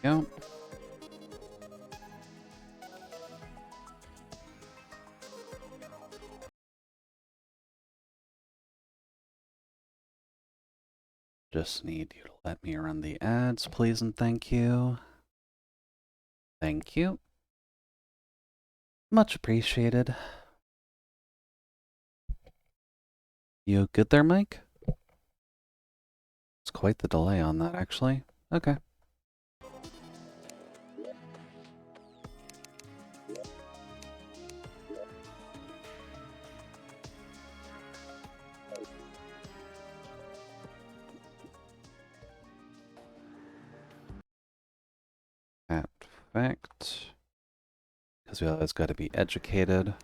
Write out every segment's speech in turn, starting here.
Go. Just need you to let me run the ads, please and thank you. Thank you. Much appreciated. You good there, Mike? It's quite the delay on that, actually. Okay. Perfect. Because we always got to be educated.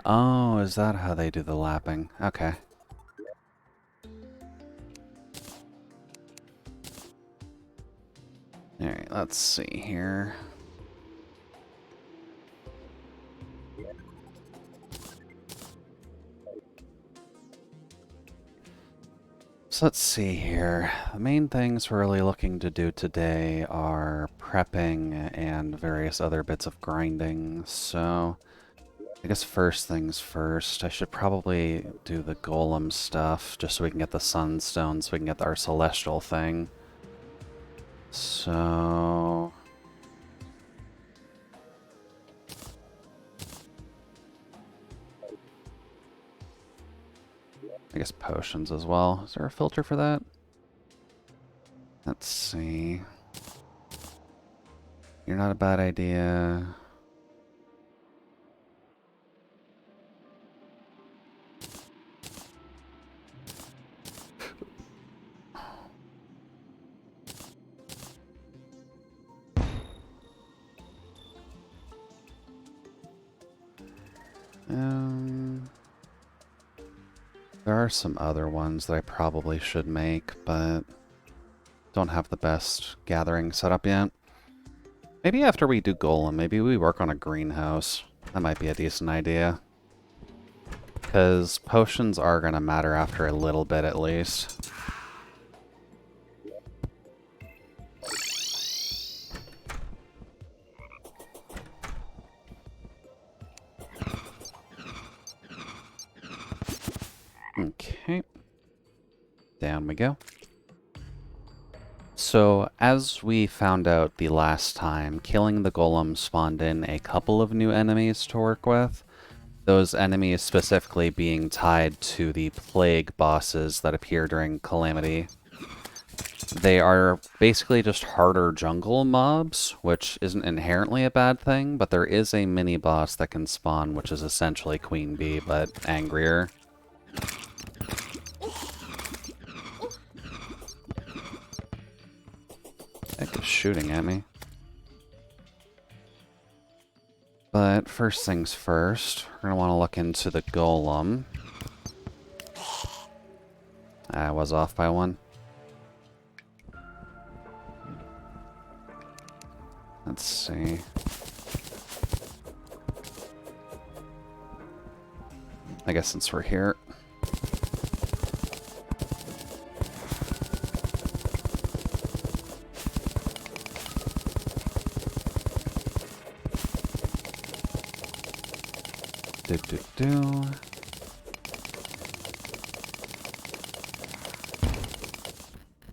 Oh, is that how they do the lapping? Okay. Alright, let's see here. So let's see here. The main things we're really looking to do today are prepping and various other bits of grinding. So I guess first things first, I should probably do the golem stuff just so we can get the sunstone, so we can get our celestial thing. So I guess potions as well. Is there a filter for that? Let's see. You're not a bad idea. There are some other ones that I probably should make, but don't have the best gathering set up yet. Maybe after we do Golem, maybe we work on a greenhouse. That might be a decent idea. Because potions are going to matter after a little bit at least. Okay. Down we go. So, as we found out the last time, killing the golem spawned in a couple of new enemies to work with. Those enemies specifically being tied to the plague bosses that appear during Calamity. They are basically just harder jungle mobs, which isn't inherently a bad thing, but there is a mini-boss that can spawn, which is essentially Queen Bee, but angrier. Heck is shooting at me. But first things first, we're going to want to look into the golem. I was off by one. Let's see. I guess since we're here.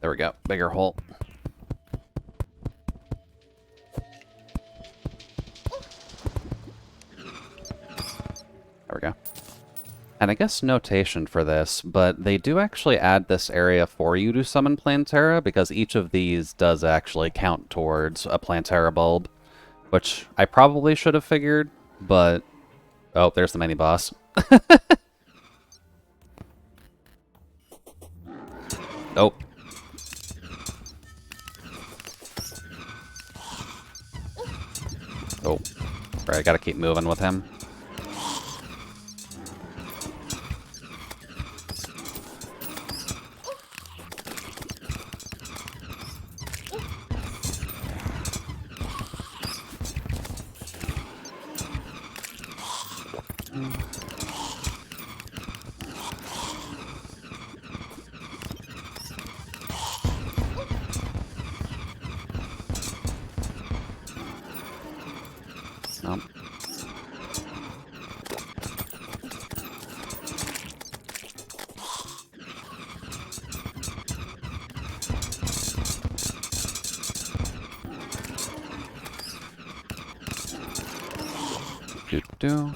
There we go. Bigger hole. There we go. And I guess notation for this, but they do actually add this area for you to summon Plantera, because each of these does actually count towards a Plantera bulb, which I probably should have figured, but... Oh, there's the mini-boss. Nope. Oh. Right, I gotta keep moving with him. do.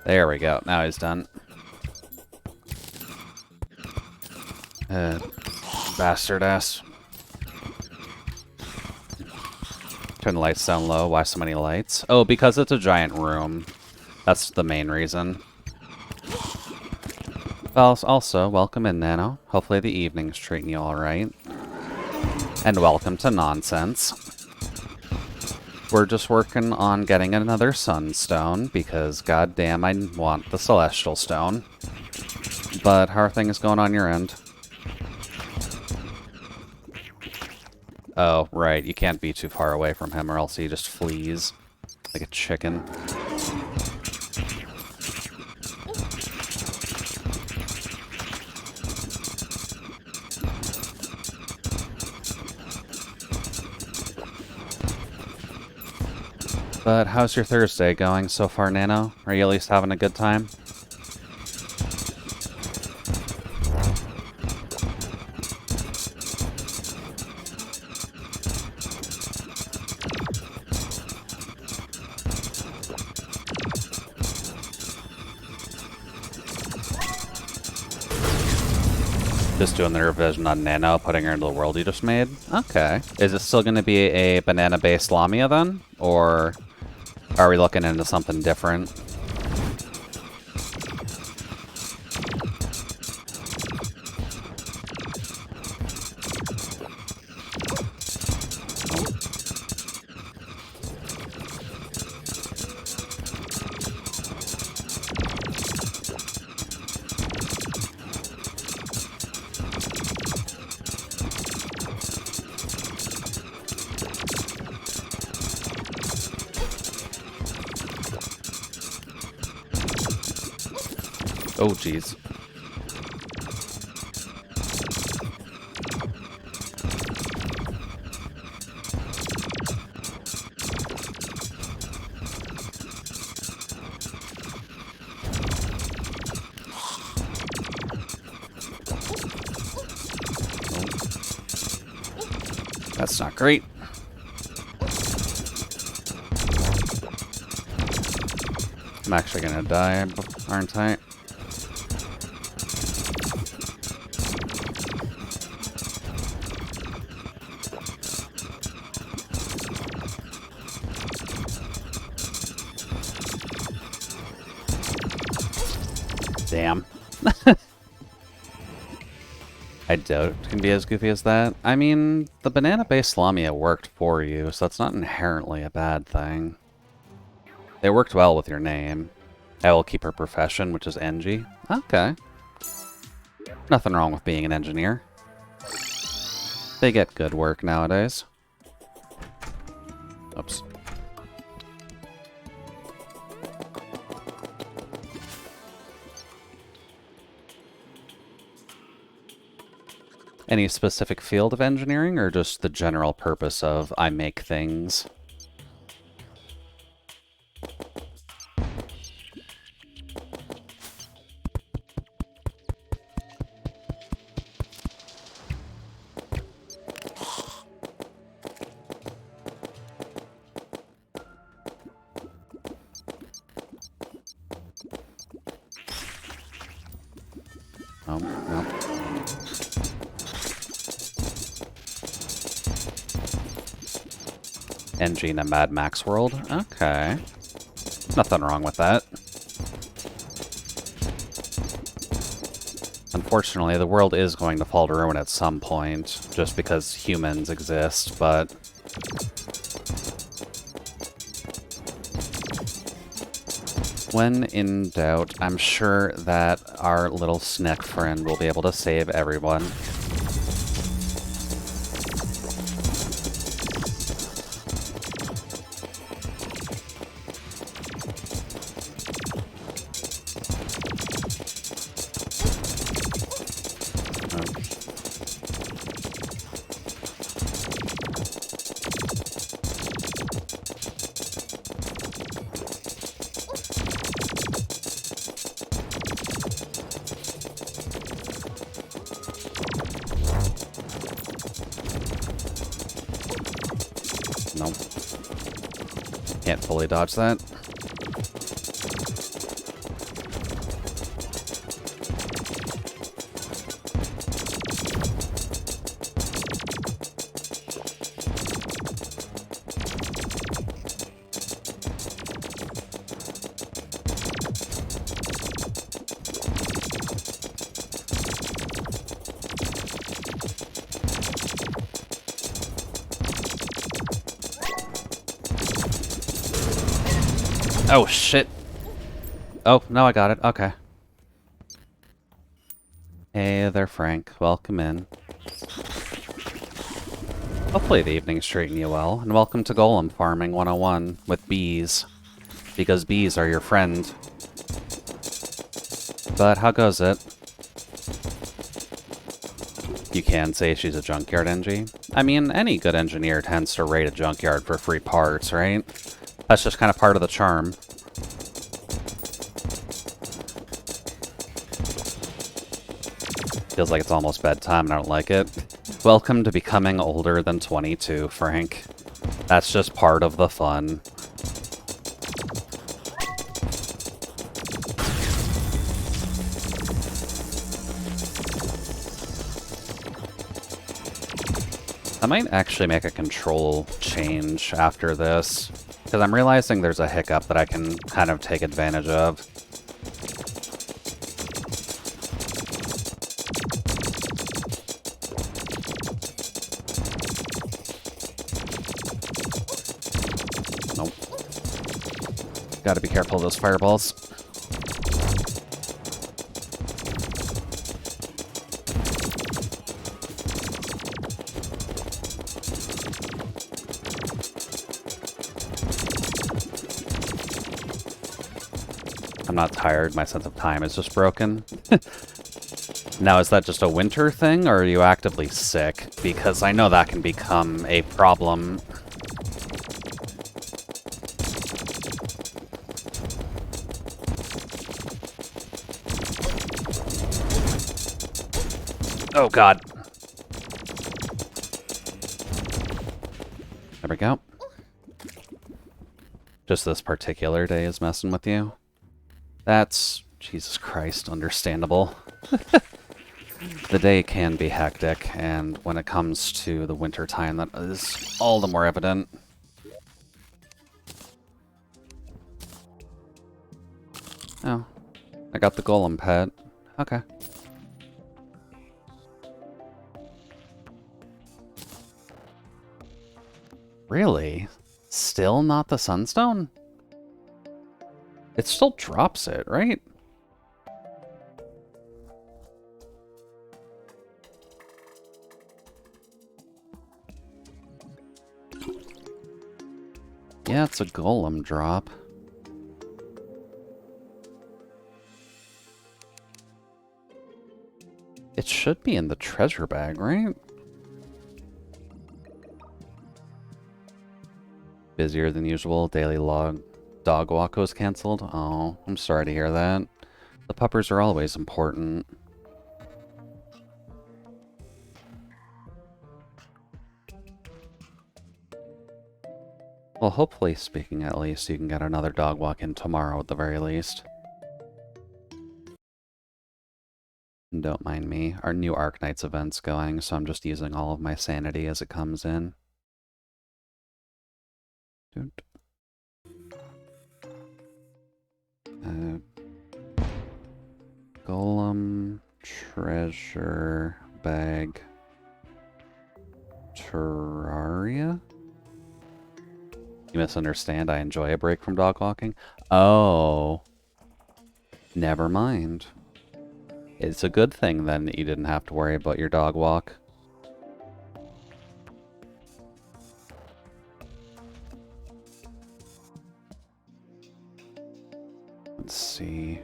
There we go. Now he's done. Bastard ass. Turn the lights down low. Why so many lights? Oh, because it's a giant room. That's the main reason. Well, also, welcome in, Nano. Hopefully the evening's treating you alright. And welcome to Nonsense. We're just working on getting another Sunstone, because goddamn I want the Celestial Stone. But how are things going on your end? Oh, right, you can't be too far away from him or else he just flees. Like a chicken. But how's your Thursday going so far, Nano? Are you at least having a good time? Just doing the revision on Nano, putting her into the world you just made? Okay. Is it still going to be a banana-based Lamia then? Or are we looking into something different? Oh, jeez. That's not great. I'm actually gonna die, aren't I? Damn. I doubt it can be as goofy as that. I mean, the banana-based Lamia worked for you, so that's not inherently a bad thing. They worked well with your name. I will keep her profession, which is Engie. Okay. Nothing wrong with being an engineer. They get good work nowadays. Oops. Any specific field of engineering, or just the general purpose of I make things? Oh, no. Engie in a Mad Max world? Okay. Nothing wrong with that. Unfortunately, the world is going to fall to ruin at some point, just because humans exist, but... when in doubt, I'm sure that our little snack friend will be able to save everyone. Can't fully dodge that. Oh, shit. Oh, no, I got it. Okay. Hey there, Frank. Welcome in. Hopefully the evening's treating you well, and welcome to Golem Farming 101 with bees. Because bees are your friend. But how goes it? You can say she's a junkyard engie. I mean, any good engineer tends to raid a junkyard for free parts, right? That's just kind of part of the charm. Feels like it's almost bedtime and I don't like it. Welcome to becoming older than 22, Frank. That's just part of the fun. I might actually make a control change after this, because I'm realizing there's a hiccup that I can kind of take advantage of. Nope. Gotta be careful of those fireballs. I'm not tired, my sense of time is just broken. Now, is that just a winter thing, or are you actively sick? Because I know that can become a problem. Oh, God. There we go. Just this particular day is messing with you. That's, Jesus Christ, understandable. The day can be hectic, and when it comes to the winter time, that is all the more evident. Oh, I got the golem pet. Okay. Really? Still not the sunstone? It still drops it, right? Yeah, it's a golem drop. It should be in the treasure bag, right? Busier than usual. Daily dog walk was cancelled. Oh, I'm sorry to hear that. The puppers are always important. Well, hopefully, speaking at least, you can get another dog walk in tomorrow at the very least. And don't mind me. Our new Arknights event's going, so I'm just using all of my sanity as it comes in. Golem, treasure, bag, Terraria? You misunderstand, I enjoy a break from dog walking? Oh. Never mind. It's a good thing then that you didn't have to worry about your dog walk. Let's see.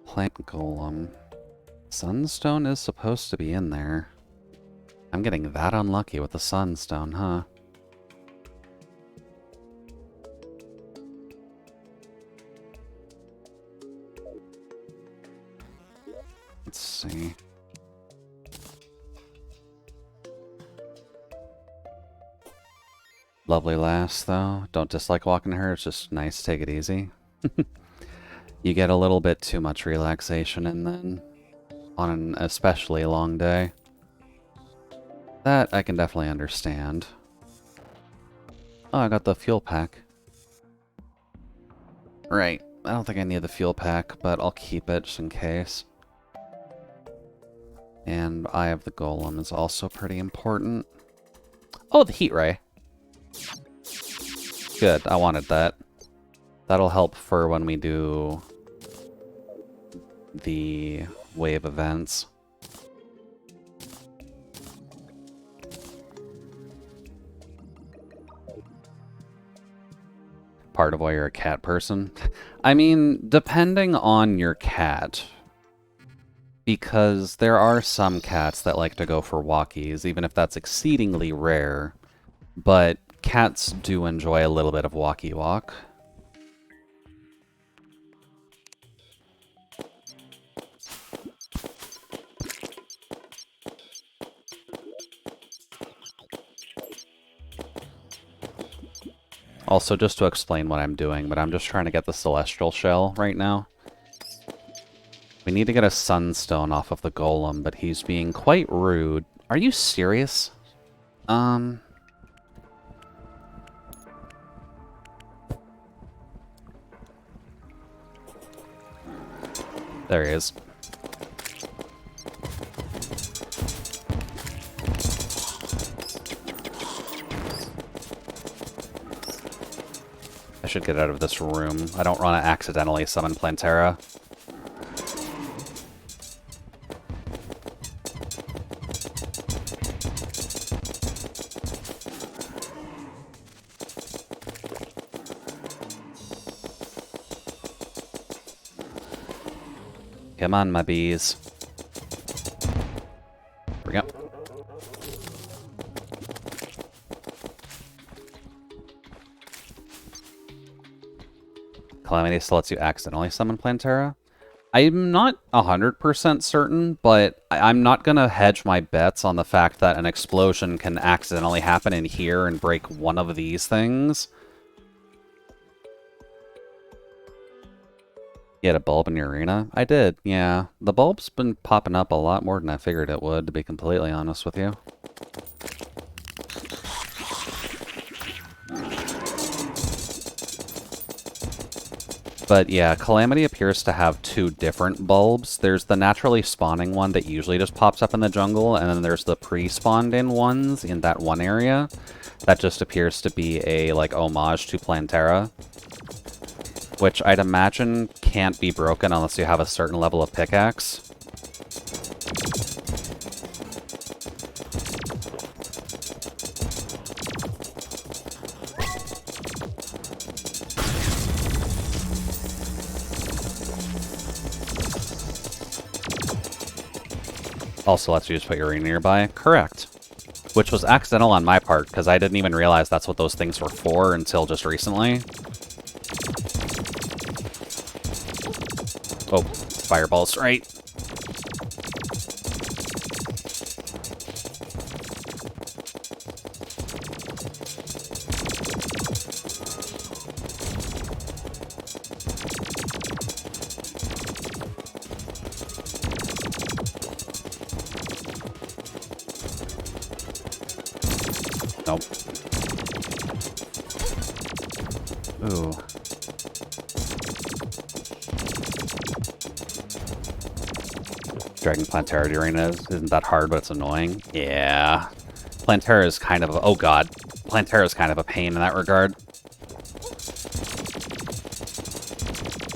Plant golem. Sunstone is supposed to be in there. I'm getting that unlucky with the sunstone, huh? Let's see. Lovely lass, though. Don't dislike walking her. It's just nice to take it easy. You get a little bit too much relaxation and then on an especially long day. That I can definitely understand. Oh, I got the fuel pack. Right. I don't think I need the fuel pack, but I'll keep it just in case. And Eye of the Golem is also pretty important. Oh, the heat ray. Good, I wanted that. That'll help for when we do the wave events. Part of why you're a cat person? I mean, depending on your cat. Because there are some cats that like to go for walkies, even if that's exceedingly rare. But cats do enjoy a little bit of walkie walk. Also, just to explain what I'm doing, but I'm just trying to get the Celestial Shell right now. We need to get a Sunstone off of the Golem, but he's being quite rude. Are you serious? There he is. I should get out of this room. I don't want to accidentally summon Plantera. Come on, my bees. Here we go. Calamity still lets you accidentally summon Plantera. I'm not 100% certain, but I'm not going to hedge my bets on the fact that an explosion can accidentally happen in here and break one of these things. You had a bulb in your arena? I did, yeah. The bulb's been popping up a lot more than I figured it would, to be completely honest with you. But yeah, Calamity appears to have two different bulbs. There's the naturally spawning one that usually just pops up in the jungle, and then there's the pre-spawned in ones in that one area. That just appears to be a, like, homage to Plantera. Which I'd imagine can't be broken unless you have a certain level of pickaxe. Also lets you just put your arena nearby. Correct. Which was accidental on my part, because I didn't even realize that's what those things were for until just recently. Oh, fireballs, right. Nope. Ooh. Dragging Plantera Arena isn't that hard, but it's annoying. Yeah. Plantera is kind of... Oh god. Plantera is kind of a pain in that regard.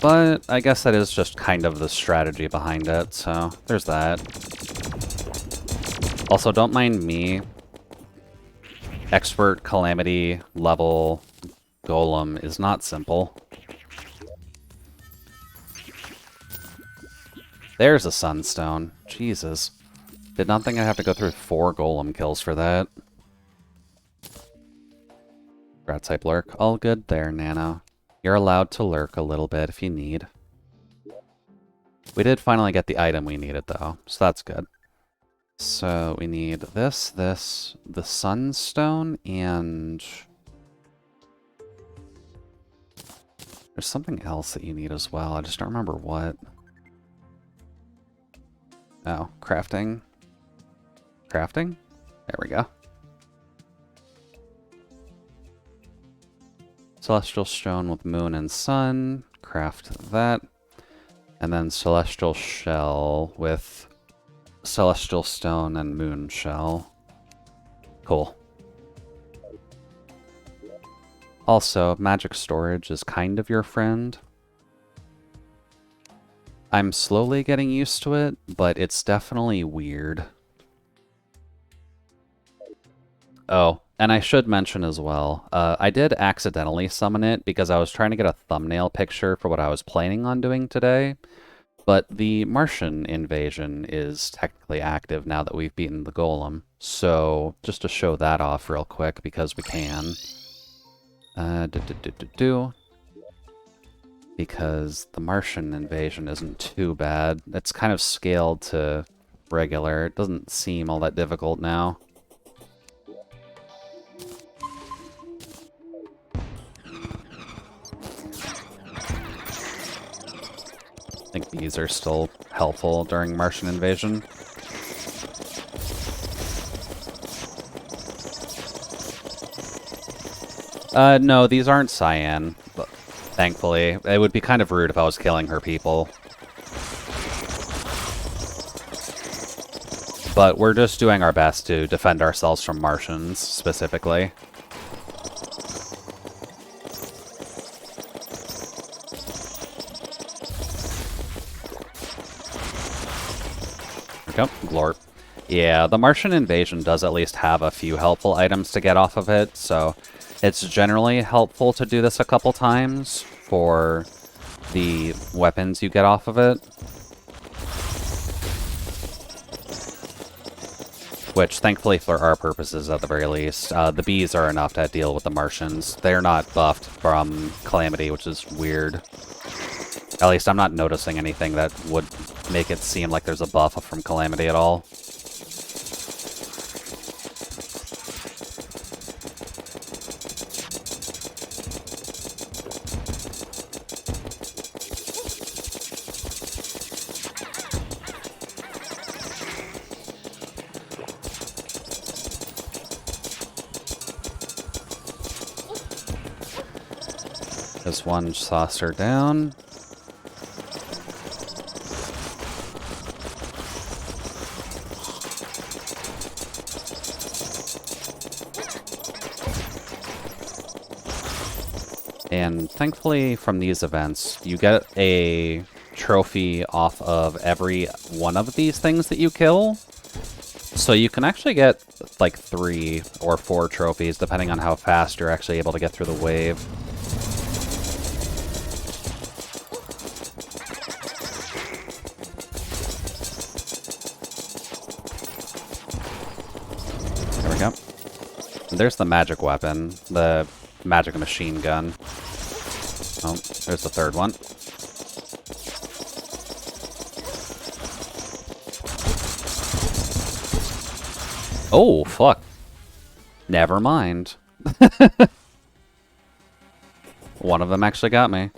But I guess that is just kind of the strategy behind it, so there's that. Also, don't mind me. Expert Calamity level Golem is not simple. There's a Sunstone. Jesus. Did not think I'd have to go through 4 Golem kills for that. Rat type lurk. All good there, Nano. You're allowed to lurk a little bit if you need. We did finally get the item we needed, though, so that's good. So we need this, the Sunstone, and There's something else that you need as well. I just don't remember what. Oh, crafting. Crafting? There we go. Celestial stone with moon and sun. Craft that. And then celestial shell with celestial stone and moon shell. Cool. Also, magic storage is kind of your friend. I'm slowly getting used to it, but it's definitely weird. Oh, and I should mention as well, I did accidentally summon it because I was trying to get a thumbnail picture for what I was planning on doing today, but the Martian invasion is technically active now that we've beaten the golem. So, just to show that off real quick, because we can. Because the Martian invasion isn't too bad. It's kind of scaled to regular. It doesn't seem all that difficult now. I think these are still helpful during Martian invasion. No, these aren't cyan, but thankfully. It would be kind of rude if I was killing her people. But we're just doing our best to defend ourselves from Martians, specifically. There we go. Glorp. Yeah, the Martian invasion does at least have a few helpful items to get off of it, so it's generally helpful to do this a couple times for the weapons you get off of it. Which, thankfully for our purposes at the very least, the bees are enough to deal with the Martians. They're not buffed from Calamity, which is weird. At least I'm not noticing anything that would make it seem like there's a buff from Calamity at all. This one saucer down. And thankfully from these events, you get a trophy off of every one of these things that you kill. So you can actually get like 3 or 4 trophies depending on how fast you're actually able to get through the wave. There we go. And there's the magic weapon, the magic machine gun. Oh, there's the third one. Oh, fuck. Never mind. One of them actually got me.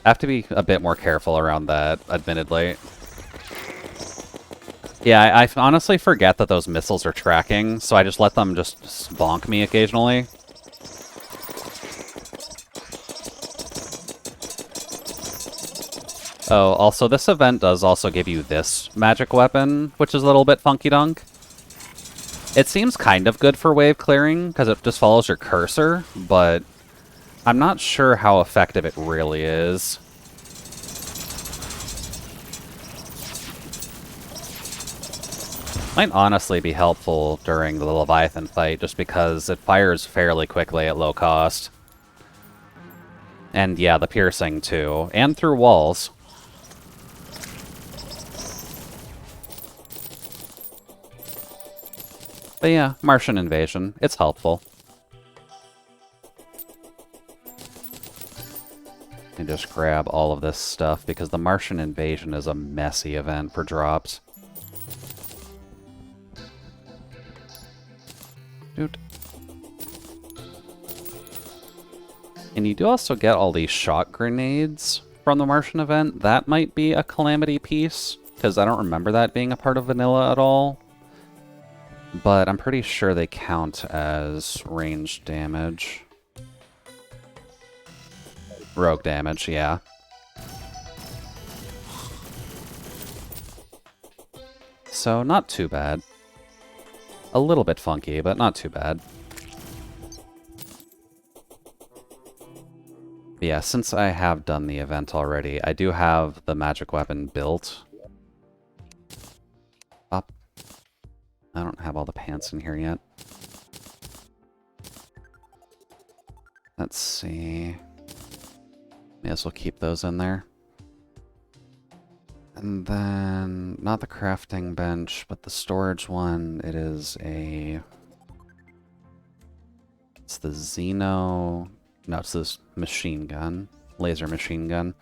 I have to be a bit more careful around that, admittedly. Yeah, I honestly forget that those missiles are tracking, so I just let them just bonk me occasionally. Oh, also this event does also give you this magic weapon, which is a little bit funky-dunk. It seems kind of good for wave clearing, because it just follows your cursor, but I'm not sure how effective it really is. Might honestly be helpful during the Leviathan fight, just because it fires fairly quickly at low cost. And yeah, the piercing too, and through walls. But yeah, Martian invasion, it's helpful. And just grab all of this stuff, because the Martian invasion is a messy event for drops. Dude. And you do also get all these shot grenades from the Martian event. That might be a Calamity piece, because I don't remember that being a part of vanilla at all. But I'm pretty sure they count as ranged damage. Rogue damage, yeah. So not too bad. A little bit funky, but not too bad. Yeah, since I have done the event already, I do have the magic weapon built. Up. I don't have all the pants in here yet. Let's see. May as well keep those in there. And then, not the crafting bench, but the storage one, it is a... It's the Xeno... No, it's this machine gun. Laser machine gun.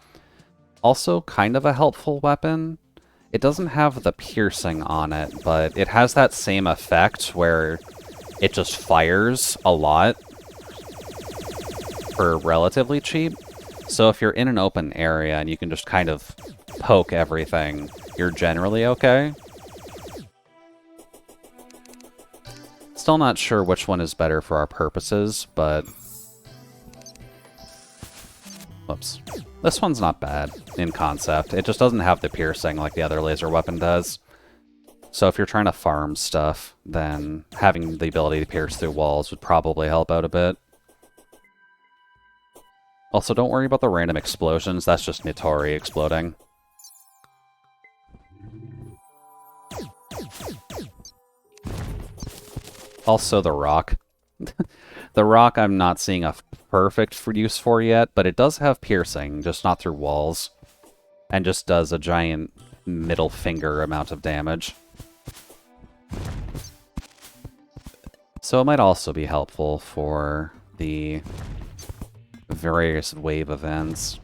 Also, kind of a helpful weapon. It doesn't have the piercing on it, but it has that same effect where it just fires a lot for relatively cheap. So if you're in an open area and you can just kind of poke everything, you're generally okay. Still not sure which one is better for our purposes, but... Whoops. This one's not bad in concept. It just doesn't have the piercing like the other laser weapon does. So if you're trying to farm stuff, then having the ability to pierce through walls would probably help out a bit. Also, don't worry about the random explosions. That's just Nitori exploding. Also, the rock. The rock I'm not seeing a perfect use for yet, but it does have piercing, just not through walls. And just does a giant middle finger amount of damage. So it might also be helpful for the various wave events.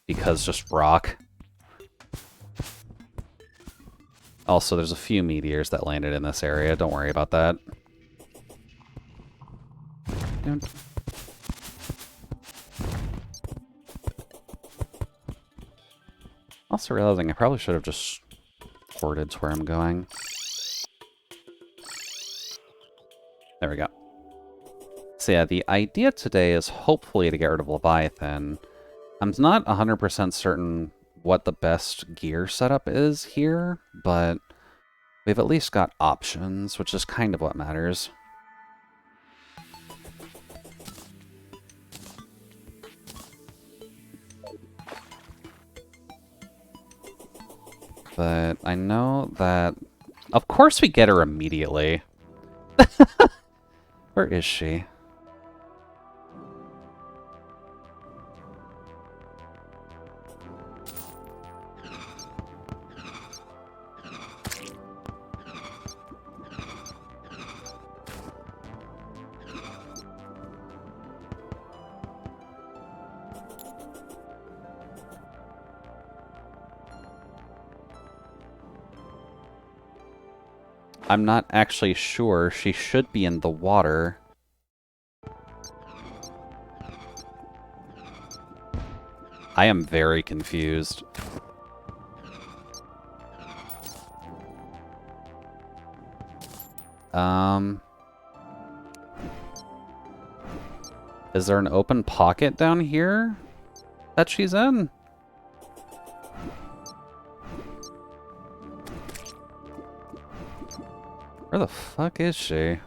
Because just rock. Also, there's a few meteors that landed in this area. Don't worry about that. Also realizing I probably should have just ported to where I'm going. There we go. So yeah, the idea today is hopefully to get rid of Leviathan. I'm not 100% certain what the best gear setup is here, but we've at least got options, which is kind of what matters. But I know that... Of course we get her immediately. Where is she? I'm not actually sure. She should be in the water. I am very confused. Is there an open pocket down here that she's in? Where the fuck is she?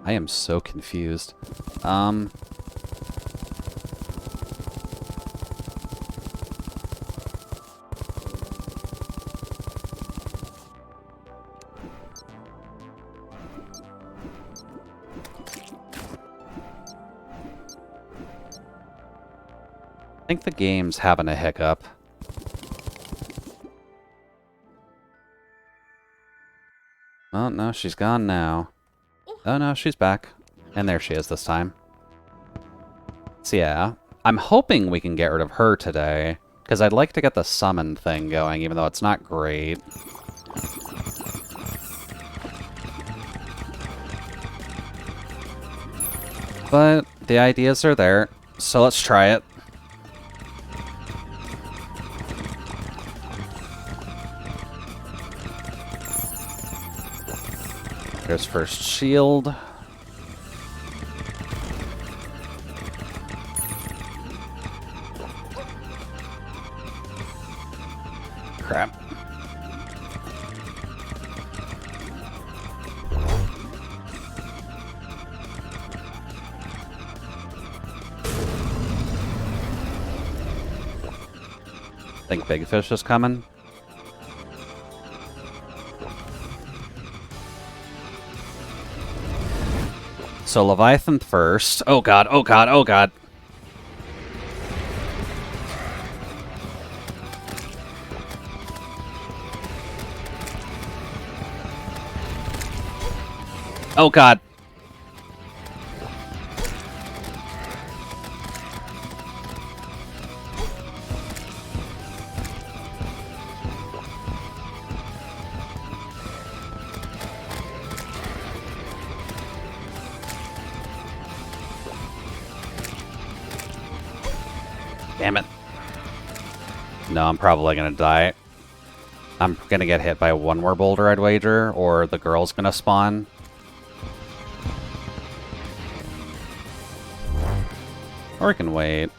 I am so confused. I think the game's having a hiccup. Oh, no, she's gone now. Oh, no, she's back. And there she is this time. So, yeah. I'm hoping we can get rid of her today. Because I'd like to get the summon thing going, even though it's not great. But the ideas are there, so let's try it. There's first shield. Crap. Think Big Fish is coming. So Leviathan first. Oh god, oh god, oh god. Oh god. Damn it. No, I'm probably gonna die. I'm gonna get hit by one more boulder, I'd wager, or the girl's gonna spawn. Or we can wait.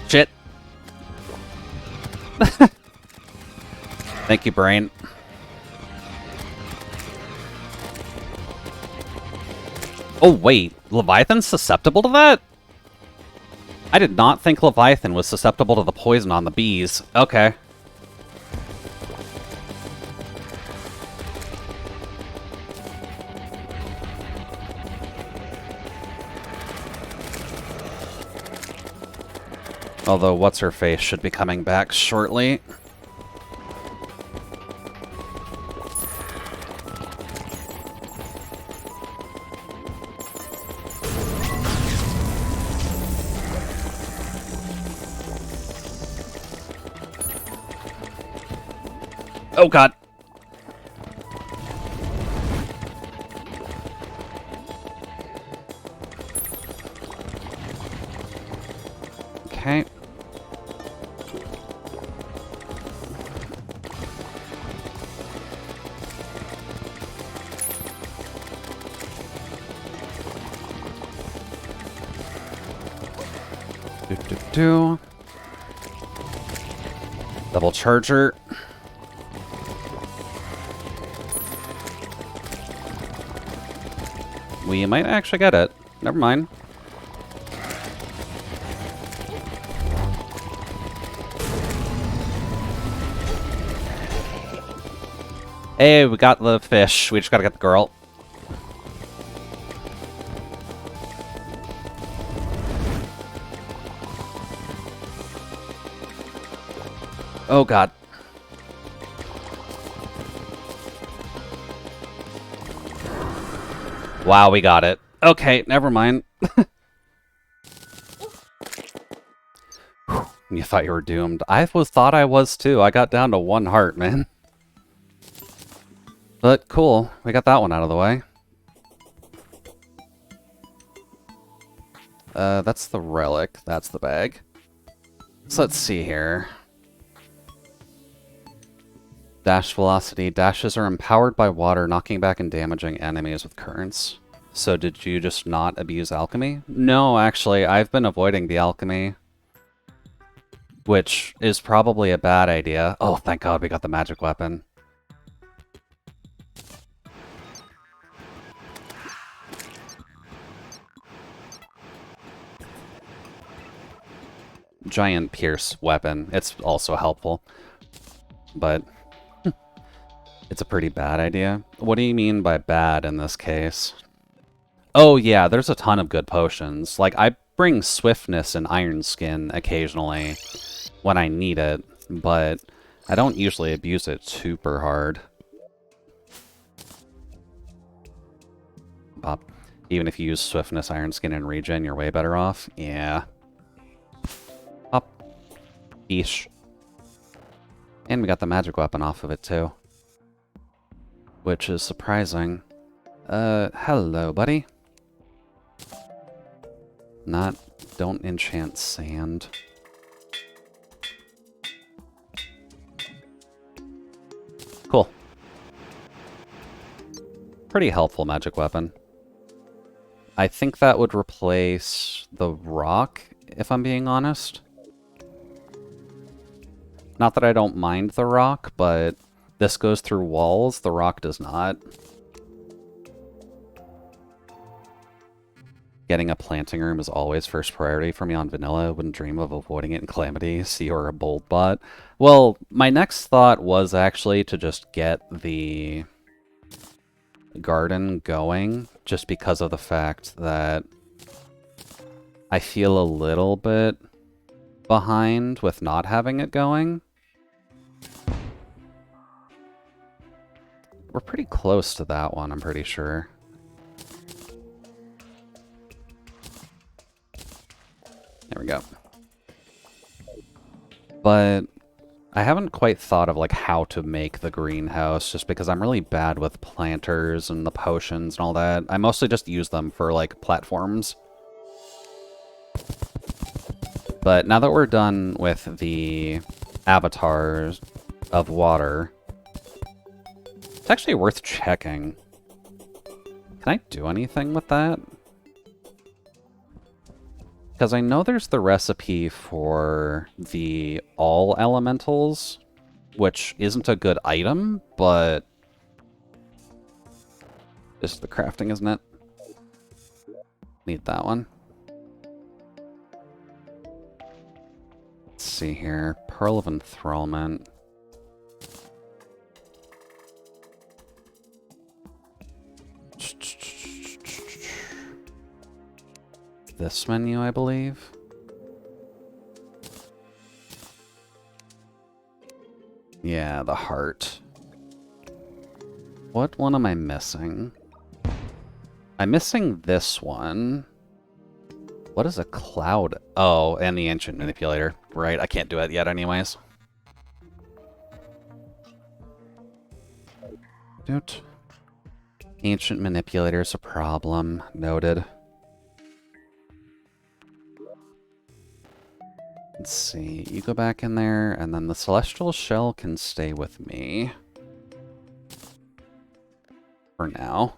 Shit. Thank you, brain. Oh, wait. Leviathan's susceptible to that? I did not think Leviathan was susceptible to the poison on the bees. Okay. Although, what's-her-face should be coming back shortly. Oh god. Okay. Do. Double charger. We might actually get it. Never mind. Hey, we got the fish. We just gotta get the girl. Oh god. Wow, we got it. Okay, never mind. You thought you were doomed. Thought I was too. I got down to 1 heart, man. But cool, we got that one out of the way. That's the relic. That's the bag. So let's see here. Dash velocity. Dashes are empowered by water, knocking back and damaging enemies with currents. So did you just not abuse alchemy? No, actually, I've been avoiding the alchemy. Which is probably a bad idea. Oh, thank god we got the magic weapon. Giant pierce weapon. It's also helpful. But it's a pretty bad idea. What do you mean by bad in this case? Oh yeah, there's a ton of good potions. Like, I bring Swiftness and Iron Skin occasionally when I need it, but I don't usually abuse it super hard. Pop. Even if you use Swiftness, Iron Skin, and Regen, you're way better off. Yeah. Eesh. And we got the magic weapon off of it, too. Which is surprising. Hello, buddy. Don't enchant sand. Cool. Pretty helpful magic weapon. I think that would replace the rock, if I'm being honest. Not that I don't mind the rock, but this goes through walls, the rock does not. Getting a planting room is always first priority for me on vanilla. I wouldn't dream of avoiding it in Calamity. See, you're a bold bot. Well, my next thought was actually to just get the garden going, just because of the fact that I feel a little bit behind with not having it going. We're pretty close to that one, I'm pretty sure. There we go. But I haven't quite thought of like how to make the greenhouse, just because I'm really bad with planters and the potions and all that. I mostly just use them for like platforms. But now that we're done with the avatars of water, it's actually worth checking. Can I do anything with that? Because I know there's the recipe for the all elementals, which isn't a good item, but just the crafting, isn't it? Need that one. Let's see here. Pearl of Enthrallment. This menu, I believe. Yeah, the heart. What one am I missing? I'm missing this one. What is a cloud? Oh, and the ancient manipulator. Right, I can't do it yet anyways. Dude. Ancient manipulator's a problem. Noted. Let's see, you go back in there, and then the celestial shell can stay with me. For now.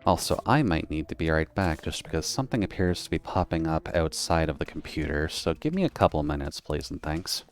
Also, I might need to be right back just because something appears to be popping up outside of the computer, so give me a couple minutes, please, and thanks.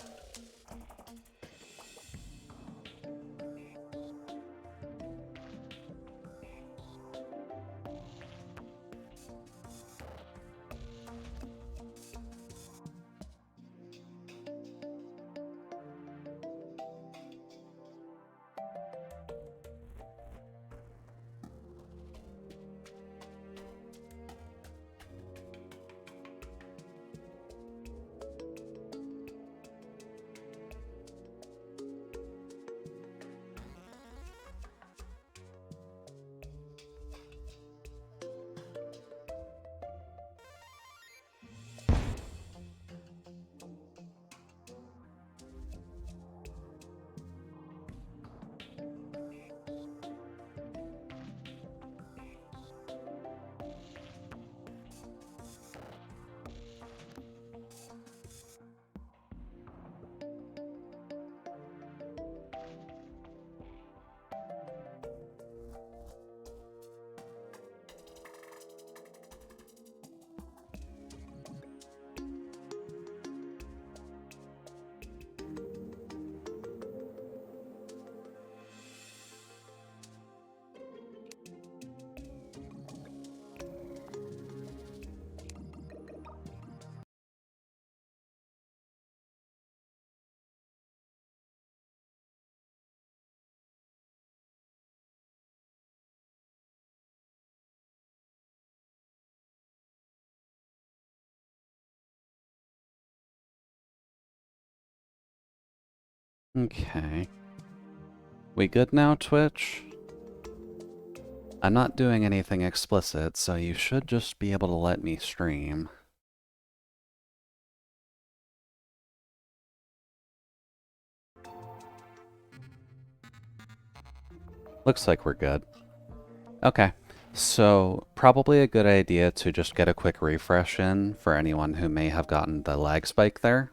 Okay. We good now, Twitch? I'm not doing anything explicit, so you should just be able to let me stream. Looks like we're good. Okay, so probably a good idea to just get a quick refresh in for anyone who may have gotten the lag spike there.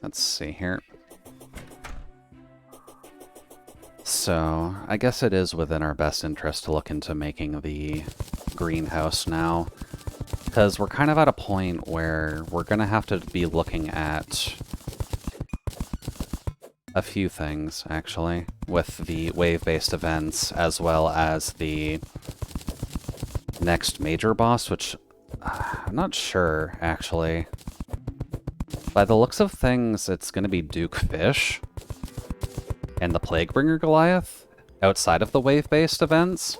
Let's see here. So, I guess it is within our best interest to look into making the greenhouse now, because we're kind of at a point where we're going to have to be looking at a few things, actually, with the wave-based events, as well as the next major boss, which I'm not sure, actually. By the looks of things, it's going to be Duke Fish and the Plaguebringer Goliath outside of the wave-based events.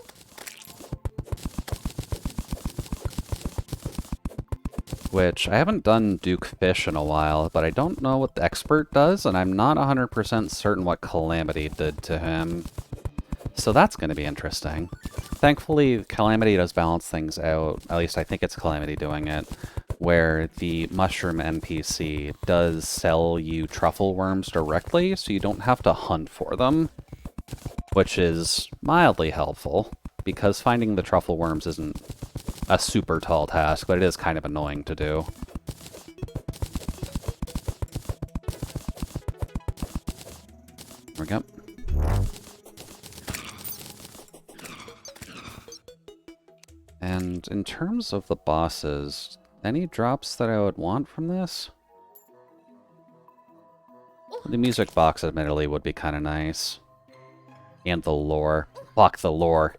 Which, I haven't done Duke Fish in a while, but I don't know what the Expert does, and I'm not 100% certain what Calamity did to him. So that's going to be interesting. Thankfully, Calamity does balance things out, at least I think it's Calamity doing it, where the Mushroom NPC does sell you truffle worms directly, so you don't have to hunt for them, which is mildly helpful, because finding the truffle worms isn't a super tall task, but it is kind of annoying to do. There we go. And in terms of the bosses, any drops that I would want from this? The music box, admittedly, would be kind of nice. And the lore. Fuck the lore.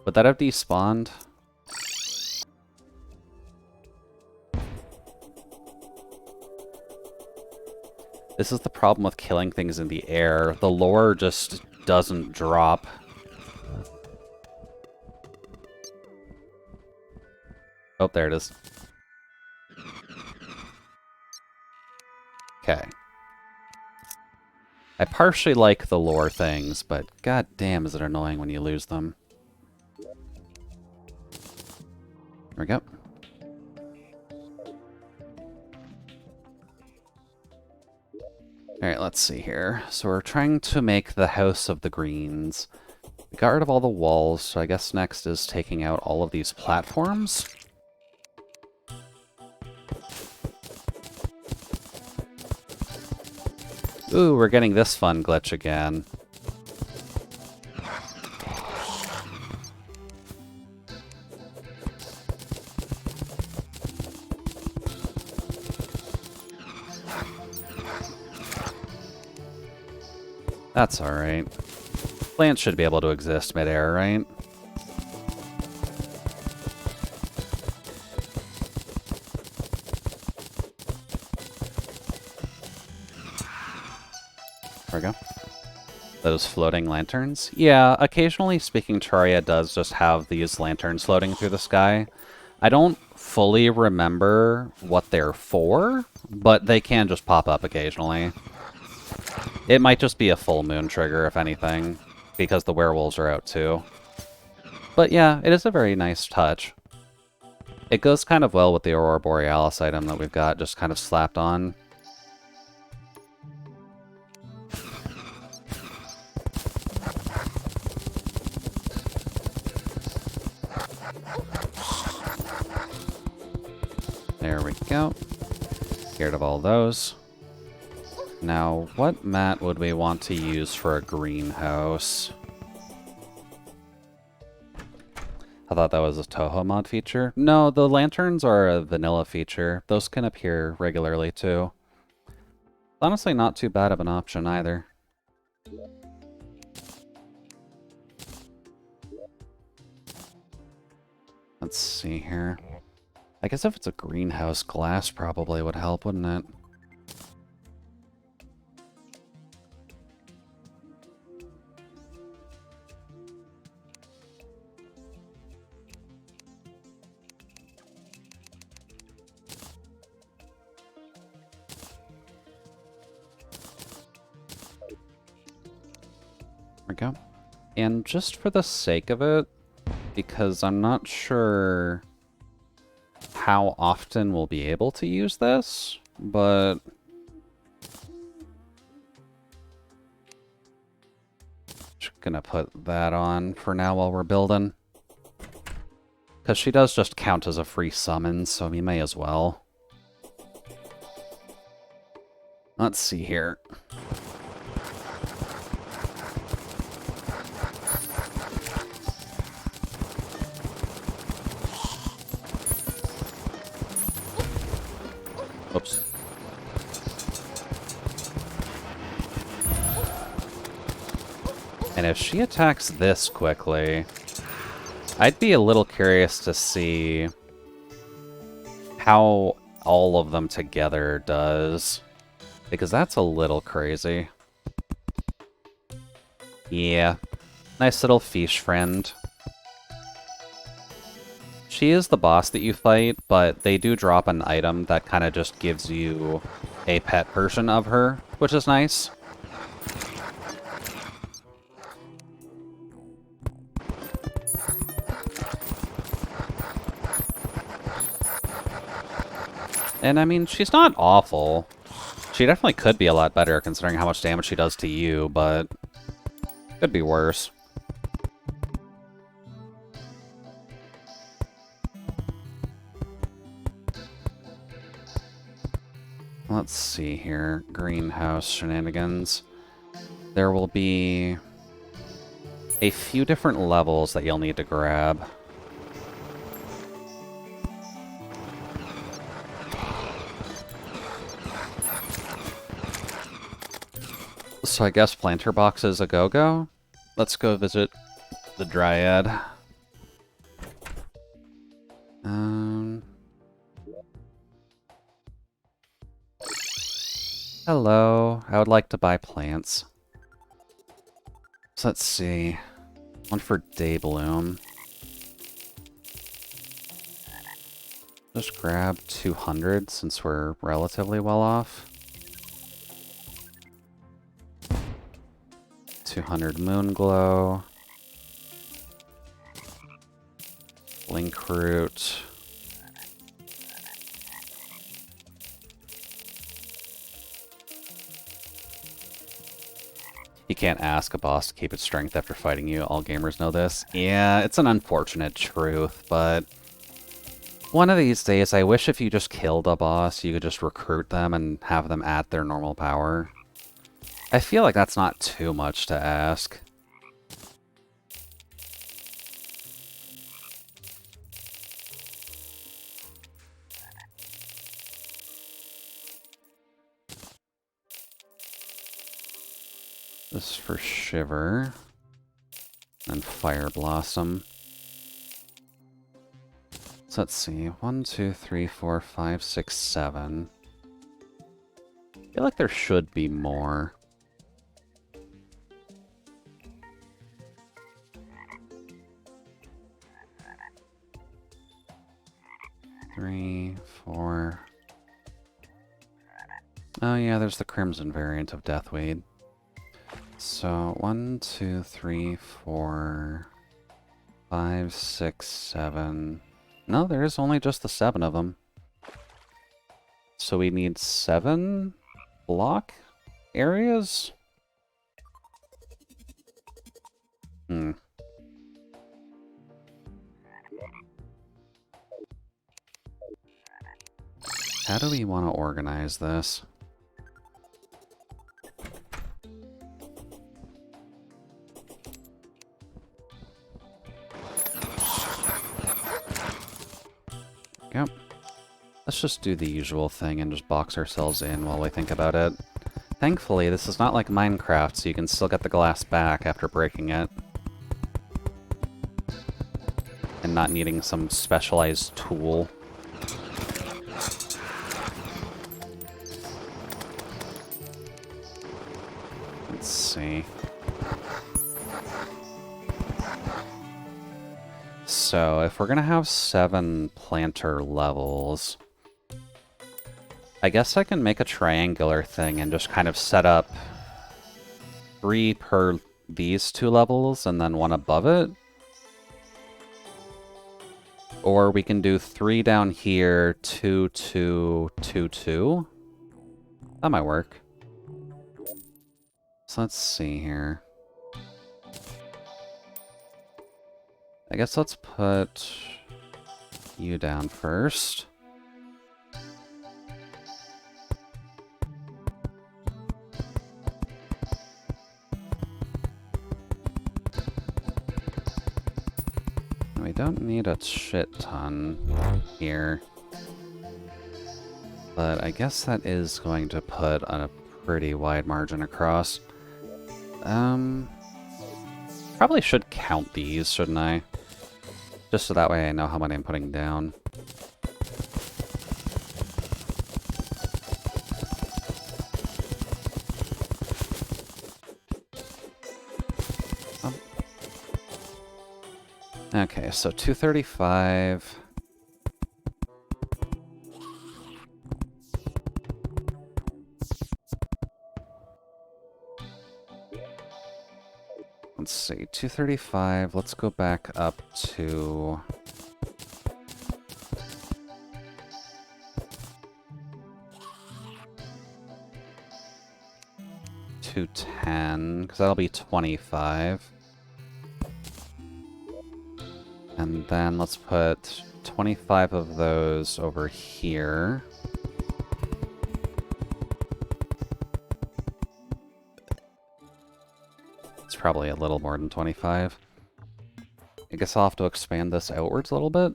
Would that have despawned? This is the problem with killing things in the air. The lore just doesn't drop. Oh, there it is. Okay. I partially like the lore things, but god damn is it annoying when you lose them. There we go. Alright, let's see here. So we're trying to make the House of the Greens. We got rid of all the walls, so I guess next is taking out all of these platforms. Ooh, we're getting this fun glitch again. That's alright. Plants should be able to exist mid-air, right? There we go. Those floating lanterns? Yeah, occasionally Speaking Terraria does just have these lanterns floating through the sky. I don't fully remember what they're for, but they can just pop up occasionally. It might just be a full moon trigger, if anything, because the werewolves are out too. But yeah, it is a very nice touch. It goes kind of well with the Aurora Borealis item that we've got just kind of slapped on. There we go. Get rid of all those. Now, what mat would we want to use for a greenhouse? I thought that was a Toho mod feature. No, the lanterns are a vanilla feature. Those can appear regularly too. Honestly, not too bad of an option either. Let's see here. I guess if it's a greenhouse, glass probably would help, wouldn't it? There we go. And just for the sake of it, because I'm not sure how often we'll be able to use this, but just gonna put that on for now while we're building. Because she does just count as a free summon, so we may as well. Let's see here. Oops. And if she attacks this quickly, I'd be a little curious to see how all of them together does, because that's a little crazy. Yeah, nice little fish friend. She is the boss that you fight, but they do drop an item that kind of just gives you a pet version of her, which is nice. And I mean, she's not awful. She definitely could be a lot better considering how much damage she does to you, but could be worse. Let's see here. Greenhouse shenanigans. There will be a few different levels that you'll need to grab. So I guess planter box is a go-go. Let's go visit the Dryad. Hello, I would like to buy plants. So let's see. One for Daybloom. Just grab 200 since we're relatively well off. 200 Moonglow. Linkroot. You can't ask a boss to keep its strength after fighting you. All gamers know this. Yeah, it's an unfortunate truth, but one of these days, I wish if you just killed a boss, you could just recruit them and have them at their normal power. I feel like that's not too much to ask. This is for Shiver. And Fire Blossom. So let's see. 1, 2, 3, 4, 5, 6, 7. I feel like there should be more. Three, 4. Oh yeah, there's the Crimson variant of Deathweed. So 1, 2, 3, 4, 5, 6, 7. No, there is only just the 7 of them. So we need 7 block areas? How do we want to organize this? Yep. Let's just do the usual thing and just box ourselves in while we think about it. Thankfully, this is not like Minecraft, so you can still get the glass back after breaking it. And not needing some specialized tool. Let's see. So, if we're gonna have 7 planter levels, I guess I can make a triangular thing and just kind of set up 3 per these 2 levels and then 1 above it. Or we can do 3 down here, 2, 2, 2, 2. That might work. So let's see here. I guess let's put you down first. We don't need a shit ton here. But I guess that is going to put a pretty wide margin across. Probably should count these, shouldn't I? Just so that way I know how many I'm putting down. Okay, so 235. Let's see, 235. Let's go back up to 210, because that'll be 25. And then let's put 25 of those over here. It's probably a little more than 25. I guess I'll have to expand this outwards a little bit.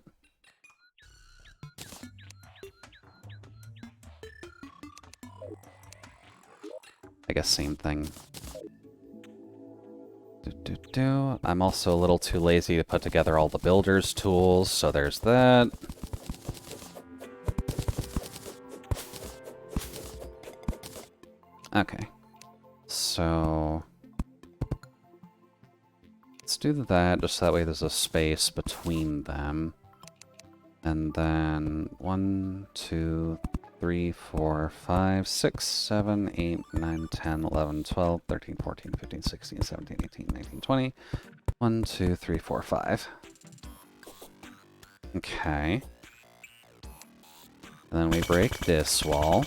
I guess same thing. I'm also a little too lazy to put together all the builder's tools, so there's that. Okay. So let's do that, just that way there's a space between them. And then 1, 2, 3, 4, 5, 6, 7, 8, 9, 10, 11, 12, 13, 14, 15, 16, 17, 18, 19, 20. 1, 2, 3, 4, 5. Okay. And then we break this wall.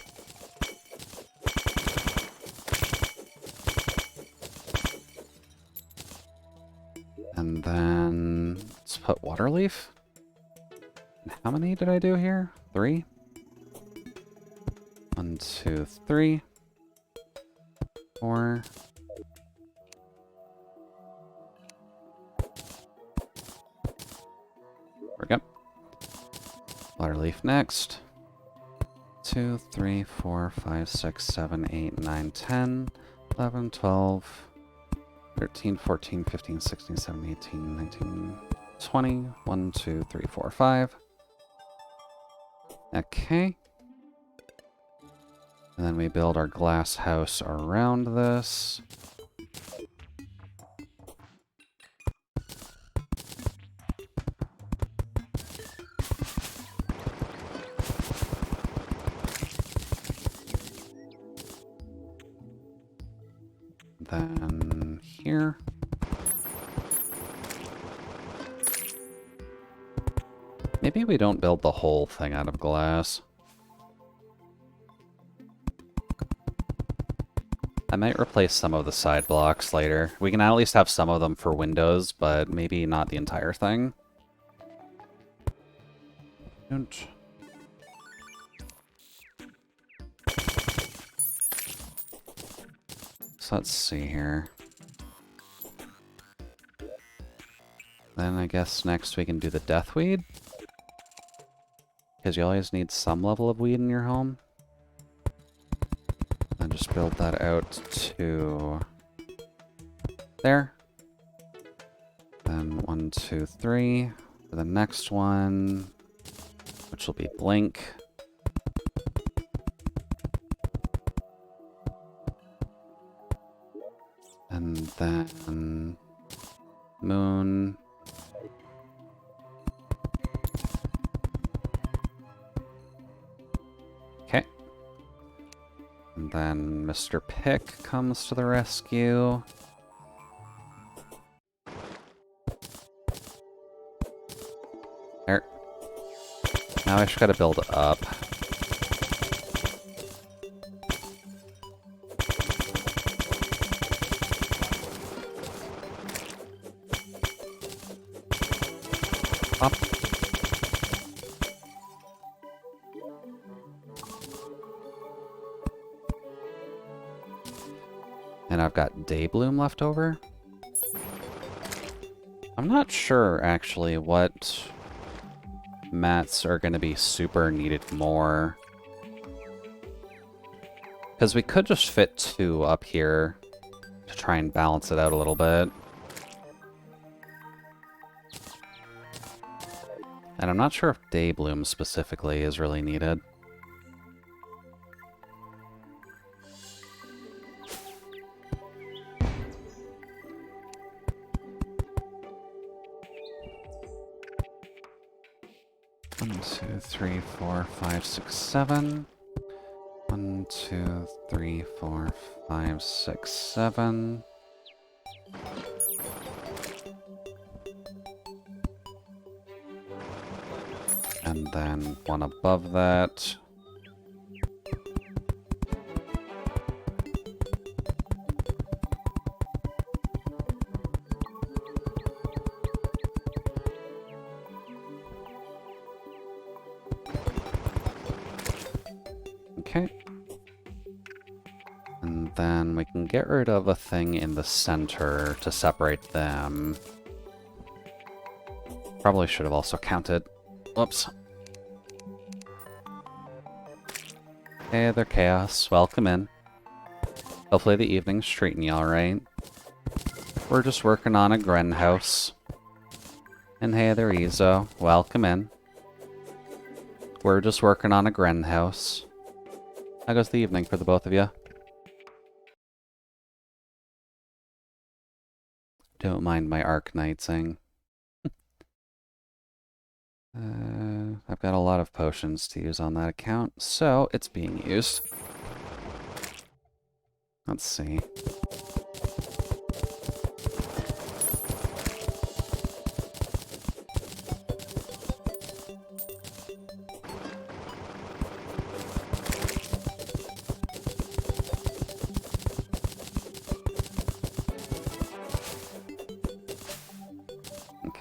And then let's put water leaf. And how many did I do here? 3? 1, 2, 3. 4. There we go. Water leaf next. 2, 3, 4, 5, 6, 7, 8, 9, 10, 11, 12, 13, 14, 15, 16, 17, 18, 19, 20. 1, 2, 3, 4, 5. Okay. And then we build our glass house around this. Then here. Maybe we don't build the whole thing out of glass. I might replace some of the side blocks later. We can at least have some of them for windows, but maybe not the entire thing. Don't. So let's see here. Then I guess next we can do the death weed. Because you always need some level of weed in your home. And just build that out to there. Then 1, 2, 3. For the next one, which will be blink. And then moon. Okay. And then Mr. Pick comes to the rescue. There. Now I just gotta build up. Up. And I've got Day Bloom left over. I'm not sure, actually, what mats are going to be super needed more. Because we could just fit 2 up here to try and balance it out a little bit. And I'm not sure if Day Bloom specifically is really needed. One, 2, 3, 4, 5, 6, 7. 1, 2, 3, 4, 5, 6, 7. And then 1 above that. Okay. And then we can get rid of a thing in the center to separate them. Probably should have also counted. Whoops. Hey there, Chaos. Welcome in. Hopefully the evening's treating you alright. We're just working on a Gren house. And hey there, Izo. Welcome in. We're just working on a Gren house. How goes the evening for the both of you? Don't mind my Arknighting. I've got a lot of potions to use on that account, so it's being used. Let's see.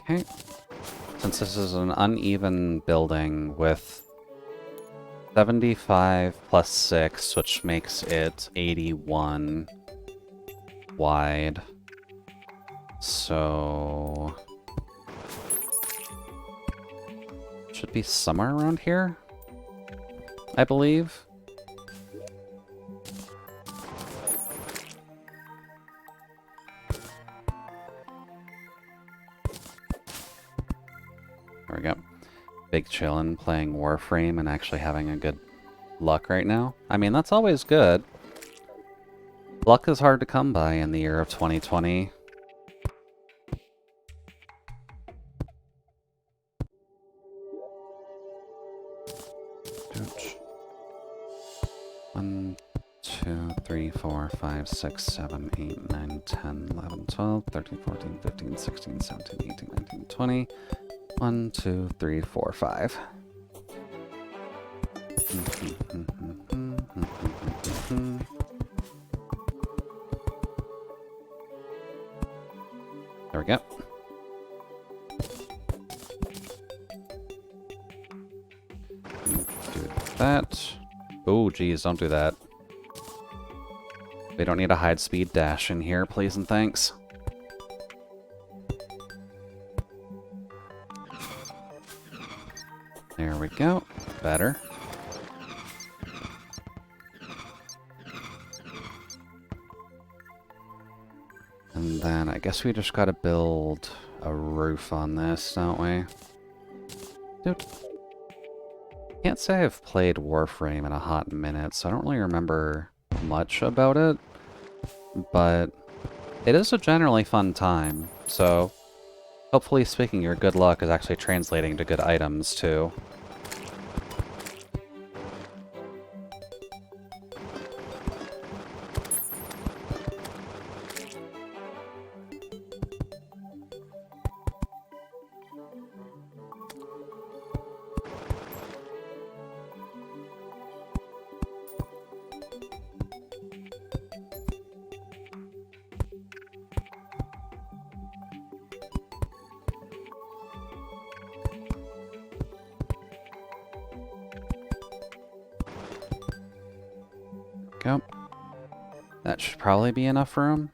Okay. Since this is an uneven building with 75 plus 6, which makes it 81 wide. So should be somewhere around here, I believe. There we go. Big chillin', playing Warframe and actually having a good luck right now. I mean, that's always good. Luck is hard to come by in the year of 2020. Ouch. 1, 2, 3, 4, 5, 6, 7, 8, 9, 10, 11, 12, 13, 14, 15, 16, 17, 18, 19, 20. 1, 2, 3, 4, 5. There we go. Do that. Oh, geez, don't do that. We don't need a hide speed dash in here, please and thanks. There we go. Better. And then I guess we just gotta build a roof on this, don't we? Dude. Can't say I've played Warframe in a hot minute, so I don't really remember much about it. But it is a generally fun time, so hopefully speaking your good luck is actually translating to good items, too. go. That should probably be enough room.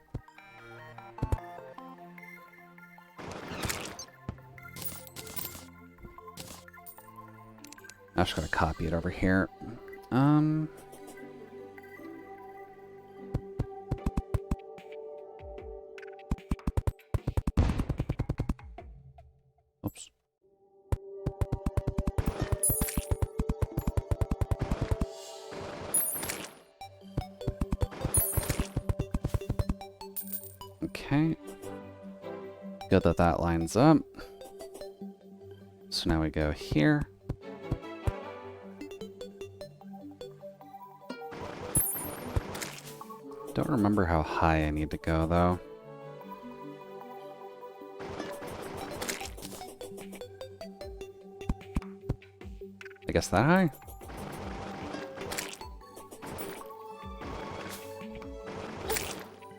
I'm just gonna copy it over here. Oops. Okay. Good that that lines up. So now we go here. Don't remember how high I need to go, though. I guess that high?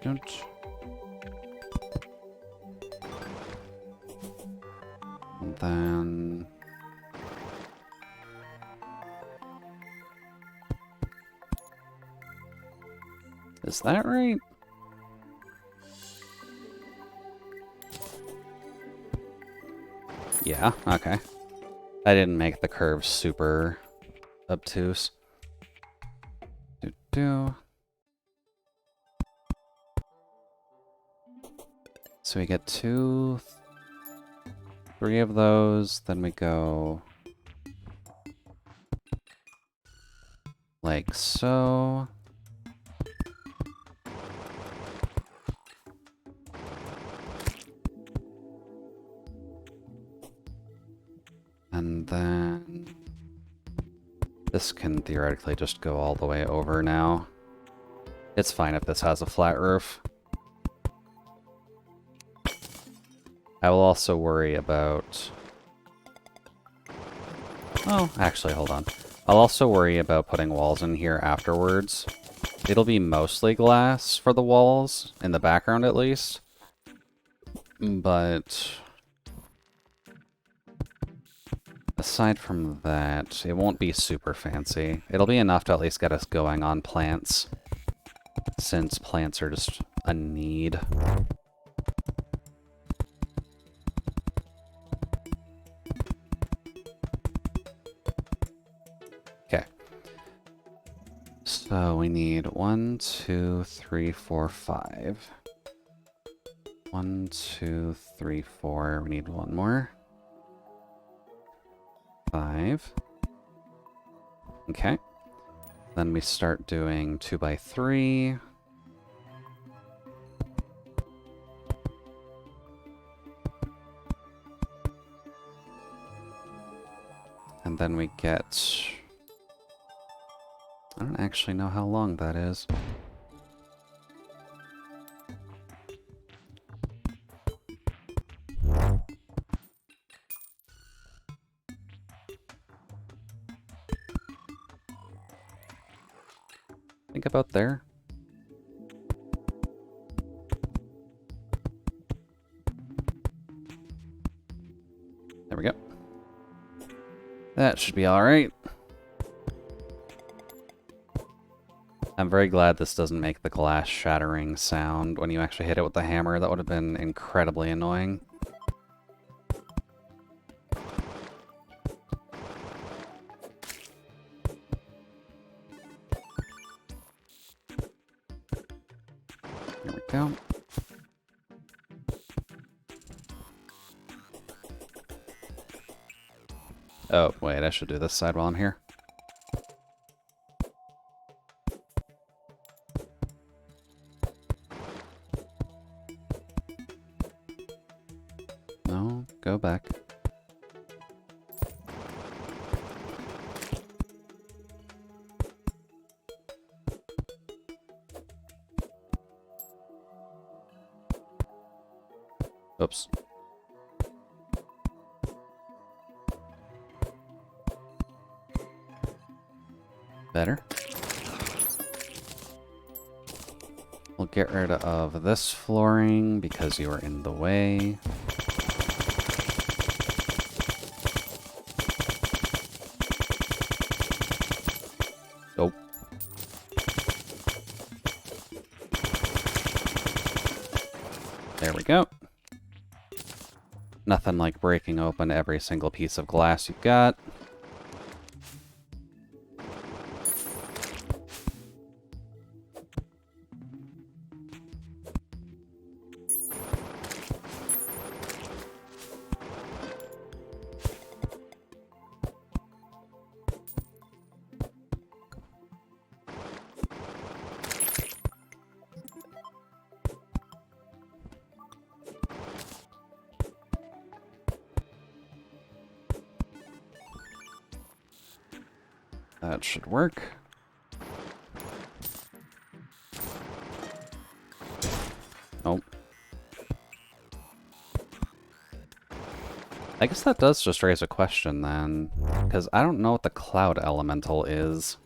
Don't. And then... Is that right? Yeah, okay. I didn't make the curve super obtuse. So we get 2, 3 of those, then we go like so. And then this can theoretically just go all the way over now. It's fine if this has a flat roof. I will also worry about... Oh, actually, hold on. I'll also worry about putting walls in here afterwards. It'll be mostly glass for the walls, in the background at least. But... aside from that, it won't be super fancy. It'll be enough to at least get us going on plants, since plants are just a need. Okay. So we need 1, 2, 3, 4, 5. 1, 2, 3, 4. We need one more. 5. Okay. Then we start doing 2 by 3. And then we get... I don't actually know how long that is. Think about there. There we go. That should be alright. I'm very glad this doesn't make the glass shattering sound when you actually hit it with the hammer. That would have been incredibly annoying. There we go. Oh, wait, I should do this side while I'm here. No, go back. Oops. Better. We'll get rid of this flooring because you are in the way. Oh. There we go. Nothing like breaking open every single piece of glass you've got. That should work. Oh. I guess that does just raise a question then, because I don't know what the cloud elemental is.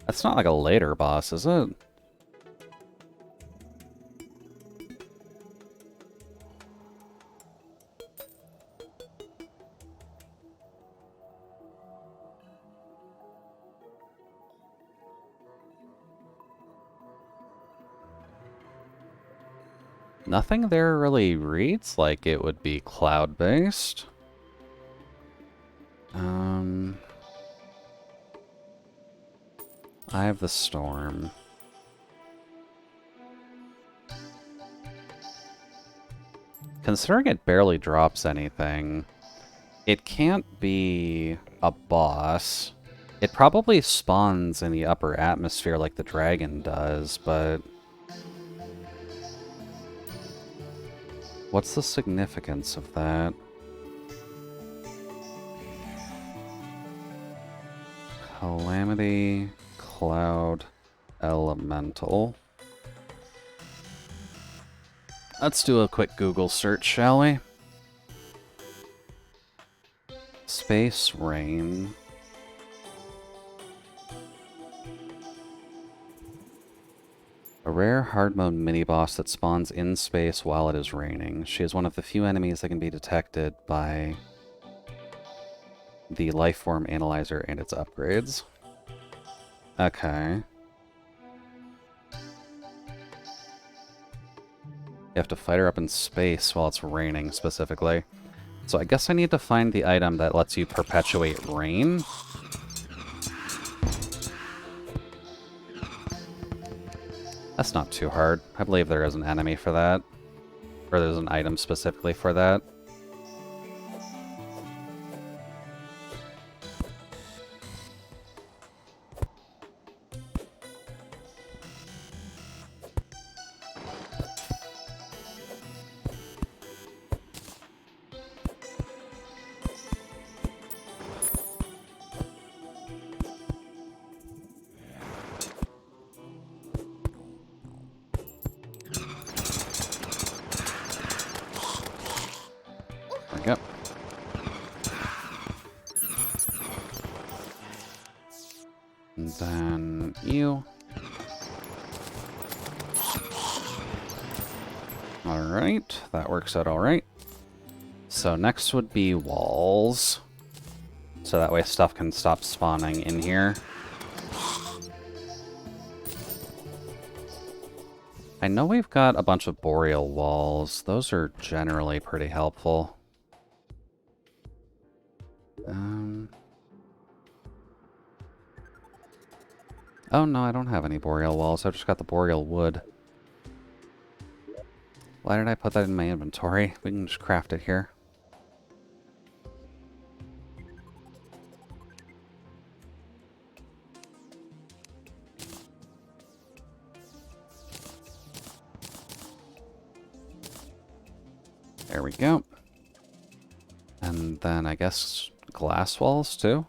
That's not like a later boss, is it? Nothing there really reads like it would be cloud-based. I have the storm. Considering it barely drops anything, it can't be a boss. It probably spawns in the upper atmosphere like the dragon does, but... what's the significance of that? Calamity, Cloud, Elemental. Let's do a quick Google search, shall we? Space Rain. A rare hard mode mini-boss that spawns in space while it is raining. She is one of the few enemies that can be detected by the Lifeform Analyzer and its upgrades. Okay. You have to fight her up in space while it's raining, specifically. So I guess I need to find the item that lets you perpetuate rain. That's not too hard. I believe there is an enemy for that. Or there's an item specifically for that. There we go. And then you. Alright, that works out alright. So next would be walls. So that way stuff can stop spawning in here. I know we've got a bunch of boreal walls. Those are generally pretty helpful. Oh no, I don't have any boreal walls. I've just got the boreal wood. Why did I put that in my inventory? We can just craft it here. There we go. And then I guess glass walls too?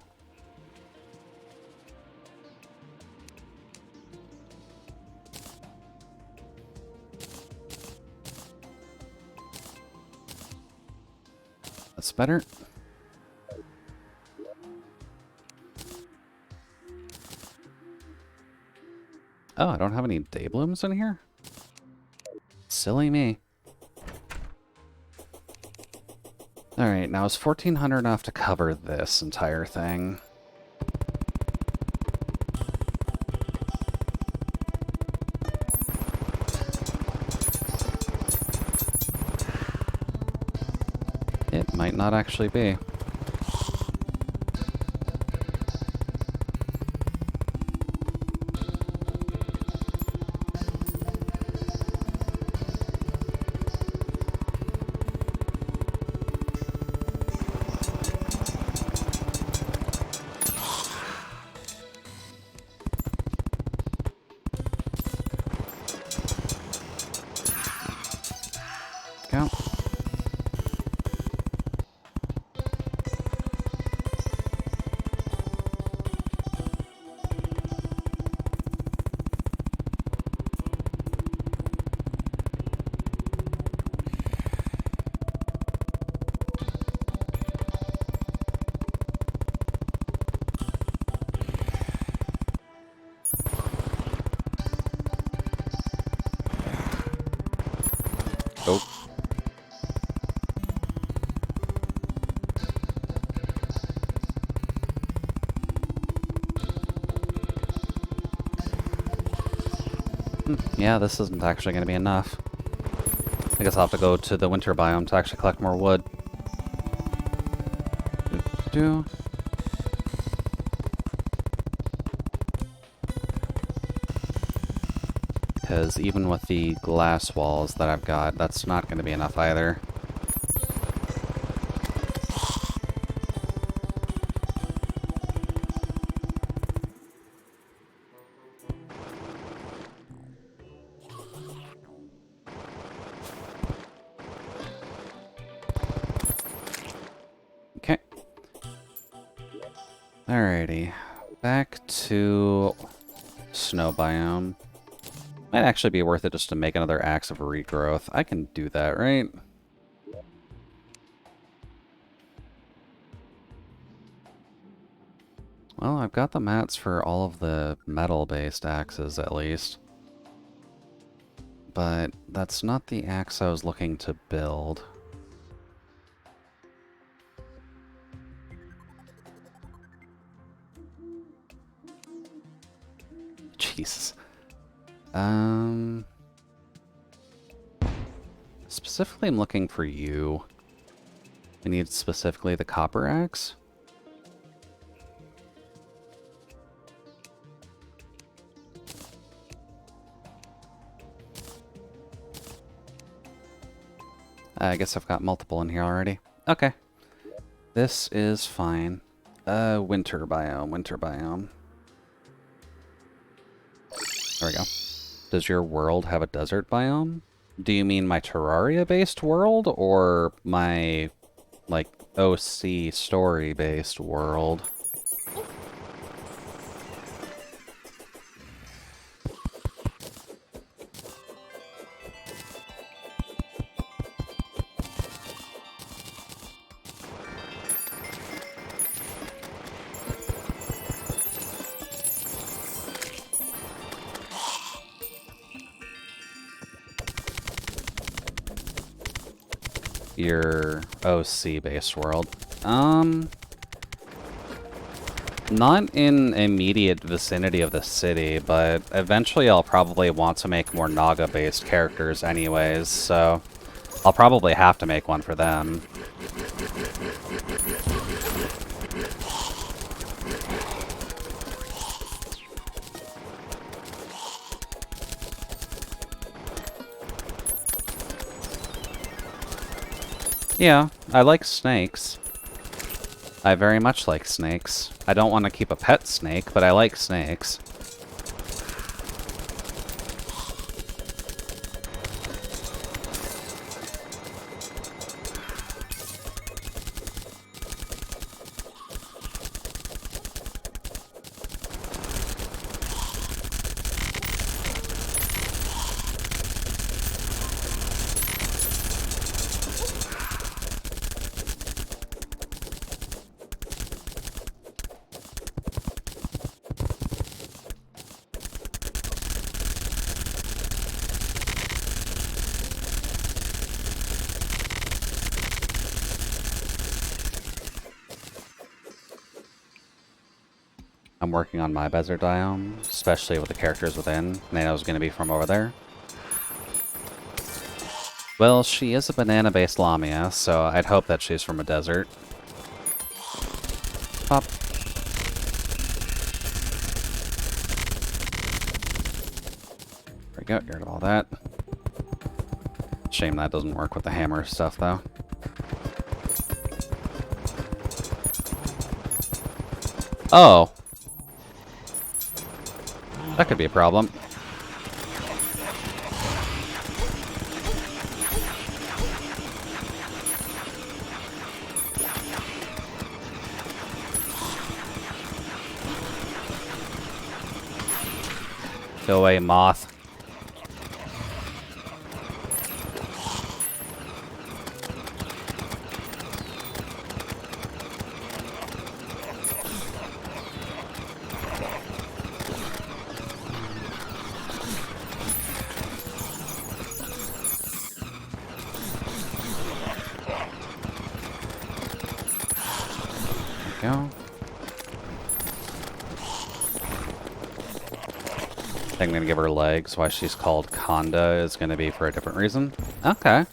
That's better. Oh, I don't have any day blooms in here? Silly me. Alright, now is 1400 enough to cover this entire thing? It might not actually be. Go. Oh. Yeah, this isn't actually going to be enough. I guess I'll have to go to the winter biome to actually collect more wood. Do. Because even with the glass walls that I've got, that's not going to be enough either. Okay. Alrighty. Back to snow biome. Might actually be worth it just to make another axe of regrowth. I can do that, right? Well, I've got the mats for all of the metal-based axes, at least. But that's not the axe I was looking to build. Jesus. Specifically, I'm looking for you. I need specifically the copper axe. I guess I've got multiple in here already. Okay. This is fine. Winter biome, winter biome. There we go. Does your world have a desert biome? Do you mean my Terraria-based world, or my, like, OC story-based world? Your OC-based world. Not in immediate vicinity of the city, but eventually I'll probably want to make more Naga-based characters anyways, so I'll probably have to make one for them. Yeah, I like snakes. I very much like snakes. I don't want to keep a pet snake, but I like snakes. I'm working on my desert biome, especially with the characters within. They know it's going to be from over there. Well, she is a banana-based lamia, so I'd hope that she's from a desert. Pop. There we go, get rid of all that. Shame that doesn't work with the hammer stuff, though. Oh. That could be a problem. Go away, moth. Go. I'm gonna give her legs. Why she's called Conda is gonna be for a different reason. Okay.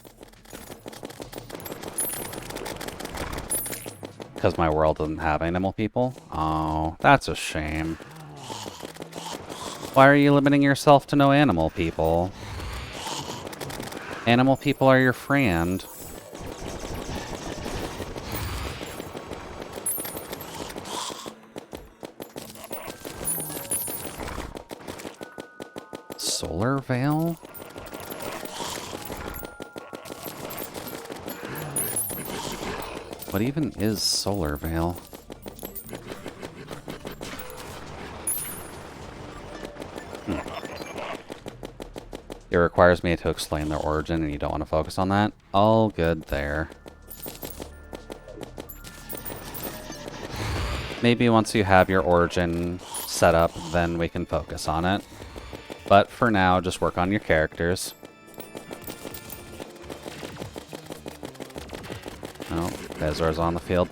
Because my world doesn't have animal people? Oh, that's a shame. Why are you limiting yourself to no animal people? Animal people are your friend. Solar Veil? What even is Solar Veil? It requires me to explain their origin, and you don't want to focus on that? All good there. Maybe once you have your origin set up, then we can focus on it. But for now, just work on your characters. Oh, Bezor's on the field.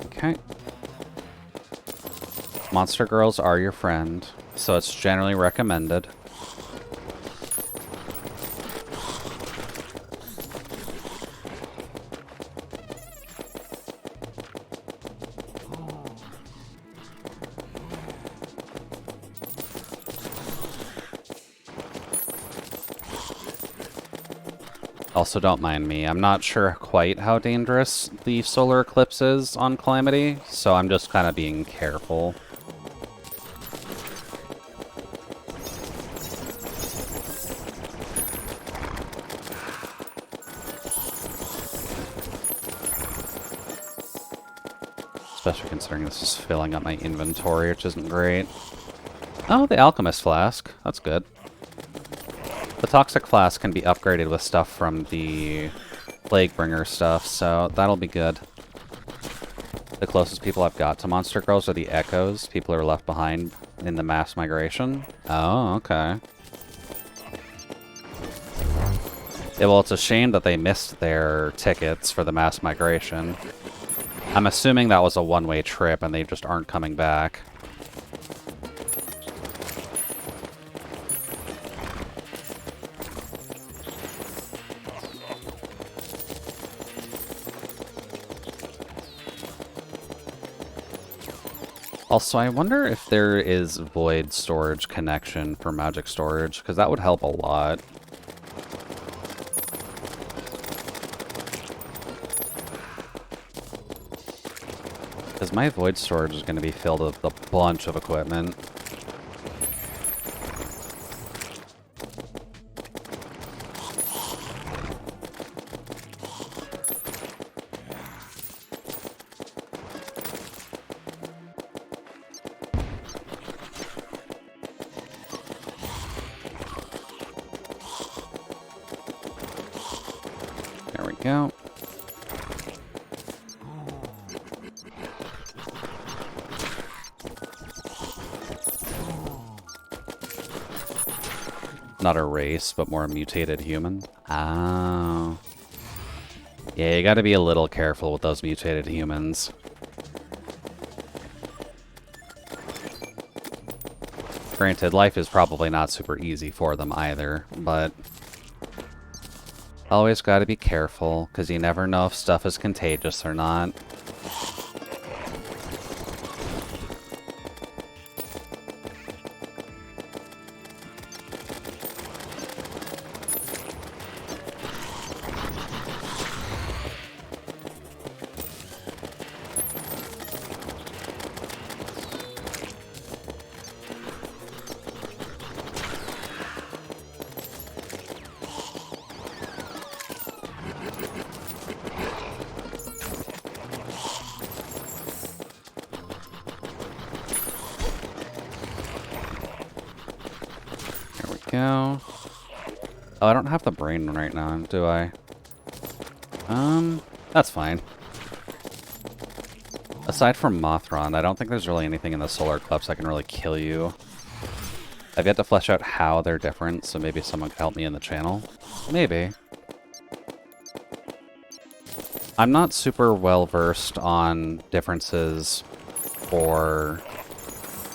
Okay. Monster girls are your friend, so it's generally recommended. Also, don't mind me. I'm not sure quite how dangerous the solar eclipse is on Calamity, so I'm just kind of being careful. Especially considering this is filling up my inventory, which isn't great. Oh, the Alchemist Flask. That's good. The Toxic Flask can be upgraded with stuff from the Plaguebringer stuff, so that'll be good. The closest people I've got to Monster Girls are the Echoes, people who are left behind in the mass migration. Oh, okay. Yeah, well, it's a shame that they missed their tickets for the mass migration. I'm assuming that was a one-way trip and they just aren't coming back. Also, I wonder if there is void storage connection for magic storage, because that would help a lot. Because my void storage is going to be filled with a bunch of equipment. There we go. not a race, but more a mutated human. Oh. Yeah, you gotta be a little careful with those mutated humans. Granted, life is probably not super easy for them either, but always gotta be careful, because you never know if stuff is contagious or not. Go. Oh, I don't have the brain right now, do I? That's fine. Aside from Mothron, I don't think there's really anything in the solar eclipse that can really kill you. I've yet to flesh out how they're different, so maybe someone could help me in the channel. Maybe. I'm not super well versed on differences for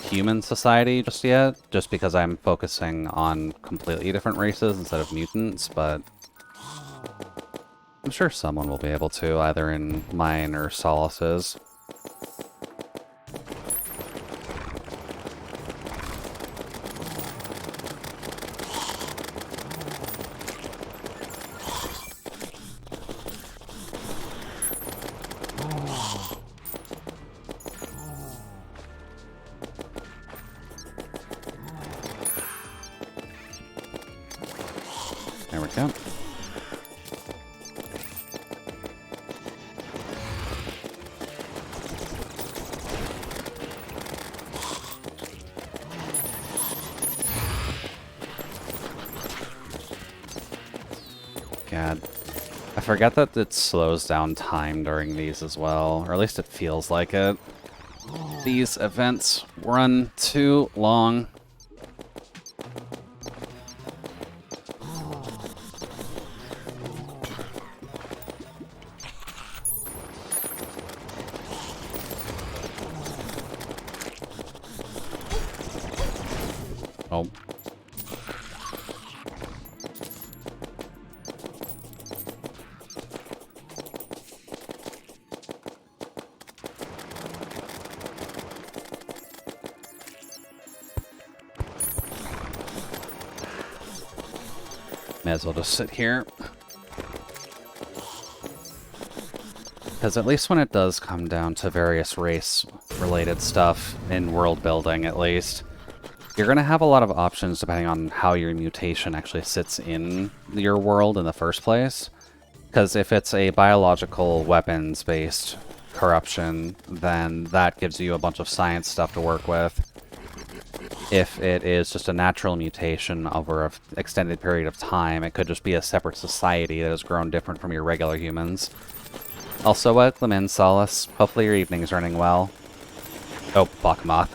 human society just yet, just because I'm focusing on completely different races instead of mutants, but I'm sure someone will be able to, either in mine or Solace's. There we go. God. I forget that it slows down time during these as well, or at least it feels like it. These events run too long. Oh. May as well just sit here. Because at least when it does come down to various race-related stuff, in world building at least, you're going to have a lot of options depending on how your mutation actually sits in your world in the first place. Because if it's a biological weapons-based corruption, then that gives you a bunch of science stuff to work with. If it is just a natural mutation over an extended period of time, it could just be a separate society that has grown different from your regular humans. Also, welcome in, Solace. Hopefully your evening's running well. Oh, Bachmoth.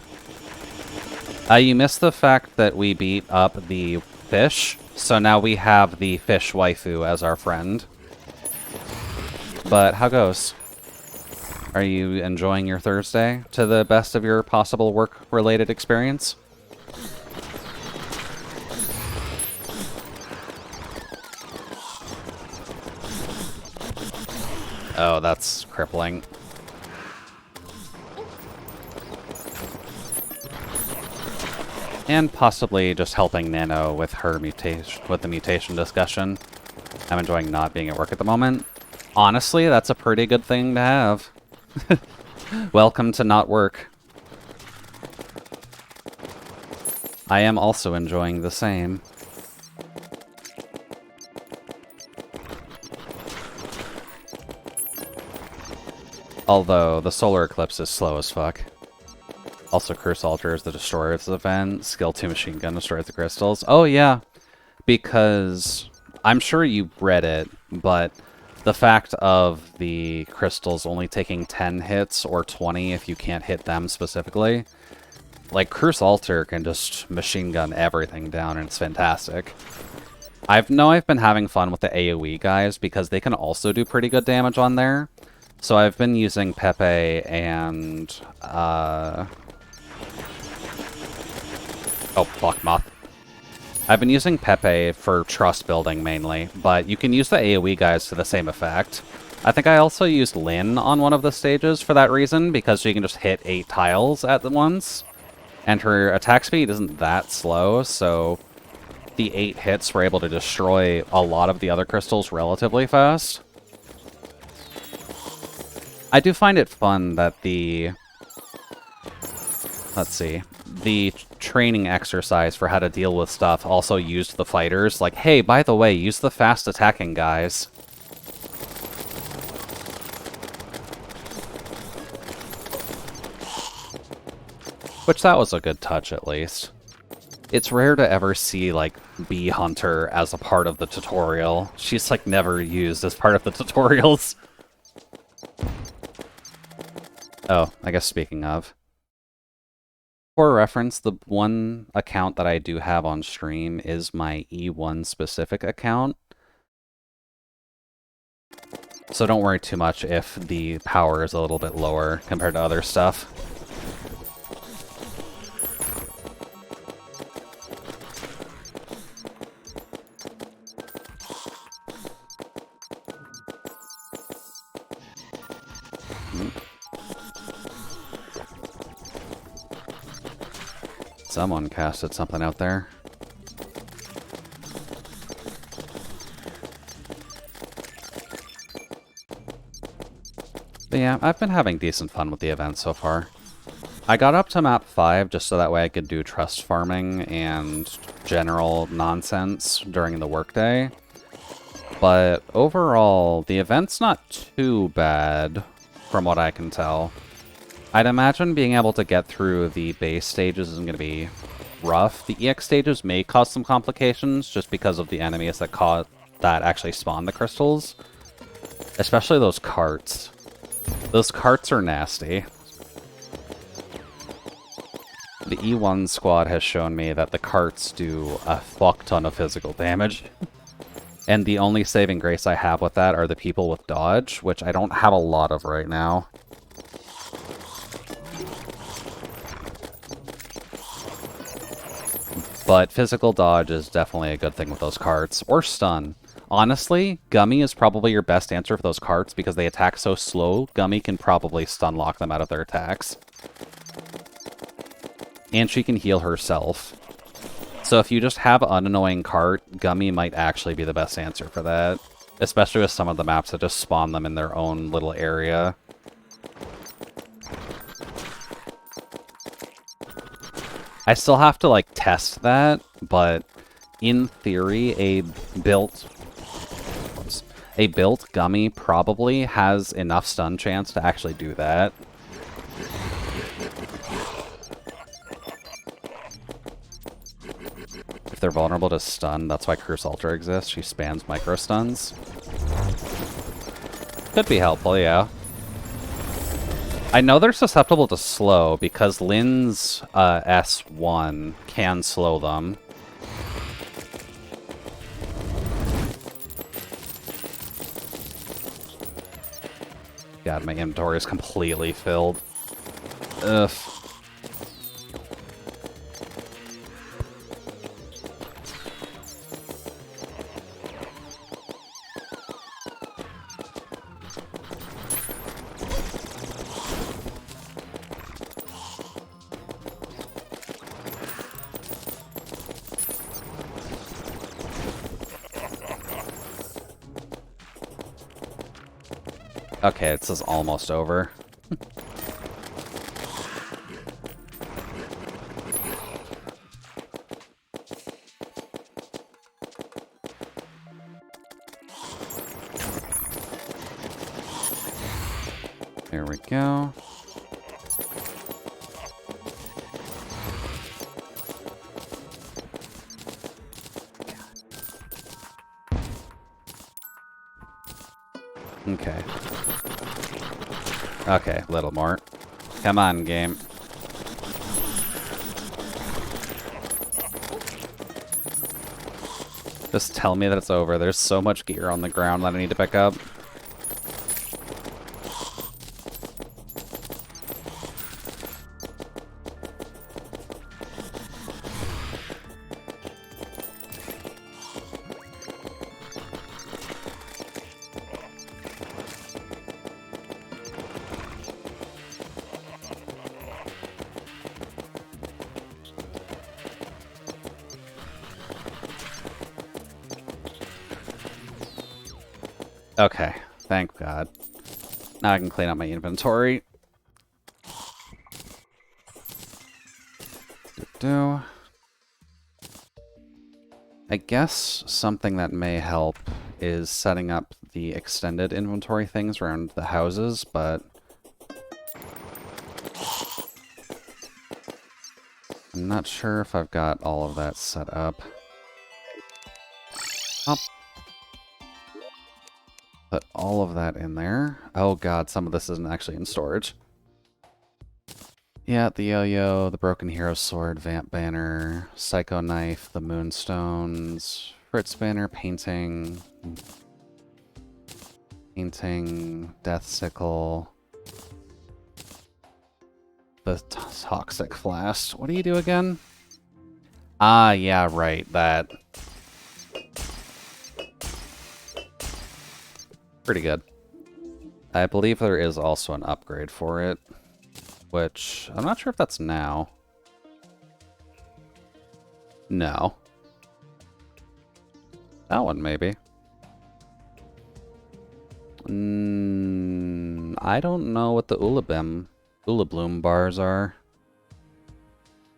You missed the fact that we beat up the fish, so now we have the fish waifu as our friend. But how goes? Are you enjoying your Thursday to the best of your possible work-related experience? Oh, that's crippling. And possibly just helping Nano with her mutation, with the mutation discussion. I'm enjoying not being at work at the moment. Honestly, that's a pretty good thing to have. Welcome to not work. I am also enjoying the same. Although, the solar eclipse is slow as fuck. Also, Curse Altar is the destroyer of the event. Skill 2 machine gun destroys the crystals. Oh, yeah. Because I'm sure you read it, but the fact of the crystals only taking 10 hits or 20 if you can't hit them specifically Like, Cruise Alter can just machine gun everything down, and it's fantastic. I've been having fun with the AoE guys because they can also do pretty good damage on there. So I've been using Pepe and, oh, fuck, Moth. I've been using Pepe for trust building mainly, but you can use the AoE guys to the same effect. I think I also used Lynn on one of the stages for that reason, because she can just hit 8 tiles at once. And her attack speed isn't that slow, so the 8 hits were able to destroy a lot of the other crystals relatively fast. I do find it fun that the... Let's see. The training exercise for how to deal with stuff also used the fighters. Like, hey, by the way, use the fast attacking guys. Which, that was a good touch, at least. It's rare to ever see, like, Bee Hunter as a part of the tutorial. She's, like, never used as part of the tutorials. Oh, I guess speaking of. For reference, the one account that I do have on stream is my E1 specific account. So don't worry too much if the power is a little bit lower compared to other stuff. Someone casted something out there. But yeah, I've been having decent fun with the event so far. I got up to map 5 just so that way I could do trust farming and general nonsense during the workday. But overall, the event's not too bad, from what I can tell. I'd imagine being able to get through the base stages isn't going to be rough. The EX stages may cause some complications just because of the enemies that actually spawn the crystals. Especially those carts. Those carts are nasty. The E1 squad has shown me that the carts do a fuck ton of physical damage. And the only saving grace I have with that are the people with dodge, which I don't have a lot of right now. But physical dodge is definitely a good thing with those carts. Or stun. Honestly, Gummy is probably your best answer for those carts because they attack so slow, Gummy can probably stun lock them out of their attacks. And she can heal herself. So if you just have an annoying cart, Gummy might actually be the best answer for that. Especially with some of the maps that just spawn them in their own little area. I still have to, like, test that, but in theory, a built Gummy probably has enough stun chance to actually do that. If they're vulnerable to stun, that's why Curse Ultra exists. She spams micro stuns. Could be helpful, yeah. I know they're susceptible to slow because Lynn's S1 can slow them. God, my inventory is completely filled. Ugh. Okay, this is almost over. There we go. Okay. Okay, a little more. Come on, game. Just tell me that it's over. There's so much gear on the ground that I need to pick up. Okay, thank God. Now I can clean up my inventory. I guess something that may help is setting up the extended inventory things around the houses, but I'm not sure if I've got all of that set up. I'll put all of that in there. Oh God, some of this isn't actually in storage. Yeah, the yo-yo, the broken hero sword, vamp banner, psycho knife, the moonstones, Fritz banner, painting, death sickle, the toxic flask. What do you do again? Ah, yeah, right, that. Pretty good. I believe there is also an upgrade for it, which I'm not sure if that's now. No. That one, maybe. I don't know what the Ulabloom bars are.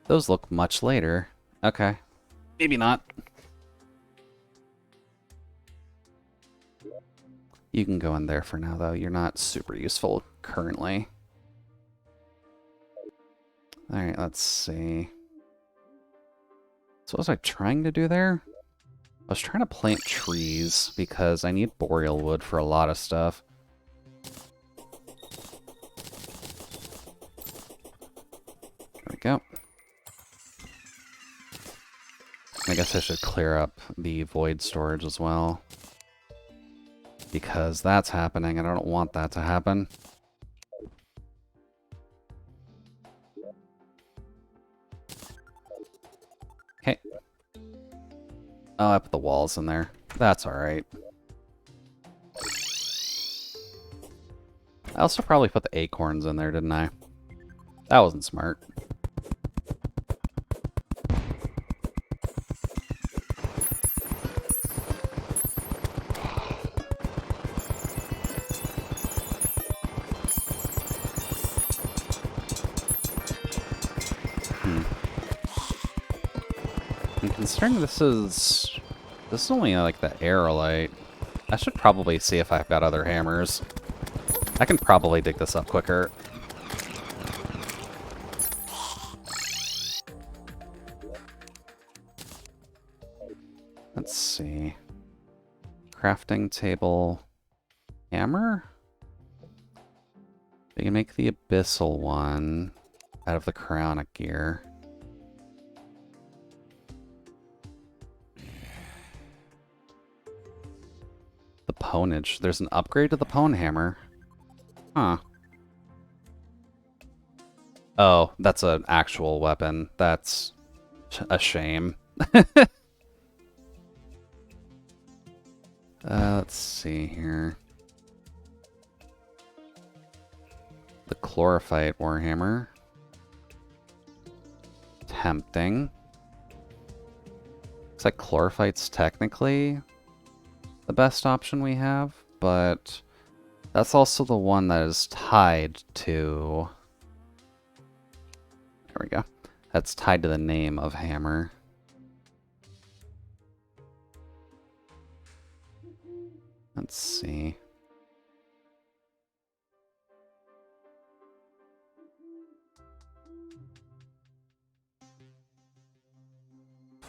Those look much later. Okay. Maybe not. You can go in there for now, though. You're not super useful currently. Alright, let's see. So what was I trying to do there? I was trying to plant trees because I need boreal wood for a lot of stuff. There we go. I guess I should clear up the void storage as well, because that's happening and I don't want that to happen. Okay. Oh, I put the walls in there. That's alright. I also probably put the acorns in there, didn't I? That wasn't smart. And considering this is only like the aerolite, I should probably see if I've got other hammers. I can probably dig this up quicker. Let's see. Crafting table hammer? We can make the abyssal one out of the cryonic gear. The ponage. There's an upgrade to the pone hammer. Huh. Oh, that's an actual weapon. That's a shame. Let's see here. The chlorophyte warhammer. Tempting. Looks like chlorophyte's technically the best option we have, but that's also the one that is tied to... There we go. That's tied to the name of hammer. Let's see.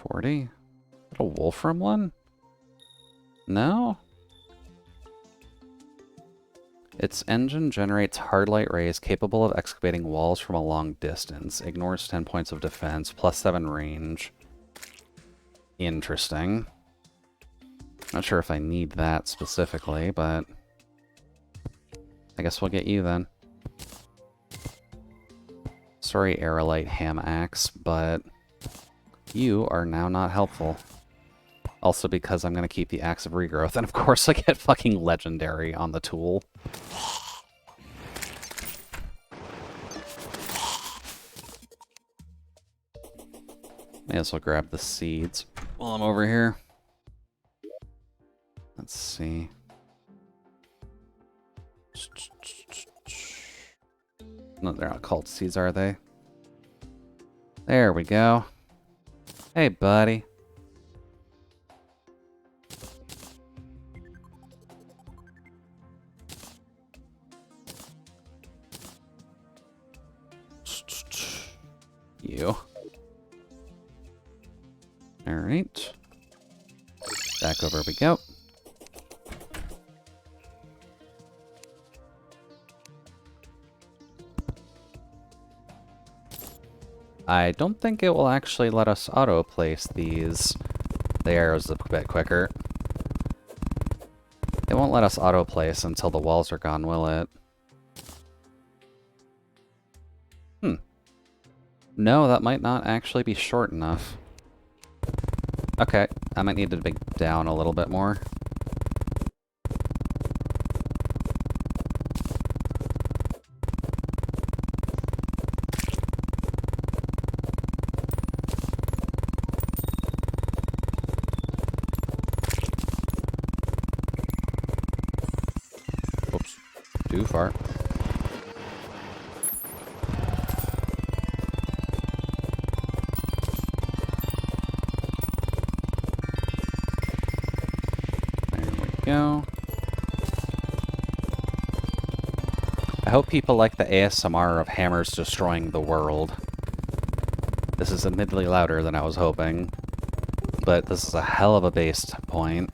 $40? Is that a Wolfram one? No? Its engine generates hard light rays capable of excavating walls from a long distance. Ignores 10 points of defense, +7 range. Interesting. Not sure if I need that specifically, but I guess we'll get you then. Sorry, Aerolite Ham Axe, but you are now not helpful. Also because I'm going to keep the Axe of Regrowth, and of course I get fucking Legendary on the tool. May as well grab the seeds while I'm over here. Let's see. No, they're not called seeds, are they? There we go. Hey, buddy. You. Alright. Back over we go. I don't think it will actually let us auto-place these. The arrows a bit quicker. It won't let us auto-place until the walls are gone, will it? No, that might not actually be short enough. Okay, I might need to dig down a little bit more. Oops, too far. Go. I hope people like the ASMR of hammers destroying the world. This is admittedly louder than I was hoping, but this is a hell of a base point.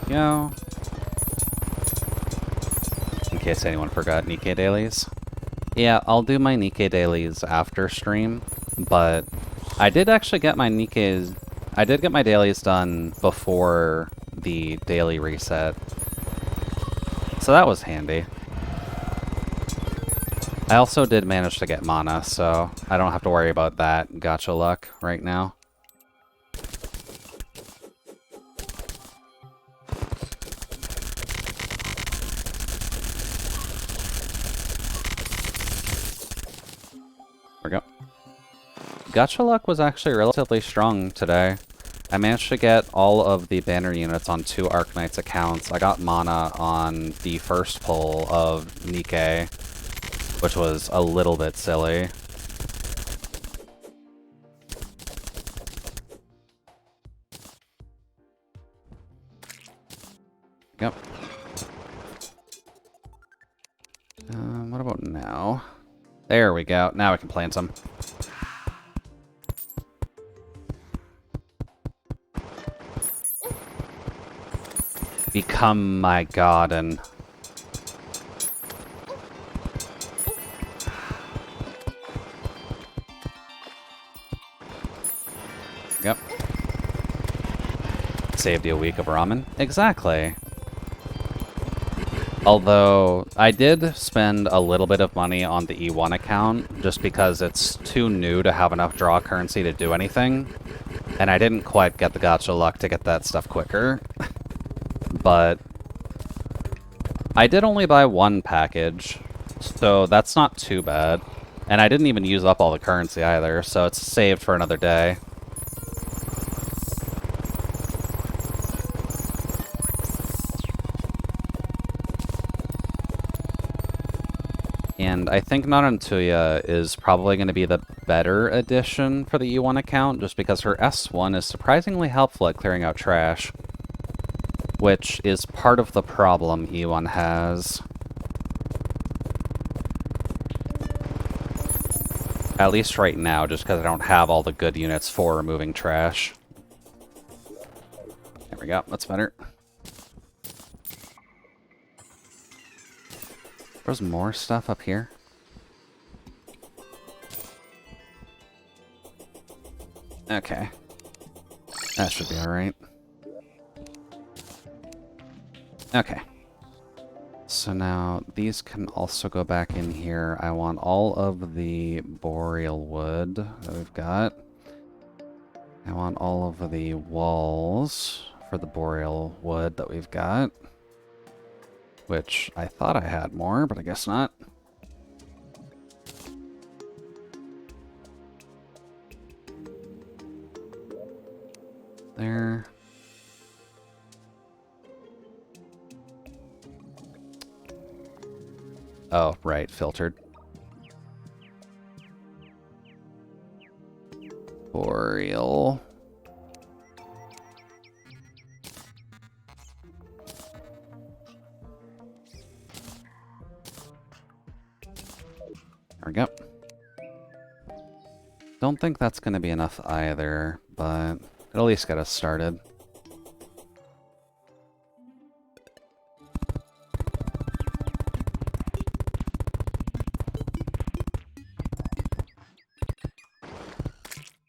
Go. In case anyone forgot Nikkei dailies. Yeah, I'll do my Nikkei dailies after stream, but I did actually get my Nikkeis... I did get my dailies done before the daily reset. So that was handy. I also did manage to get mana, so I don't have to worry about that gacha luck right now. There we go. Gacha luck was actually relatively strong today. I managed to get all of the banner units on 2 Arknights accounts. I got mana on the first pull of Nikkei, which was a little bit silly. Yep. What about now? There we go. Now we can plant some. Become my garden. Yep. Saved you a week of ramen. Exactly. Although, I did spend a little bit of money on the E1 account, just because it's too new to have enough draw currency to do anything. And I didn't quite get the gacha luck to get that stuff quicker. But I did only buy 1 package, so that's not too bad. And I didn't even use up all the currency either, so it's saved for another day. And I think Narantuya is probably going to be the better addition for the E1 account, just because her S1 is surprisingly helpful at clearing out trash. Which is part of the problem E1 has. At least right now, just because I don't have all the good units for removing trash. There we go, that's better. There's more stuff up here. Okay. That should be alright. Okay. So now these can also go back in here. I want all of the boreal wood that we've got. I want all of the walls for the boreal wood that we've got. Which I thought I had more, but I guess not. There. Oh, right, filtered. Boreal. There we go. Don't think that's going to be enough either, but it'll at least get us started.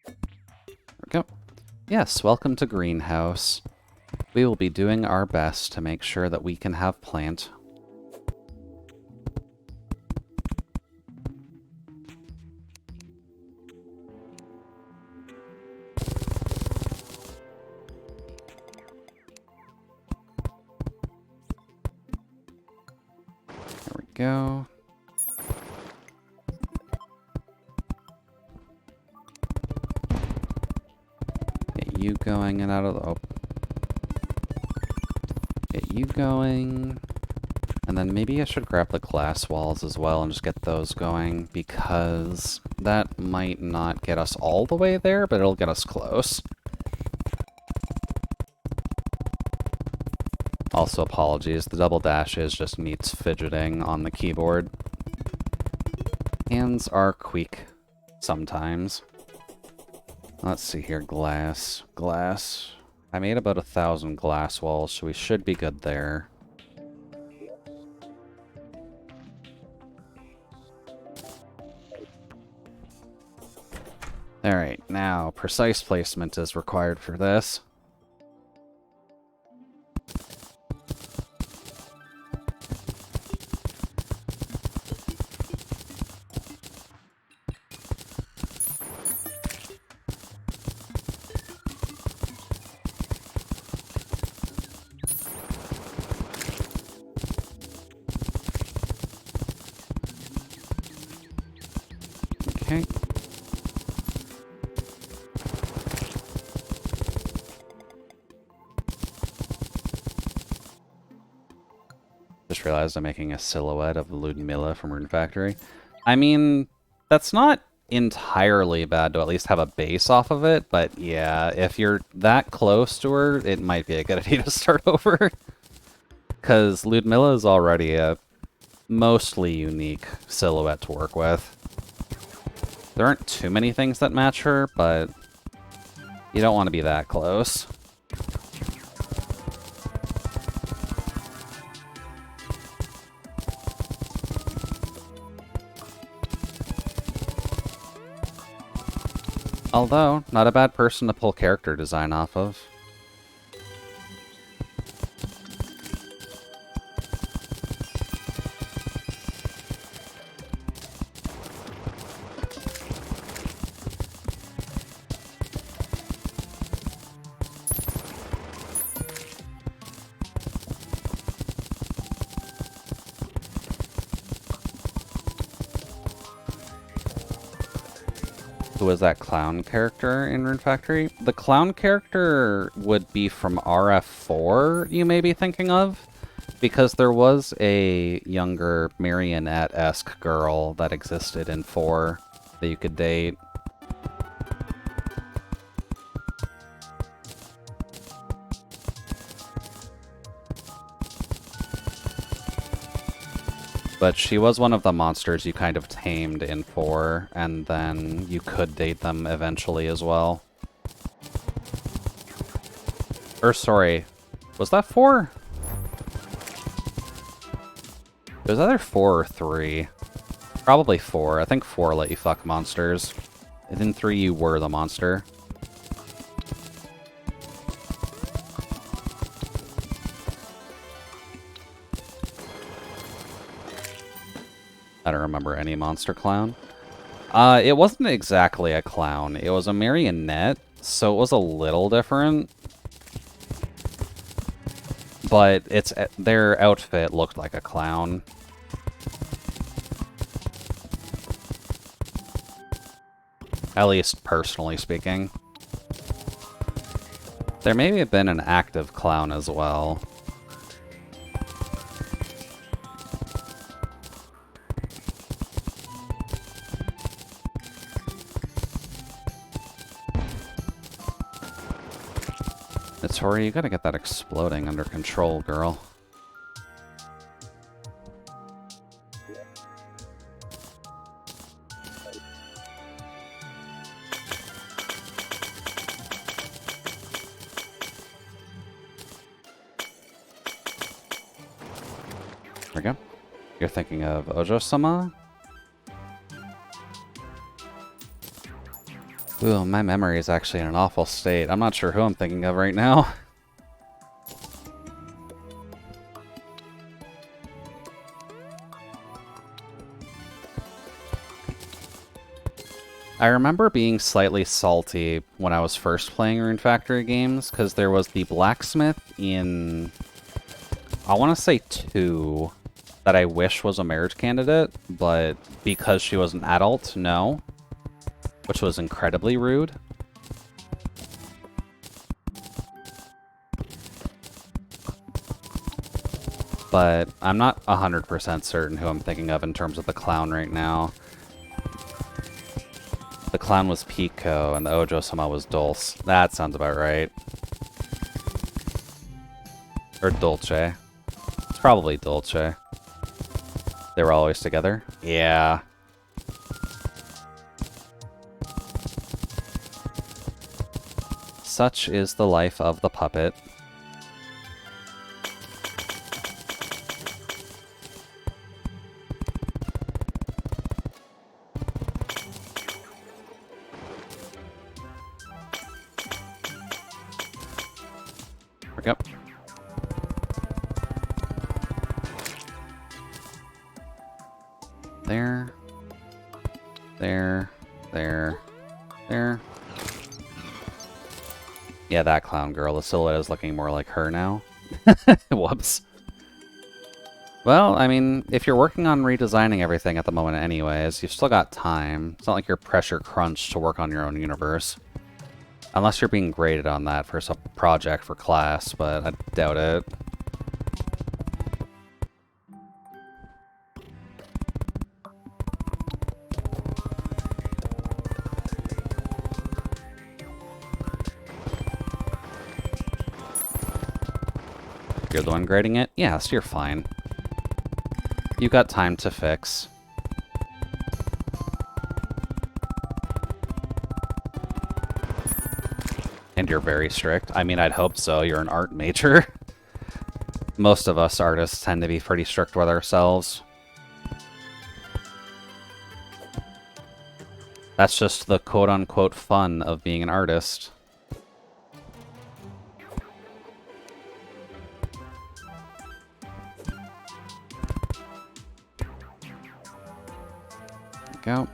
There we go. Yes, welcome to Greenhouse. We will be doing our best to make sure that we can have plant. Go. Get you going and out of the... Oh. Get you going. And then maybe I should grab the glass walls as well and just get those going, because that might not get us all the way there, but it'll get us close. Also, apologies, the double dashes just meets fidgeting on the keyboard. Hands are quick sometimes. Let's see here, glass. Glass. I made about 1,000 glass walls, so we should be good there. Alright, now, precise placement is required for this. Okay. Just realized I'm making a silhouette of Ludmilla from Rune Factory. I mean, that's not entirely bad to at least have a base off of it, but yeah, if you're that close to her, it might be a good idea to start over. Because Ludmilla is already a mostly unique silhouette to work with. There aren't too many things that match her, but you don't want to be that close. Although, not a bad person to pull character design off of. Who was that clown character in Rune Factory? The clown character would be from RF4, you may be thinking of, because there was a younger marionette-esque girl that existed in 4 that you could date. But she was one of the monsters you kind of tamed in 4, and then you could date them eventually as well. Or, sorry, was that 4? It was either 4 or 3. Probably 4. I think 4 let you fuck monsters. And in 3 you were the monster. I don't remember any monster clown. It wasn't exactly a clown. It was a marionette, so it was a little different. But their outfit looked like a clown. At least personally speaking. There may have been an active clown as well. Tori, you gotta get that exploding under control, girl. There we go. You're thinking of Ojo-sama? Ooh, my memory is actually in an awful state. I'm not sure who I'm thinking of right now. I remember being slightly salty when I was first playing Rune Factory games, because there was the blacksmith in, I want to say 2, that I wish was a marriage candidate, but because she was an adult, no. Which was incredibly rude. But I'm not 100% certain who I'm thinking of in terms of the clown right now. The clown was Pico, and the Ojo-sama was Dulce. That sounds about right. Or Dolce. It's probably Dolce. They were always together? Yeah. Such is the life of the puppet. There we go. There. There. There. There. Yeah, that clown girl. The silhouette is looking more like her now. Whoops. Well, I mean, if you're working on redesigning everything at the moment anyways, you've still got time. It's not like you're pressure crunched to work on your own universe. Unless you're being graded on that for some project for class, but I doubt it. You're the one grading it? Yes, you're fine. You got time to fix. And you're very strict. I mean, I'd hope so. You're an art major. Most of us artists tend to be pretty strict with ourselves. That's just the quote-unquote fun of being an artist. Go.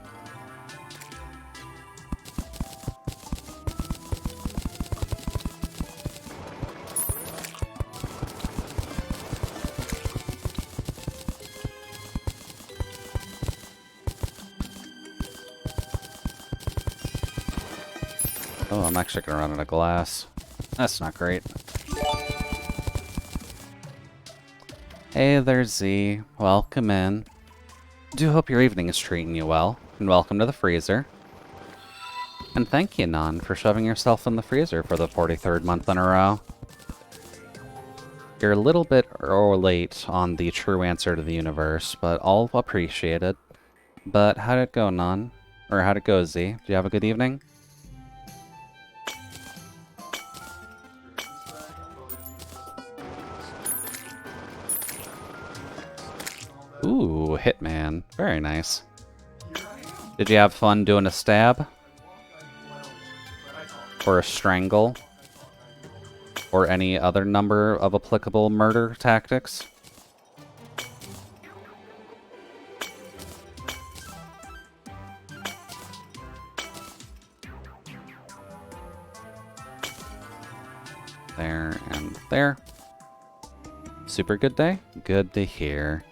Oh, I'm actually gonna run out of glass. That's not great. Hey there, Z. Welcome in. Do hope your evening is treating you well, and welcome to the freezer. And thank you, Nan, for shoving yourself in the freezer for the 43rd month in a row. You're a little bit late on the true answer to the universe, but I'll appreciate it. But how'd it go, Non? Or how'd it go, Z? Do you have a good evening? Ooh, Hitman. Very nice. Did you have fun doing a stab? Or a strangle? Or any other number of applicable murder tactics? There and there. Super good day? Good to hear.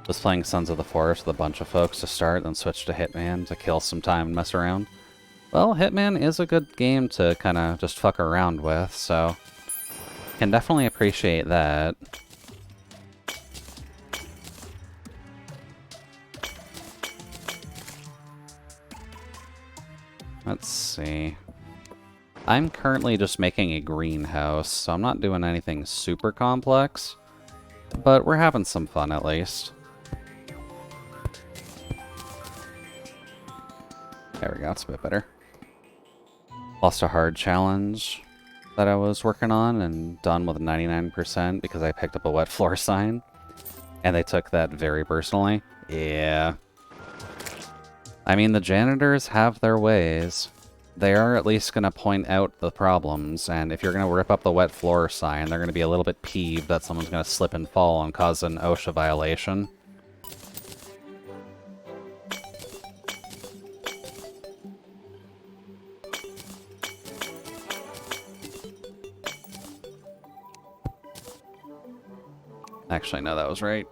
Was playing Sons of the Forest with a bunch of folks to start, then switched to Hitman to kill some time and mess around. Well, Hitman is a good game to kind of just fuck around with, so can definitely appreciate that. Let's see. I'm currently just making a greenhouse, so I'm not doing anything super complex, but we're having some fun at least. There we go, it's a bit better. Lost a hard challenge that I was working on and done with 99% because I picked up a wet floor sign, and they took that very personally. Yeah. I mean, the janitors have their ways. They are at least going to point out the problems, and if you're going to rip up the wet floor sign, they're going to be a little bit peeved that someone's going to slip and fall and cause an OSHA violation. Actually, no, that was right.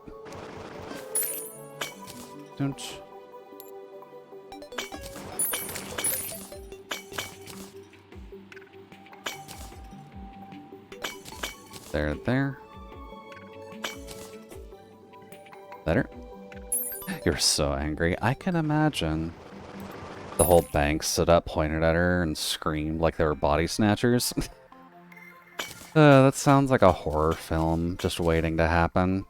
Don't. There. Better. You're so angry. I can imagine. The whole bank stood up, pointed at her, and screamed like they were body snatchers. That sounds like a horror film just waiting to happen.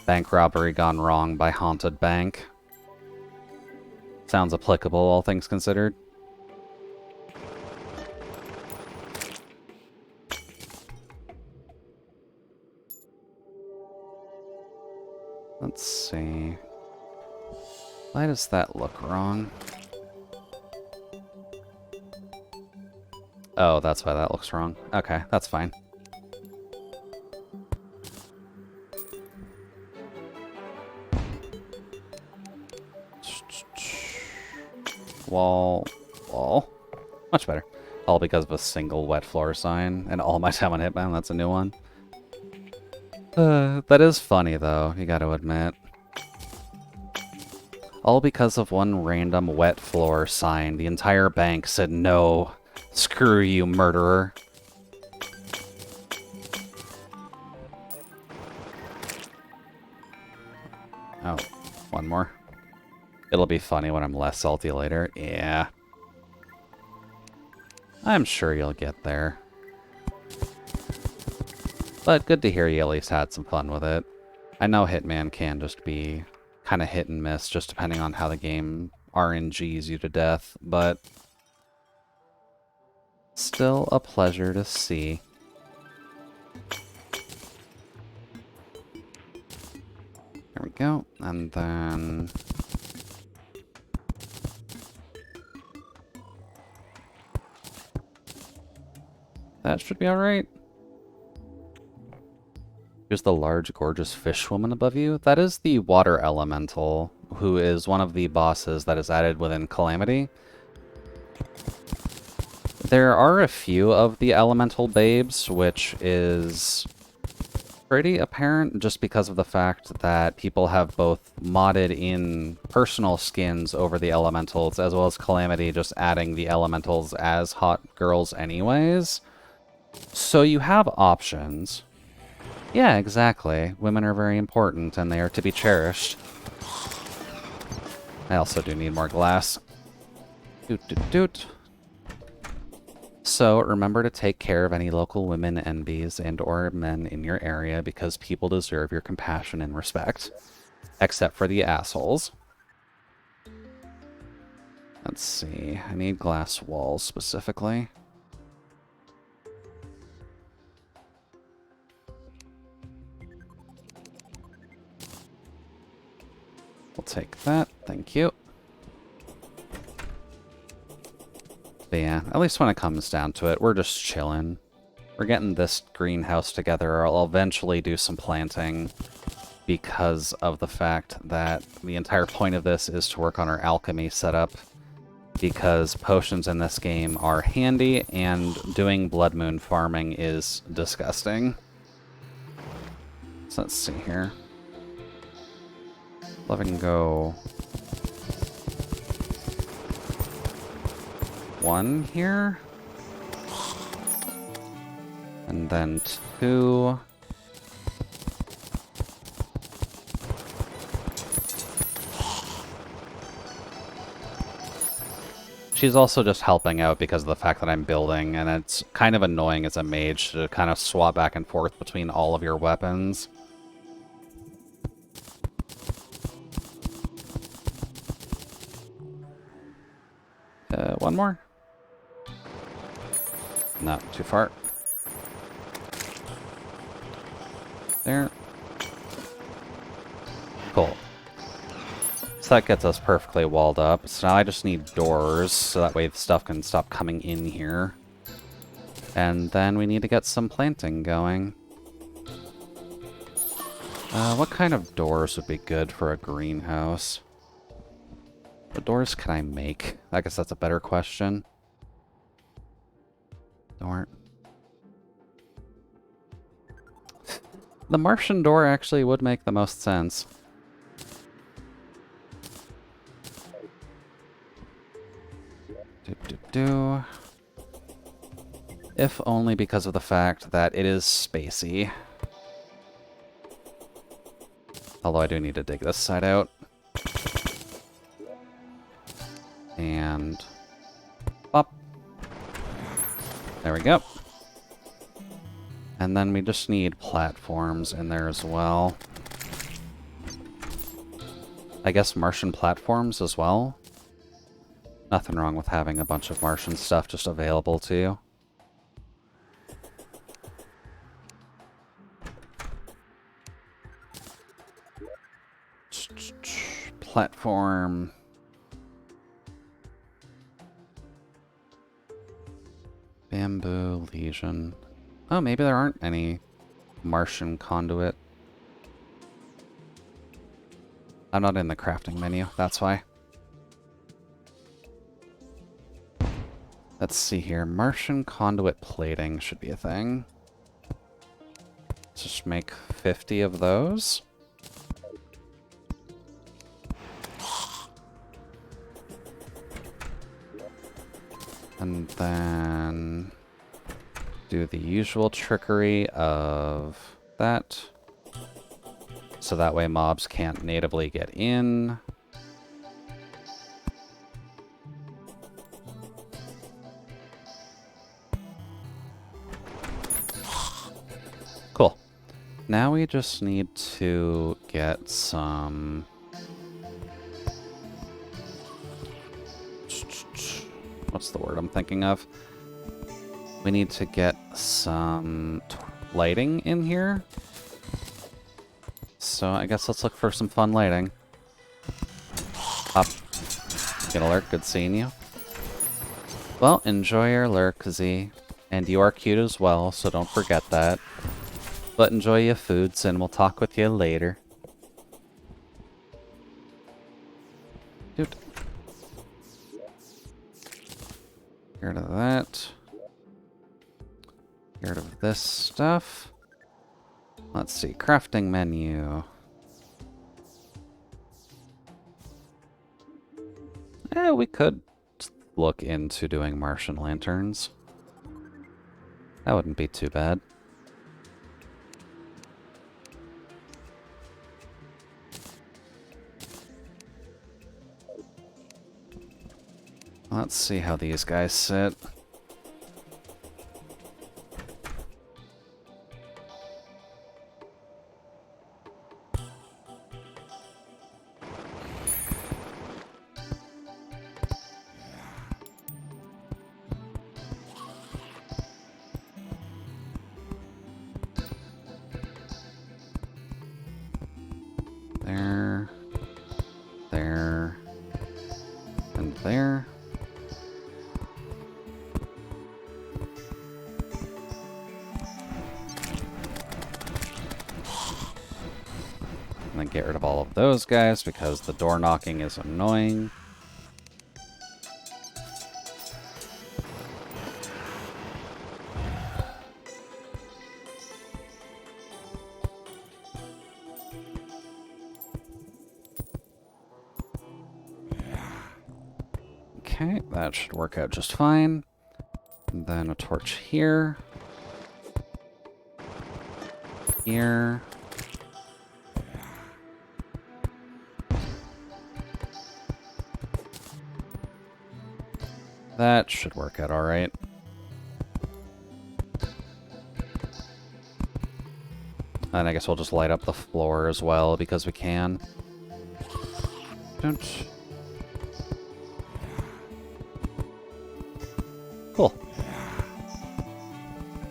Bank robbery gone wrong by haunted bank. Sounds applicable, all things considered. Let's see. Why does that look wrong? Oh, that's why that looks wrong. Okay, that's fine. Wall. Much better. All because of a single wet floor sign, and all my time on Hitman, that's a new one. That is funny, though, you gotta admit. All because of one random wet floor sign. The entire bank said no. Screw you, murderer. Oh, one more. It'll be funny when I'm less salty later. Yeah. I'm sure you'll get there. But good to hear you at least had some fun with it. I know Hitman can just be kind of hit and miss, just depending on how the game RNGs you to death, but still a pleasure to see. There we go, and then that should be alright. Here's the large, gorgeous fish woman above you. That is the water elemental, who is one of the bosses that is added within Calamity. There are a few of the elemental babes, which is pretty apparent just because of the fact that people have both modded in personal skins over the elementals, as well as Calamity just adding the elementals as hot girls anyways. So you have options. Yeah, exactly. Women are very important, and they are to be cherished. I also do need more glass. Doot. So remember to take care of any local women, NBs, and or men in your area because people deserve your compassion and respect. Except for the assholes. Let's see. I need glass walls specifically. We'll take that. Thank you. But yeah, at least when it comes down to it, we're just chilling. We're getting this greenhouse together. I'll eventually do some planting because of the fact that the entire point of this is to work on our alchemy setup, because potions in this game are handy and doing blood moon farming is disgusting. So let's see here. Let it go. 1 here. And then 2. She's also just helping out because of the fact that I'm building, and it's kind of annoying as a mage to kind of swap back and forth between all of your weapons. One more? Not too far. There. Cool. So that gets us perfectly walled up. So now I just need doors, so that way the stuff can stop coming in here. And then we need to get some planting going. What kind of doors would be good for a greenhouse? What doors can I make? I guess that's a better question. Door. The Martian door actually would make the most sense. If only because of the fact that it is spacey. Although I do need to dig this side out. And up. There we go. And then we just need platforms in there as well. I guess Martian platforms as well. Nothing wrong with having a bunch of Martian stuff just available to you. Platform. Bamboo Legion. Oh, maybe there aren't any Martian conduit. I'm not in the crafting menu, that's why. Let's see here. Martian conduit plating should be a thing. Let's just make 50 of those. And then do the usual trickery of that. So that way mobs can't natively get in. Cool. Now we just need to get some... What's the word I'm thinking of? We need to get some lighting in here. So I guess let's look for some fun lighting. Up. Get alert, good seeing you. Well, enjoy your lurk, Z. And you are cute as well, so don't forget that. But enjoy your foods, and we'll talk with you later. Dude. Get rid of that. Get rid of this stuff. Let's see, crafting menu. We could look into doing Martian lanterns. That wouldn't be too bad. Let's see how these guys sit. And then get rid of all of those guys because the door knocking is annoying. Okay, that should work out just fine. And then a torch here. Here. That should work out alright. And I guess we'll just light up the floor as well because we can. Cool.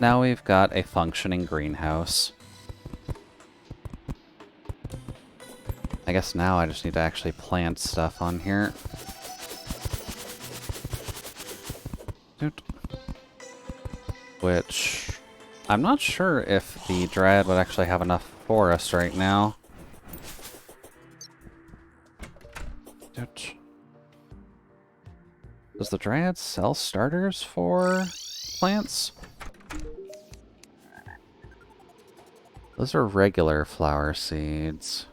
Now we've got a functioning greenhouse. I guess now I just need to actually plant stuff on here. Which, I'm not sure if the Dread would actually have enough for us right now. Does the Dryad sell starters for plants? Those are regular flower seeds.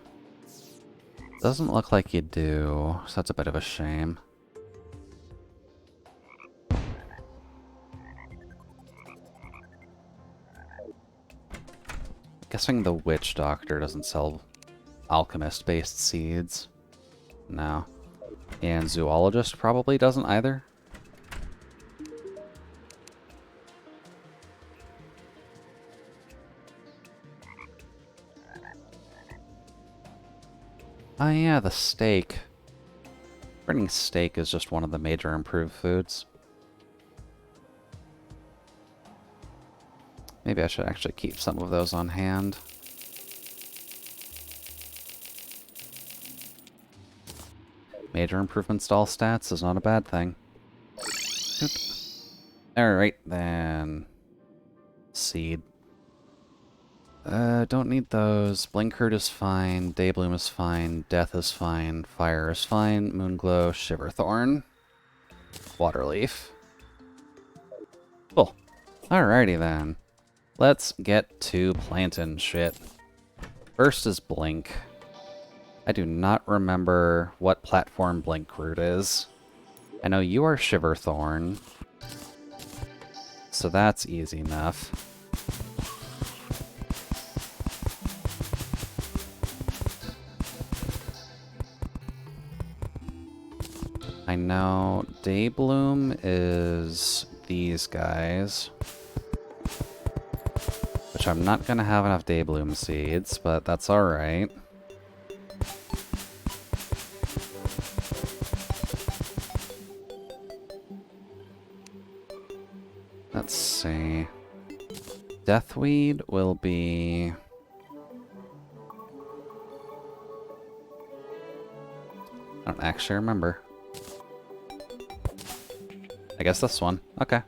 Doesn't look like you do, so that's a bit of a shame. Guessing the Witch Doctor doesn't sell alchemist-based seeds. No. And Zoologist probably doesn't either. Oh yeah, the steak. Bringing steak is just one of the major improved foods. Maybe I should actually keep some of those on hand. Major improvements to all stats is not a bad thing. Alright, then. Seed. Don't need those. Blinkert is fine. Daybloom is fine. Death is fine. Fire is fine. Moonglow, Shiverthorn. Waterleaf. Cool. Alrighty then. Let's get to planting shit. First is Blink. I do not remember what platform Blinkroot is. I know you are Shiverthorn. So that's easy enough. I know Daybloom is these guys. Which I'm not going to have enough Daybloom seeds, but that's alright. Let's see. Deathweed will be... I don't actually remember. I guess this one. Okay.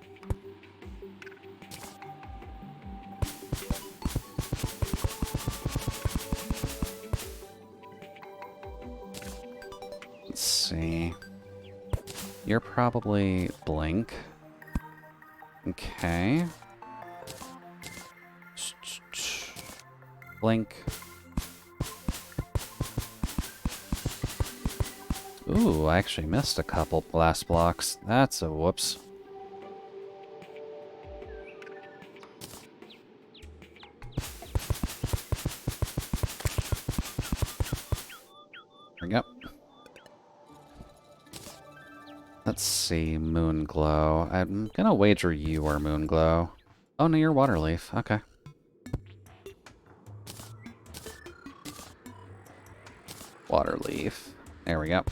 Let's see. You're probably Blink. Okay. Blink. Ooh, I actually missed a couple blast blocks. That's a whoops. There we go. Let's see, Moonglow. I'm gonna wager you are Moonglow. Oh no, you're Waterleaf. Okay. Waterleaf. There we go.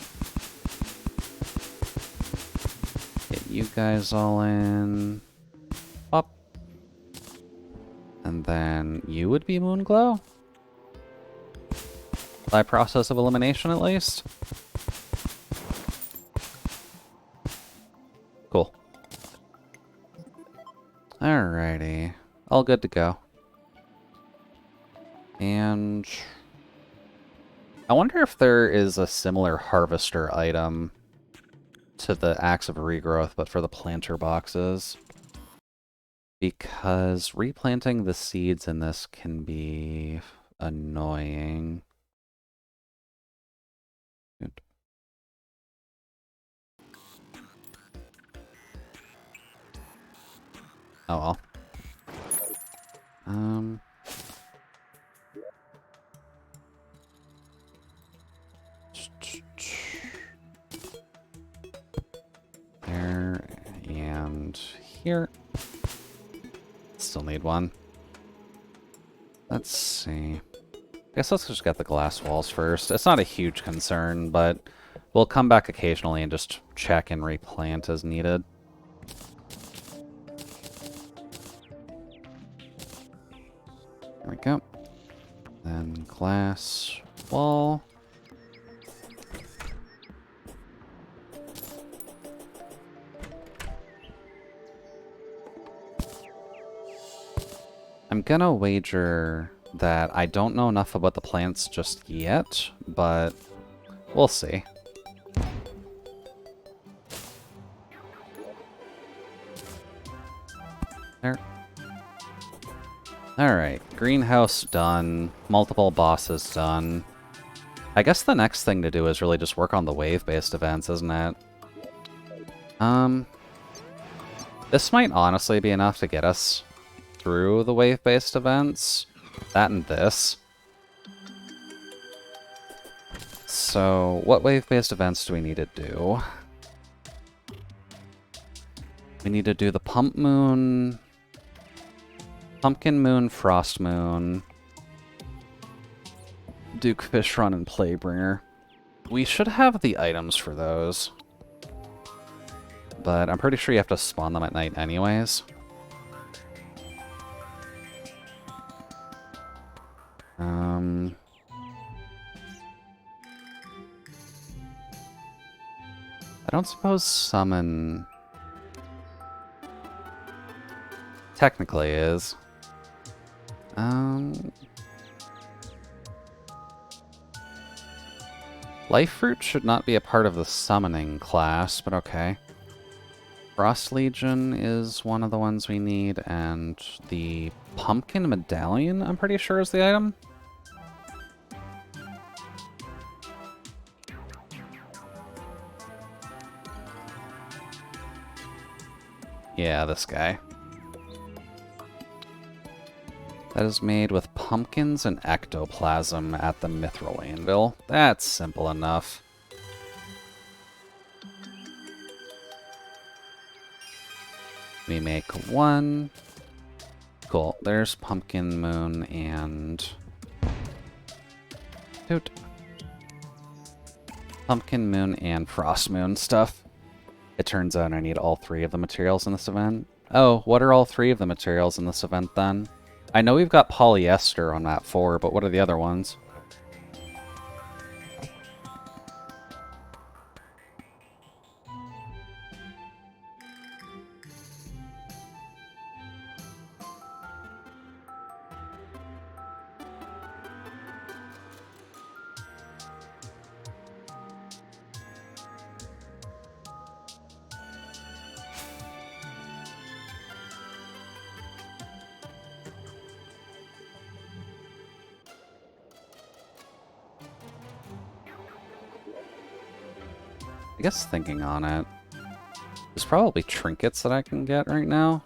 Get you guys all in. Up. And then you would be Moonglow? By process of elimination, at least? Cool. Alrighty. All good to go. And... I wonder if there is a similar harvester item to the Axe of Regrowth, but for the planter boxes. Because replanting the seeds in this can be annoying. Good. Oh well. There and here. Still need one. Let's see. I guess let's just get the glass walls first. It's not a huge concern, but we'll come back occasionally and just check and replant as needed. There we go. Then glass wall. I'm gonna wager that I don't know enough about the plants just yet, but we'll see. There. Alright, greenhouse done. Multiple bosses done. I guess the next thing to do is really just work on the wave-based events, isn't it? This might honestly be enough to get us through the wave-based events. That and this. So, what wave-based events do we need to do? We need to do the Pump Moon, Pumpkin Moon, Frost Moon, Duke Fish Run, and Playbringer. We should have the items for those. But I'm pretty sure you have to spawn them at night anyways. I don't suppose summon technically is. Life Fruit should not be a part of the summoning class, but okay. Frost Legion is one of the ones we need, and the Pumpkin Medallion, I'm pretty sure, is the item. Yeah, this guy. That is made with pumpkins and ectoplasm at the Mithril Anvil. That's simple enough. We make one. Cool. There's Pumpkin Moon and... Toot. Pumpkin Moon and Frost Moon stuff. It turns out I need all three of the materials in this event. Oh, what are all three of the materials in this event then? I know we've got polyester on map 4, but what are the other ones? I guess thinking on it, there's probably trinkets that I can get right now.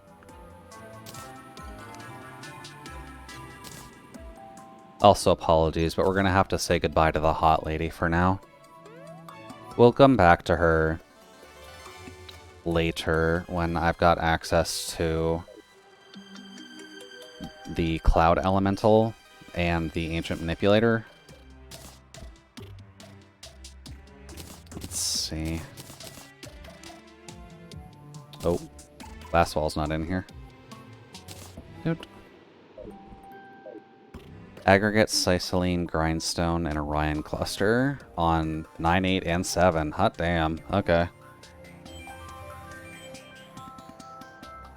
Also, apologies, but we're gonna have to say goodbye to the hot lady for now. We'll come back to her later when I've got access to the Cloud Elemental and the Ancient Manipulator. Let's see. Oh, last wall's not in here. Good. Aggregate, Sicilene, Grindstone, and Orion Cluster on 9, 8, and 7. Hot damn. Okay.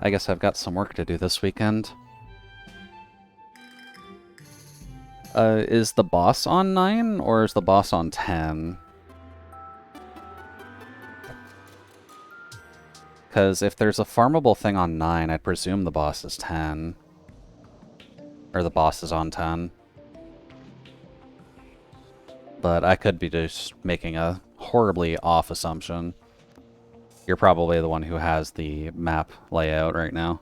I guess I've got some work to do this weekend. Is the boss on 9 or is the boss on 10? Because if there's a farmable thing on 9, I'd presume the boss is 10. Or the boss is on 10. But I could be just making a horribly off assumption. You're probably the one who has the map layout right now.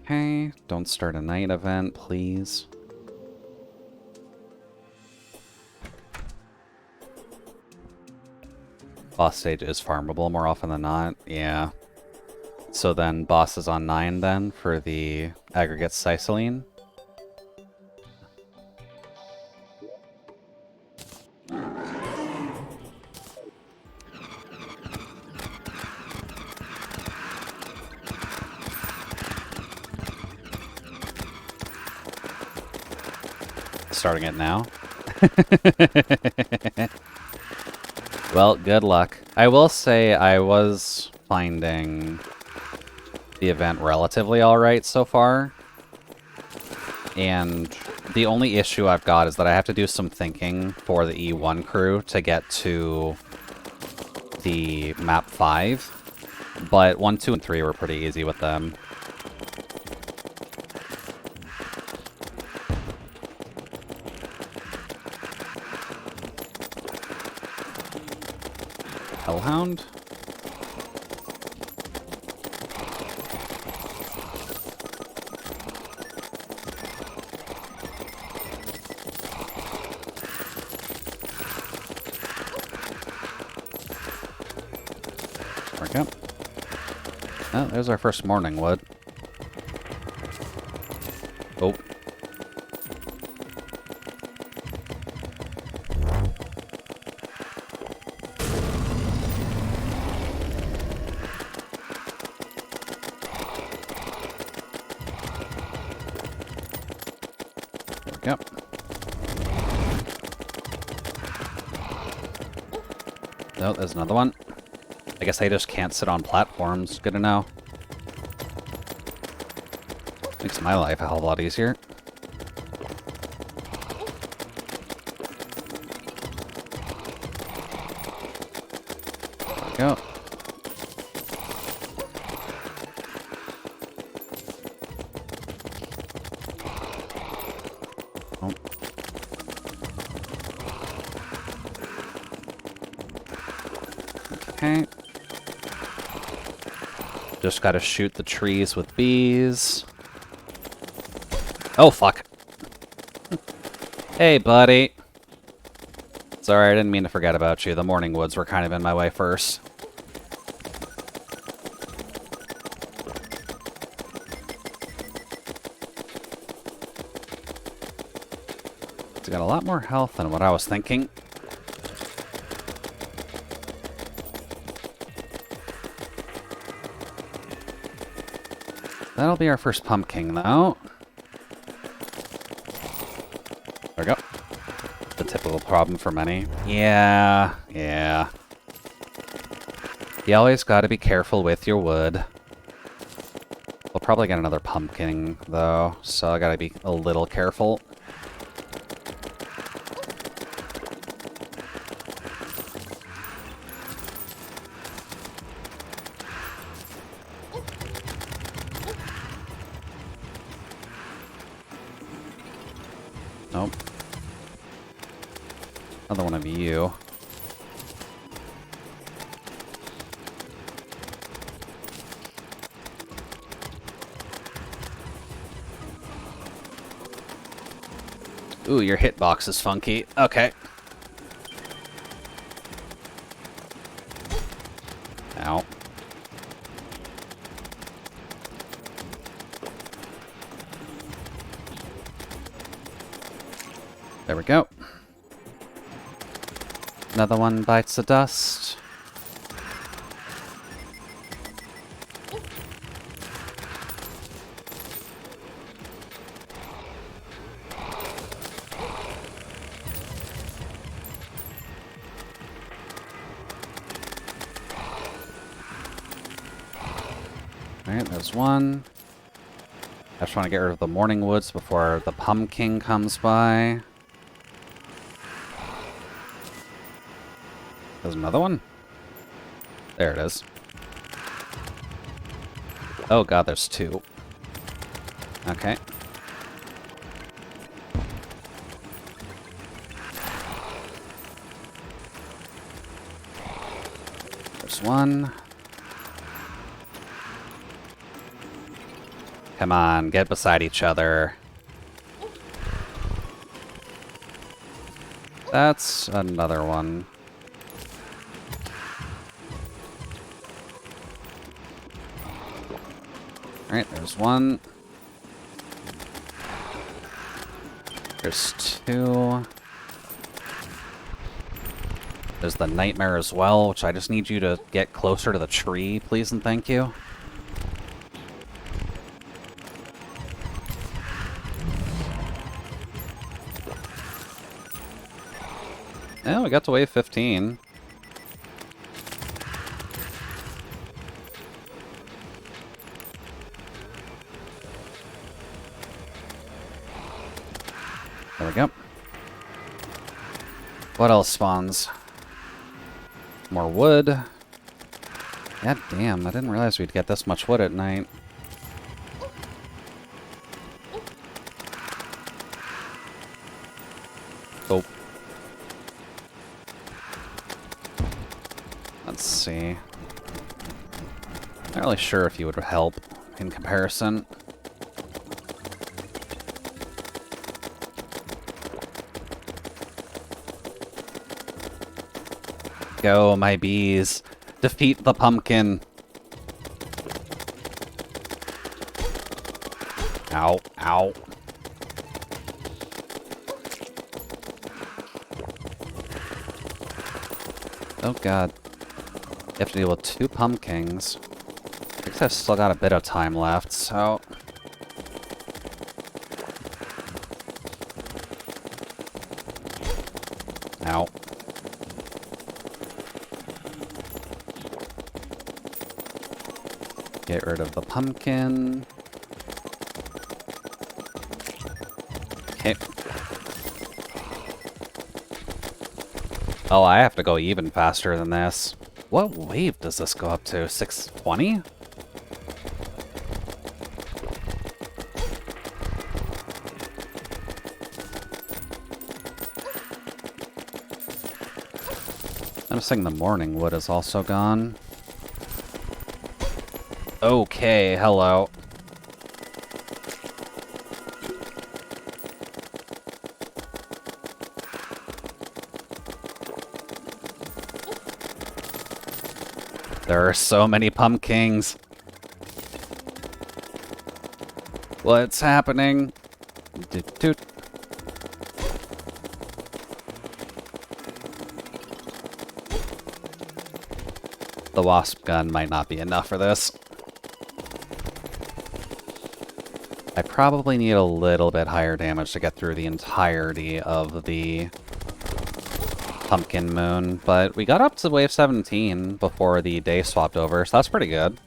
Okay, don't start a night event, please. Boss stage is farmable more often than not, yeah. So then boss is on 9 then for the aggregate Sicilene. Starting it now. Well, good luck. I will say I was finding the event relatively alright so far. And the only issue I've got is that I have to do some thinking for the E1 crew to get to the map 5. But 1, 2, and 3 were pretty easy with them. Hellhound? There we go. Oh, there's our first morning wood. Oh. Yep. Oh, there's another one. I guess they just can't sit on platforms. Good to know. Makes my life a hell of a lot easier. There we go. Okay. Just gotta shoot the trees with bees. Oh, fuck. Hey, buddy. Sorry, I didn't mean to forget about you. The morning woods were kind of in my way first. It's got a lot more health than what I was thinking. That'll be our first pumpkin, though. There we go. The typical problem for many. Yeah. You always gotta be careful with your wood. We'll probably get another pumpkin, though, so I gotta be a little careful. Nope. Another one of you. Ooh, your hitbox is funky. Okay. Ow. There we go. Another one bites the dust. Alright, there's one. I just want to get rid of the morning woods before the pumpkin comes by. There's another one. There it is. Oh god, there's two. Okay. There's one. Come on, get beside each other. That's another one. Alright, there's one. There's two. There's the nightmare as well, which I just need you to get closer to the tree, please and thank you. Oh, we got to wave 15. There we go. What else spawns? More wood. God damn, I didn't realize we'd get this much wood at night. Oh. Let's see. Not really sure if you would help in comparison. Go, my bees. Defeat the pumpkin. Ow, ow. Oh god. You have to deal with two pumpkins. I guess I've still got a bit of time left, so... Ow. Get rid of the pumpkin. Okay. Oh, I have to go even faster than this. What wave does this go up to? 620? I'm saying the morning wood is also gone. Okay, hello. There are so many pumpkins. What's happening? Doot doot. The wasp gun might not be enough for this. I probably need a little bit higher damage to get through the entirety of the pumpkin moon, but we got up to wave 17 before the day swapped over, so that's pretty good.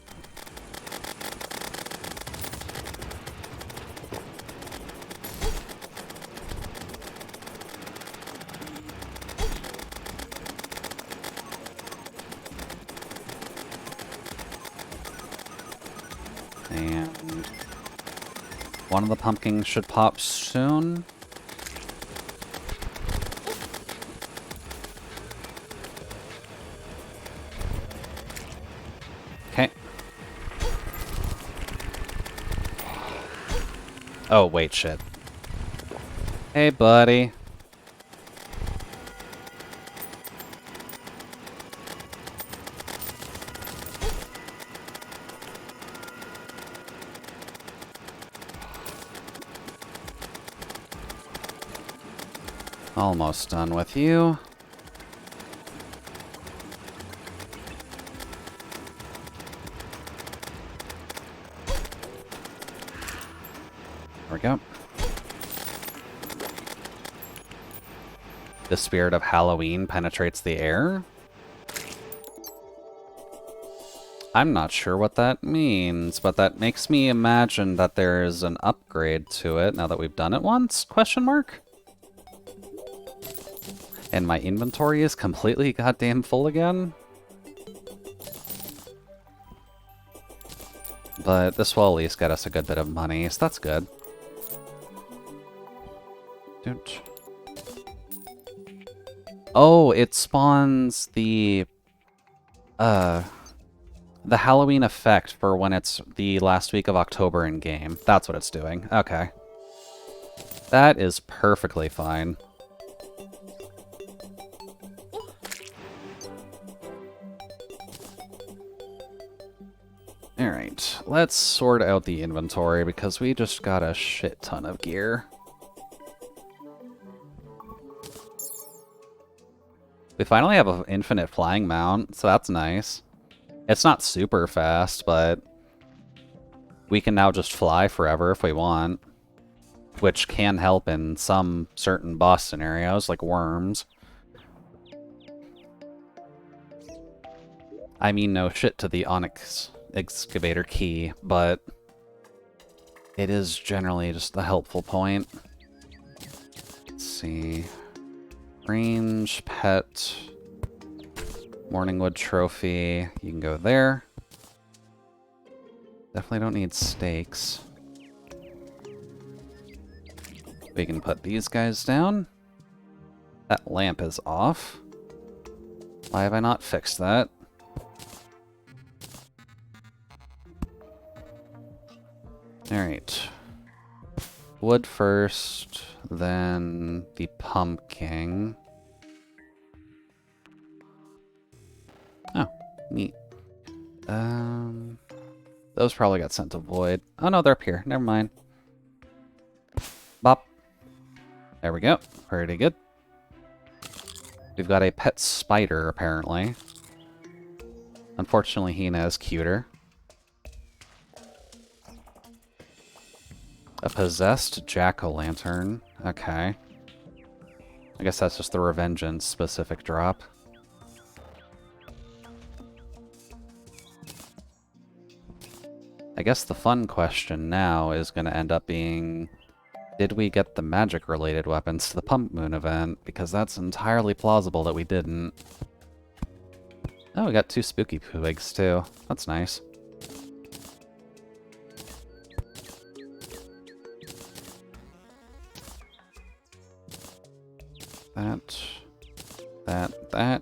And one of the pumpkins should pop soon. Okay. Oh, wait, shit. Hey, buddy. Almost done with you. There we go. The spirit of Halloween penetrates the air. I'm not sure what that means, but that makes me imagine that there's an upgrade to it now that we've done it once? Question mark? And my inventory is completely goddamn full again? But this will at least get us a good bit of money, so that's good. Oh, it spawns the Halloween effect for when it's the last week of October in game. That's what it's doing. Okay. That is perfectly fine. Alright, let's sort out the inventory because we just got a shit ton of gear. We finally have an infinite flying mount, so that's nice. It's not super fast, but we can now just fly forever if we want, which can help in some certain boss scenarios, like worms. I mean, no shit to the Onyx excavator key, but it is generally just a helpful point. Let's see. Range, pet, Morningwood trophy. You can go there. Definitely don't need stakes. We can put these guys down. That lamp is off. Why have I not fixed that? Alright. Wood first, then the pumpkin. Oh, neat. Those probably got sent to Void. Oh no, they're up here. Never mind. Bop. There we go. Pretty good. We've got a pet spider, apparently. Unfortunately, Hina is cuter. A possessed jack-o'-lantern. Okay. I guess that's just the Revengeance specific drop. I guess the fun question now is going to end up being, did we get the magic-related weapons to the Pump Moon event? Because that's entirely plausible that we didn't. Oh, we got 2 spooky twigs too. That's nice. That.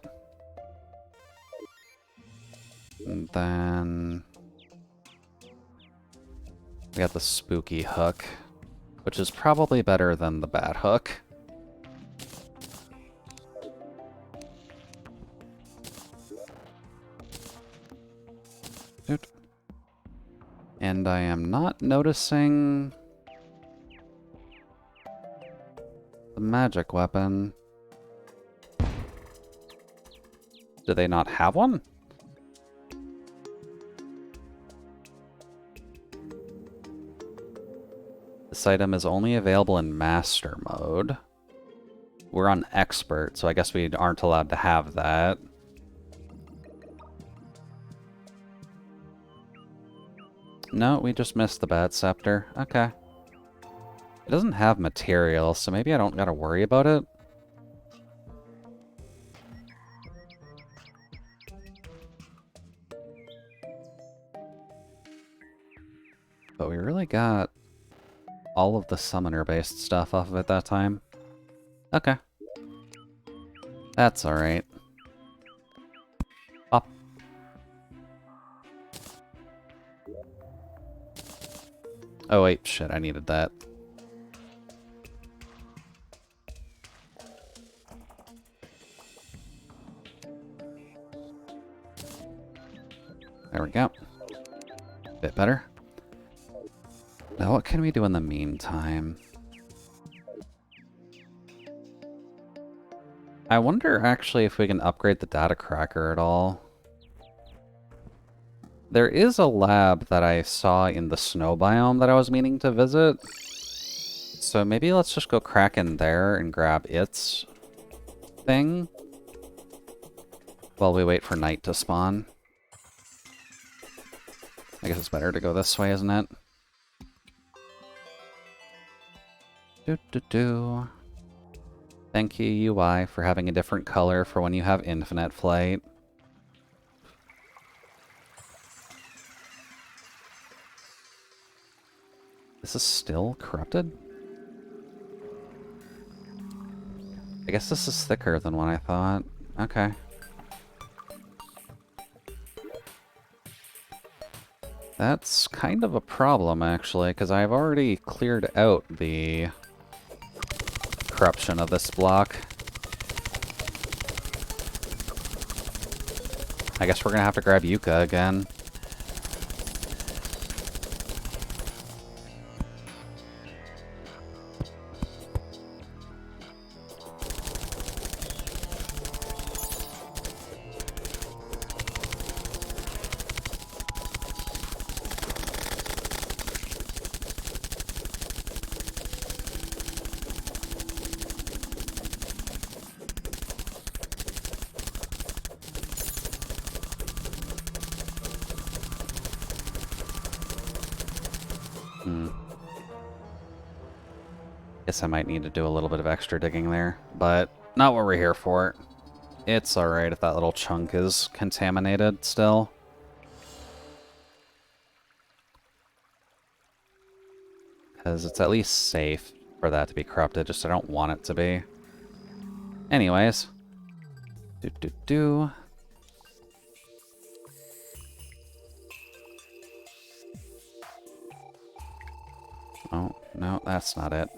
And then we got the spooky hook, which is probably better than the bat hook. And I am not noticing the magic weapon. Do they not have one? This item is only available in Master mode. We're on Expert, so I guess we aren't allowed to have that. No, we just missed the Bat Scepter. Okay. It doesn't have material, so maybe I don't gotta worry about it. But we really got all of the summoner-based stuff off of it that time. Okay. That's alright. Up. Oh wait, shit, I needed that. There we go. Bit better. Now what can we do in the meantime? I wonder actually if we can upgrade the data cracker at all. There is a lab that I saw in the snow biome that I was meaning to visit. So maybe let's just go crack in there and grab its thing while we wait for night to spawn. I guess it's better to go this way, isn't it? Do. Thank you, UI, for having a different color for when you have infinite flight. This is still corrupted? I guess this is thicker than what I thought. Okay. That's kind of a problem, actually, because I've already cleared out the corruption of this block. I guess we're gonna have to grab Yuka again. Guess I might need to do a little bit of extra digging there, but not what we're here for. It's alright if that little chunk is contaminated still. Because it's at least safe for that to be corrupted, just I don't want it to be. Anyways. Do. Oh, no, that's not it.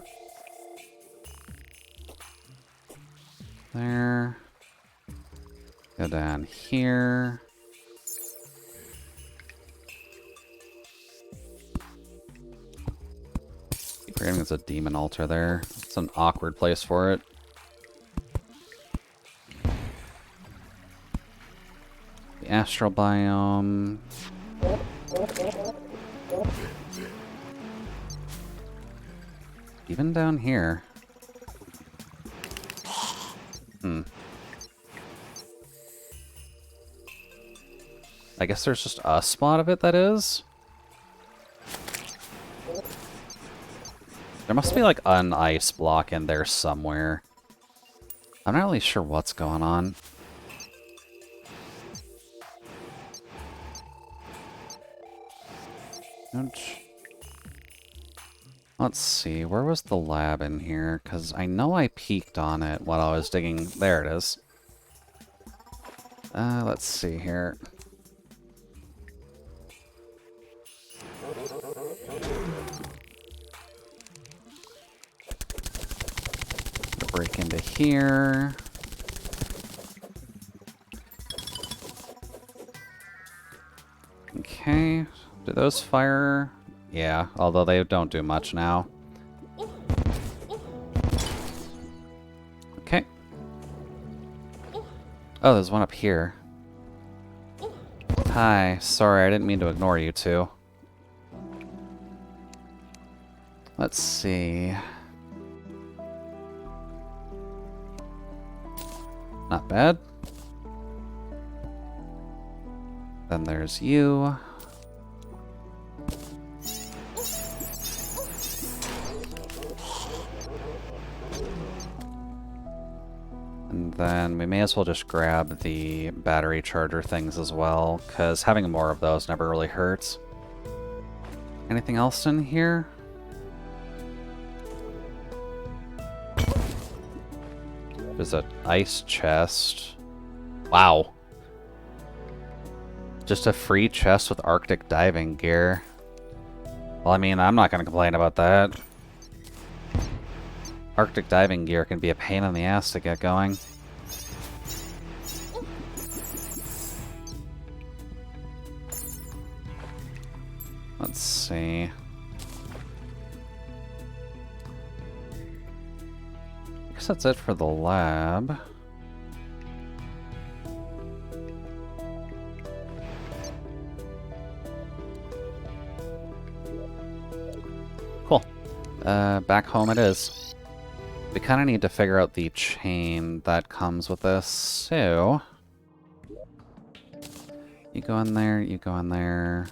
There. Go down here. Keep forgetting there's a demon altar there. It's an awkward place for it. The astral biome. Even down here. I guess there's just a spot of it that is. There must be like an ice block in there somewhere. I'm not really sure what's going on. Let's see, where was the lab in here? Because I know I peeked on it while I was digging. There it is. Let's see here. Break into here. Okay, do those fire? Yeah, although they don't do much now. Okay. Oh, there's one up here. Hi, sorry, I didn't mean to ignore you two. Let's see. Not bad. Then there's you. And then we may as well just grab the battery charger things as well, because having more of those never really hurts. Anything else in here? There's an ice chest. Wow. Just a free chest with Arctic diving gear. Well, I mean, I'm not going to complain about that. Arctic diving gear can be a pain in the ass to get going. Let's see. I guess that's it for the lab. Cool. Back home it is. We kind of need to figure out the chain that comes with this, so... You go in there, you go in there,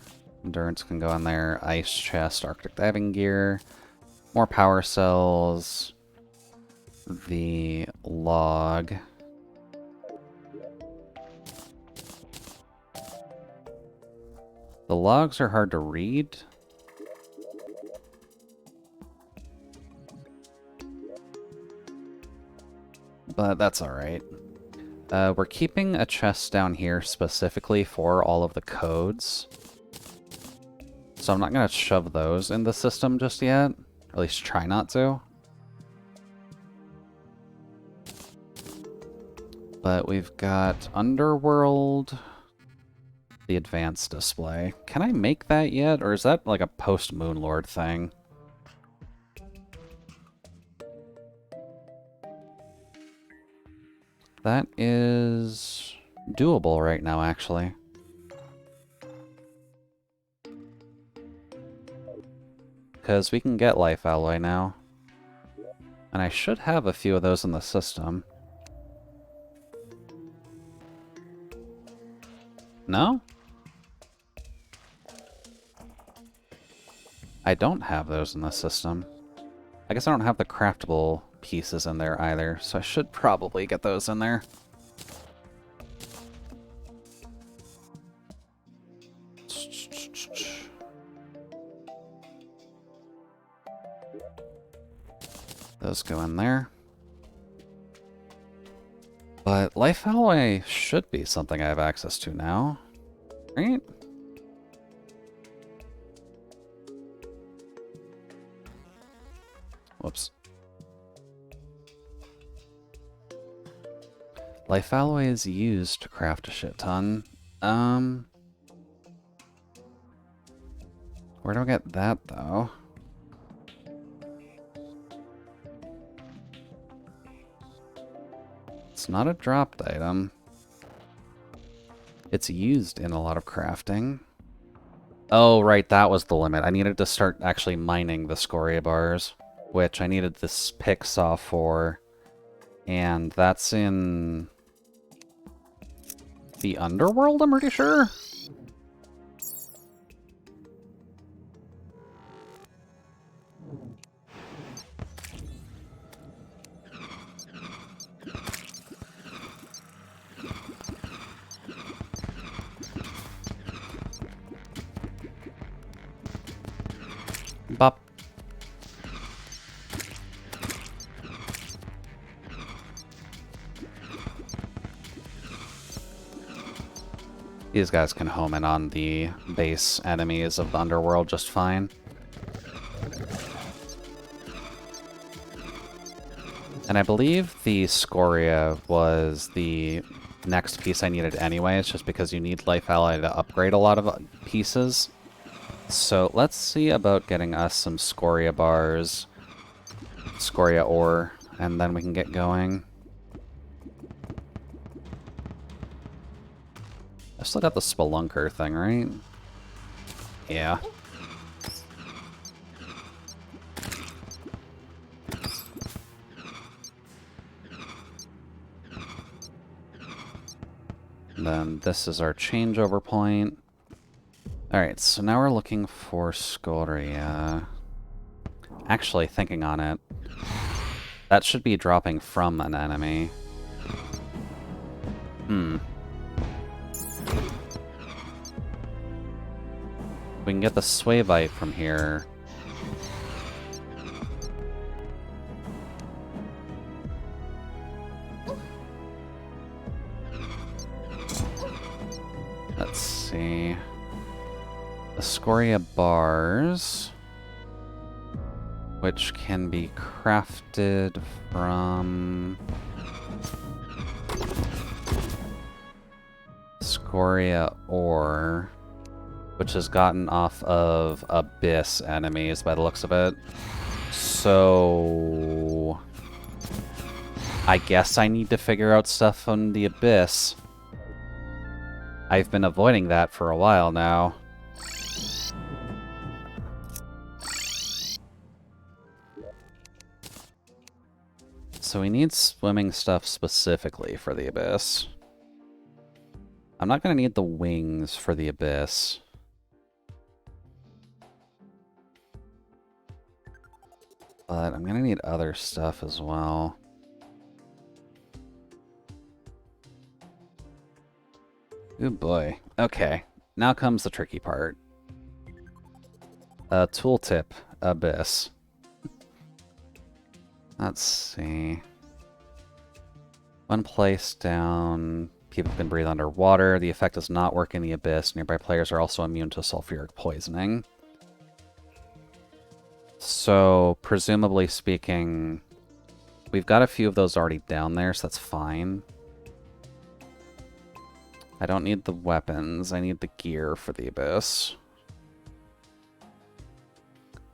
Endurance can go in there. Ice chest, Arctic diving gear, more power cells, the log. The logs are hard to read. But that's alright. We're keeping a chest down here specifically for all of the codes. So I'm not going to shove those in the system just yet. Or at least try not to. But we've got Underworld, the advanced display. Can I make that yet? Or is that like a post-Moonlord thing? That is doable right now, actually. Because we can get Life Alloy now. And I should have a few of those in the system. No? I don't have those in the system. I guess I don't have the craftable pieces in there either, so I should probably get those in there. Those go in there. But Life Alloy should be something I have access to now, right? Whoops. Life Alloy is used to craft a shit ton. Where do I get that, though? It's not a dropped item. It's used in a lot of crafting. Oh, right, that was the limit. I needed to start actually mining the scoria bars, which I needed this pick saw for. And that's in the Underworld, I'm pretty sure? Bop. These guys can home in on the base enemies of the Underworld just fine. And I believe the scoria was the next piece I needed anyways, just because you need Life Alloy to upgrade a lot of pieces. So let's see about getting us some scoria bars, scoria ore, and then we can get going. I still got the spelunker thing, right? Yeah. And then this is our changeover point. Alright, so now we're looking for scoria. Actually, thinking on it, that should be dropping from an enemy. We can get the Swavite from here. Let's see. The scoria bars, which can be crafted from scoria ore, which is gotten off of abyss enemies by the looks of it. So I guess I need to figure out stuff from the abyss. I've been avoiding that for a while now. So we need swimming stuff specifically for the abyss. I'm not going to need the wings for the abyss. but I'm gonna need other stuff as well. Ooh boy. Okay, now comes the tricky part. Tooltip, Abyss. Let's see. When placed down, people can breathe underwater. The effect does not work in the Abyss. Nearby players are also immune to sulfuric poisoning. So, presumably speaking, we've got a few of those already down there, so that's fine. I don't need the weapons. I need the gear for the Abyss.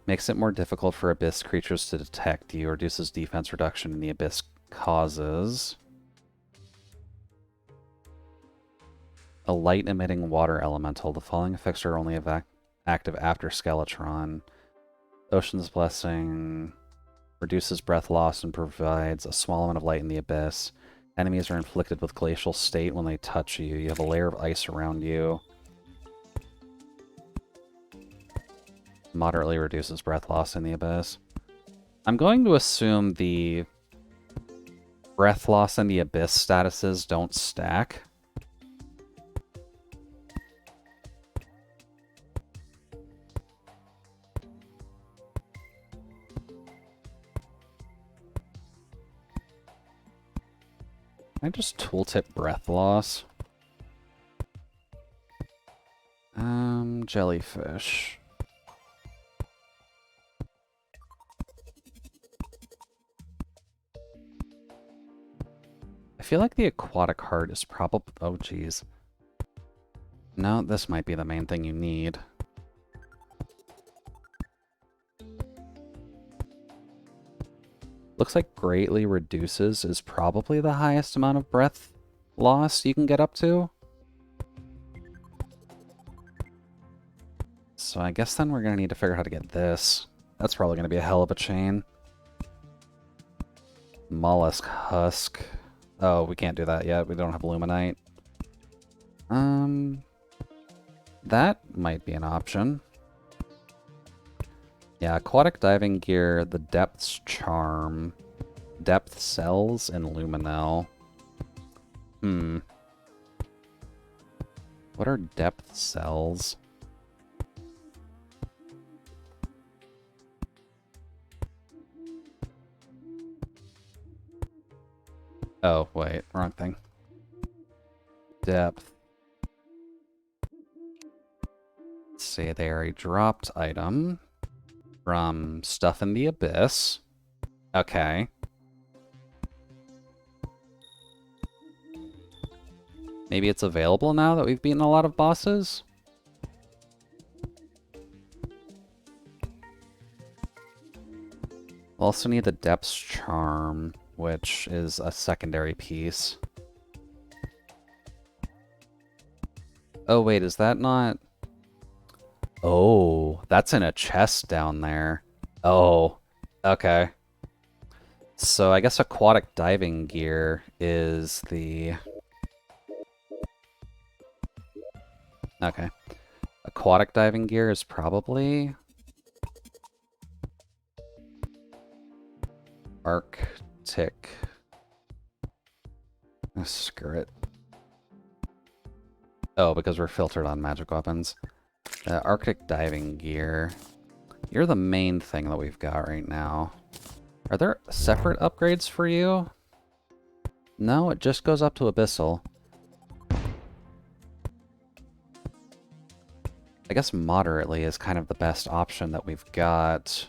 Makes it more difficult for Abyss creatures to detect you. Reduces defense reduction in the Abyss causes. A light-emitting water elemental. The following effects are only active after Skeletron. Ocean's Blessing reduces breath loss and provides a small amount of light in the Abyss. Enemies are inflicted with glacial state when they touch you. You have a layer of ice around you. Moderately reduces breath loss in the Abyss. I'm going to assume the breath loss and the Abyss statuses don't stack. Can I just tooltip breath loss? Jellyfish. I feel like the aquatic heart is probably... Oh, geez. No, this might be the main thing you need. Looks like greatly reduces is probably the highest amount of breath loss you can get up to. So I guess then we're going to need to figure out how to get this. That's probably going to be a hell of a chain. Mollusk husk. Oh, we can't do that yet. We don't have Luminite. That might be an option. Yeah, aquatic diving gear, the depths charm, depth cells, and luminel. What are depth cells? Oh, wait, wrong thing. Depth. Let's see, they are a dropped item from Stuff in the Abyss. Okay. Maybe it's available now that we've beaten a lot of bosses? We'll also need the Depth's Charm, which is a secondary piece. Oh, wait, is that not... Oh, that's in a chest down there. Oh, okay. So I guess aquatic diving gear is the... Okay. Aquatic diving gear is probably... Arctic. Oh, screw it. Oh, because we're filtered on magic weapons. Arctic diving gear. You're the main thing that we've got right now. Are there separate upgrades for you? No, it just goes up to Abyssal. I guess moderately is kind of the best option that we've got.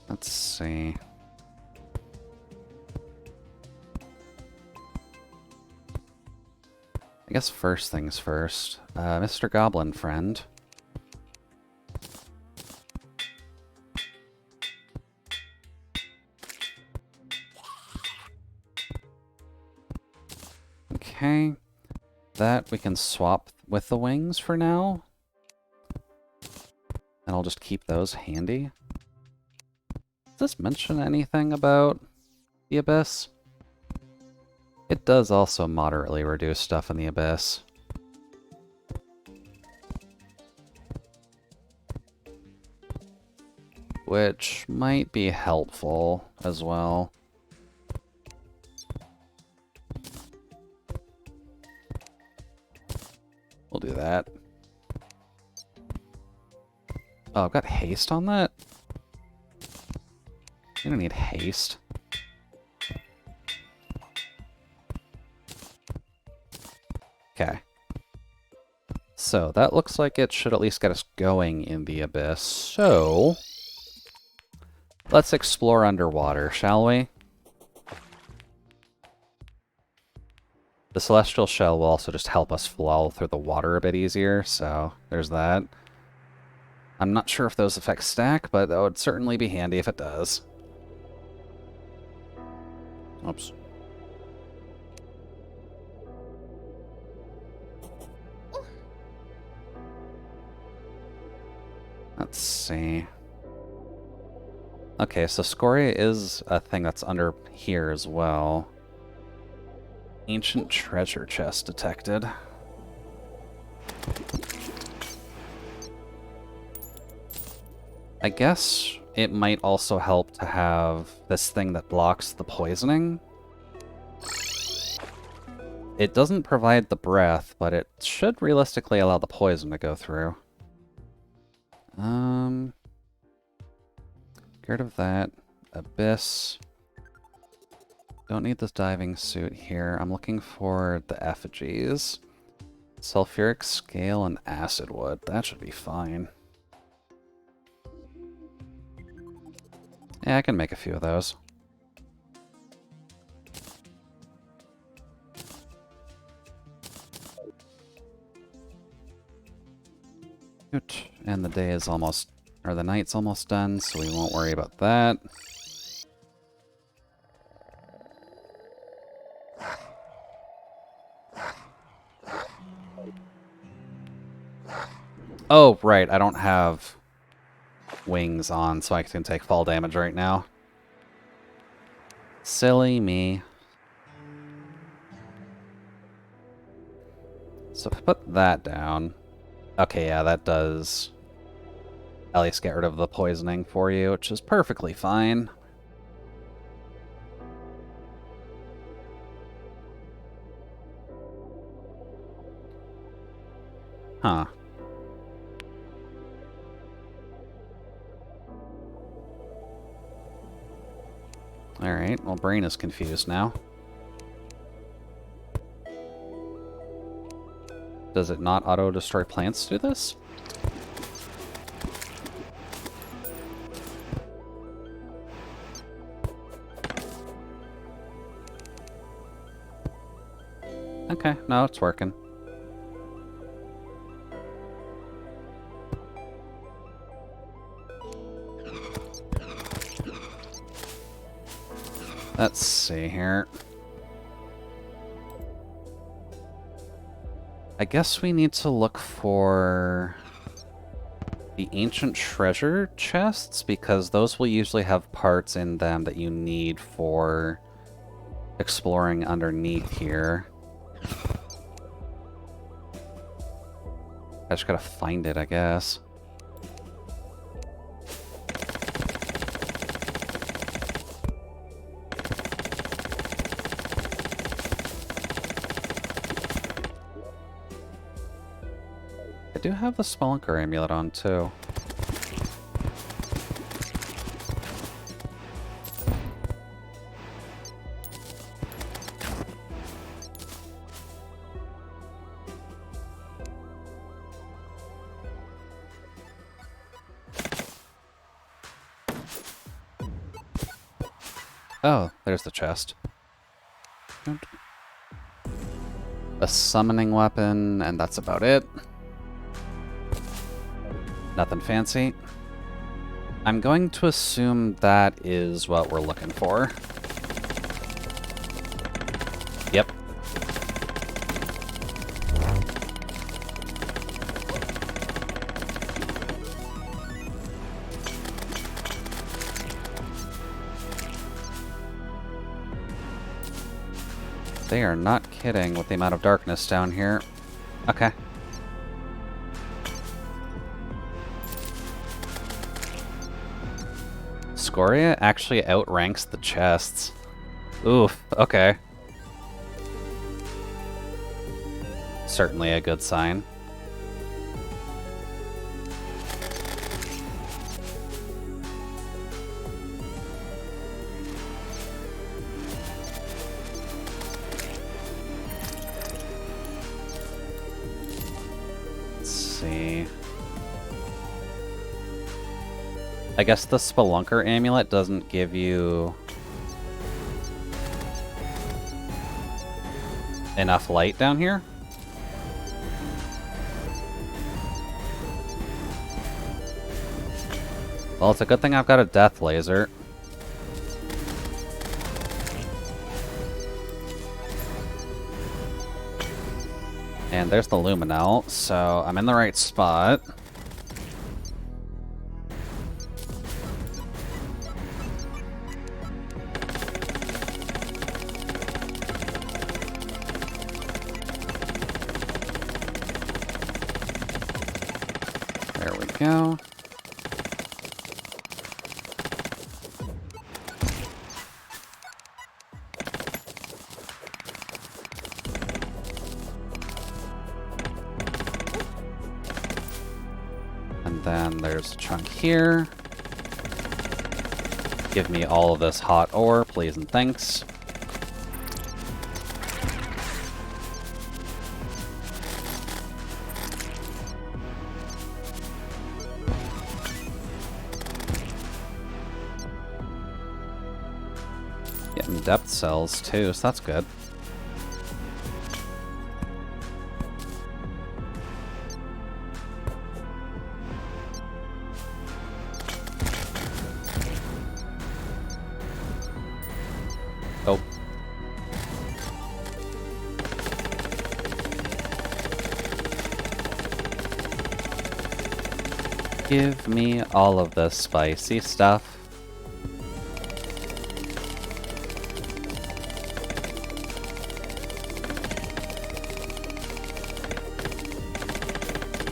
Let's see. I guess first things first. Mr. Goblin Friend. Okay. That we can swap with the wings for now. And I'll just keep those handy. Does this mention anything about the Abyss? It does also moderately reduce stuff in the Abyss. Which might be helpful as well. We'll do that. Oh, I've got haste on that? You don't need haste. Okay. So, that looks like it should at least get us going in the Abyss. So, let's explore underwater, shall we? The Celestial Shell will also just help us flow through the water a bit easier, so there's that. I'm not sure if those effects stack, but that would certainly be handy if it does. Oops. Let's see. Okay, so Scoria is a thing that's under here as well. Ancient treasure chest detected. I guess it might also help to have this thing that blocks the poisoning. It doesn't provide the breath, but it should realistically allow the poison to go through. Get rid of that. Abyss. Don't need this diving suit here. I'm looking for the effigies. Sulfuric scale and acid wood. That should be fine. Yeah, I can make a few of those. Good. And the day is almost, or the night's almost done, so we won't worry about that. Oh, right, I don't have wings on, so I can take fall damage right now. Silly me. So if I put that down... Okay, yeah, that does at least get rid of the poisoning for you, which is perfectly fine. Huh. Alright, well, brain is confused now. Does it not auto-destroy plants to do this? Okay, no, it's working. Let's see here. I guess we need to look for the ancient treasure chests, because those will usually have parts in them that you need for exploring underneath here. I just gotta find it, I guess. I do have the Spelunker amulet on, too. Oh, there's the chest. A summoning weapon, and that's about it. Nothing fancy. I'm going to assume that is what we're looking for. Yep. They are not kidding with the amount of darkness down here. Okay. Scoria actually outranks the chests. Oof, okay. Certainly a good sign. Let's see. I guess the Spelunker amulet doesn't give you enough light down here? Well, it's a good thing I've got a death laser. And there's the Luminel, so I'm in the right spot. There we go. And then there's a chunk here. Give me all of this hot ore, please and thanks. Getting depth cells too, so that's good. Oh. Give me all of the spicy stuff.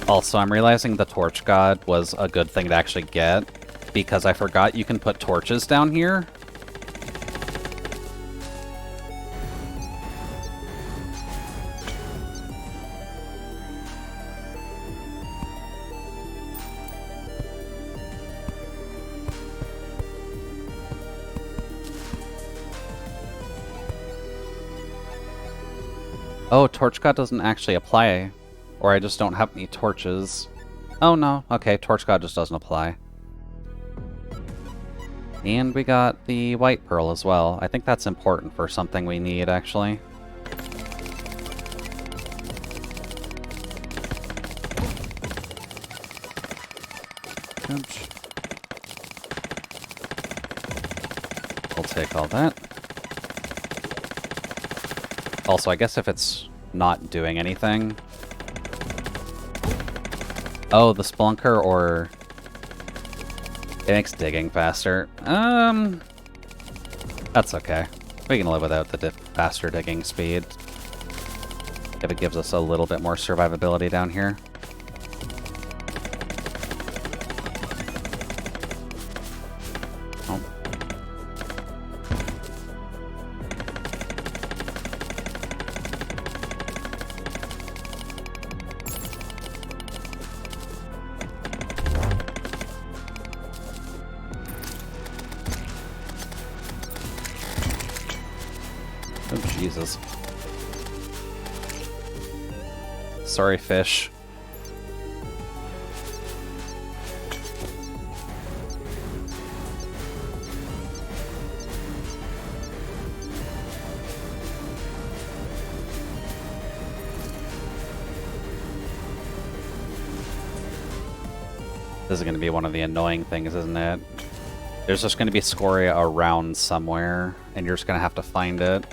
Also, I'm realizing the Torch God was a good thing to actually get, because I forgot you can put torches down here. Oh, Torch God doesn't actually apply. Or I just don't have any torches. Oh no, okay, Torch God just doesn't apply. And we got the White Pearl as well. I think that's important for something we need, actually. Oops. We'll take all that. Also, I guess if it's not doing anything... Oh, the Spelunker, or... It makes digging faster. That's okay. We can live without the faster digging speed. If it gives us a little bit more survivability down here. Oh. Oh, Jesus. Sorry, fish. This is going to be one of the annoying things, isn't it? There's just going to be scoria around somewhere, and you're just going to have to find it.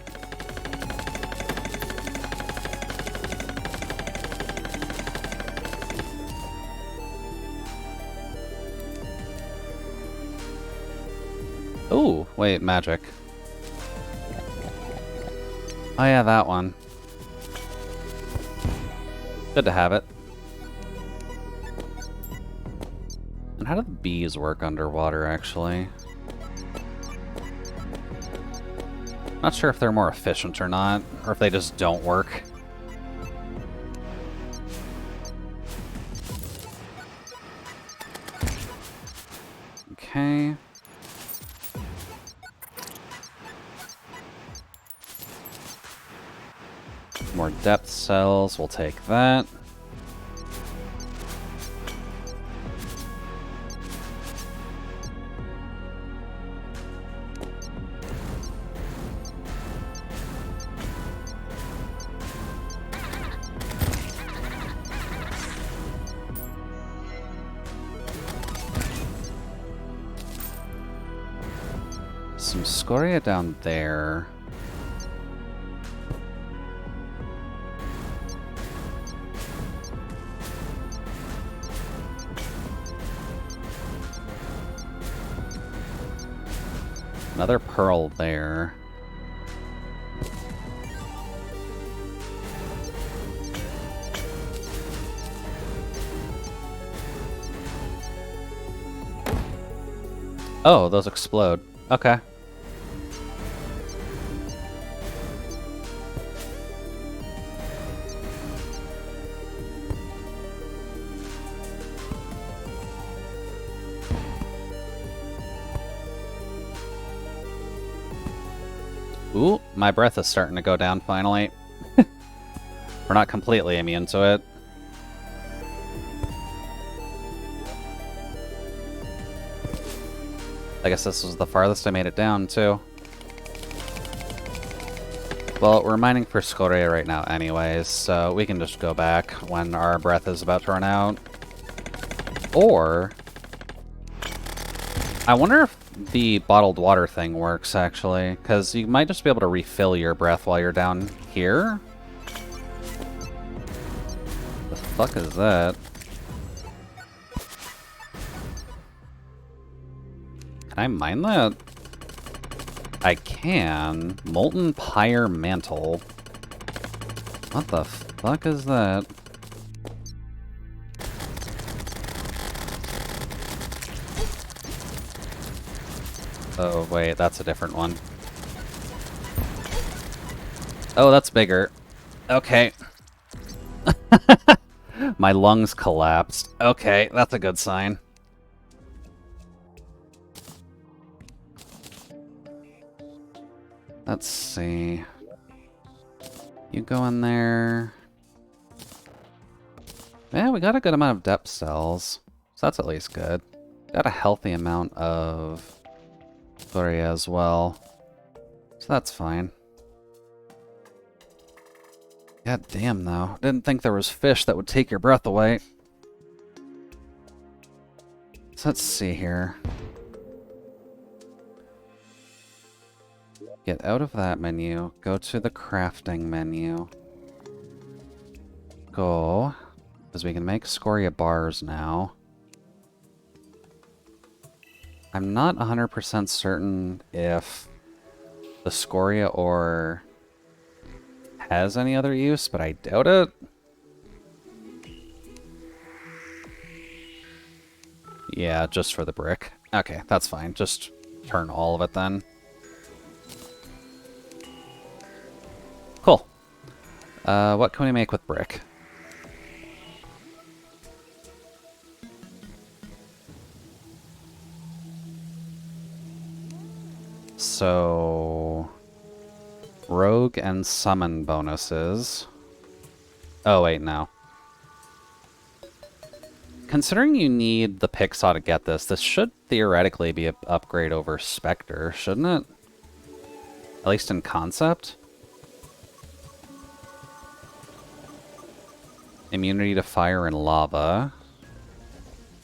Ooh, wait, magic. Oh yeah, that one. Good to have it. And how do the bees work underwater, actually? Not sure if they're more efficient or not, or if they just don't work. Okay. More depth cells, we'll take that. Some scoria down there. Another pearl there. Oh, those explode. Okay. Ooh, my breath is starting to go down finally. We're not completely immune to it. I guess this was the farthest I made it down, too. Well, we're mining for scoria right now anyways, so we can just go back when our breath is about to run out. Or... I wonder if the bottled water thing works, actually, because you might just be able to refill your breath while you're down here. The fuck is that? Can I mine that? I can. Molten Pyre Mantle. What the fuck is that? Oh, wait, that's a different one. Oh, that's bigger. Okay. My lungs collapsed. Okay, that's a good sign. Let's see. You go in there. Yeah, we got a good amount of depth cells. So that's at least good. Got a healthy amount of Terraria as well. So that's fine. God damn, though. Didn't think there was fish that would take your breath away. So let's see here. Get out of that menu. Go to the crafting menu. Go. Because we can make scoria bars now. I'm not 100% certain if the scoria ore has any other use, but I doubt it. Yeah, just for the brick. Okay, that's fine. Just turn all of it then. Cool. What can we make with brick? So... Rogue and summon bonuses. Oh, wait, no. Considering you need the Pixaw to get this, this should theoretically be an upgrade over Spectre, shouldn't it? At least in concept? Immunity to fire and lava.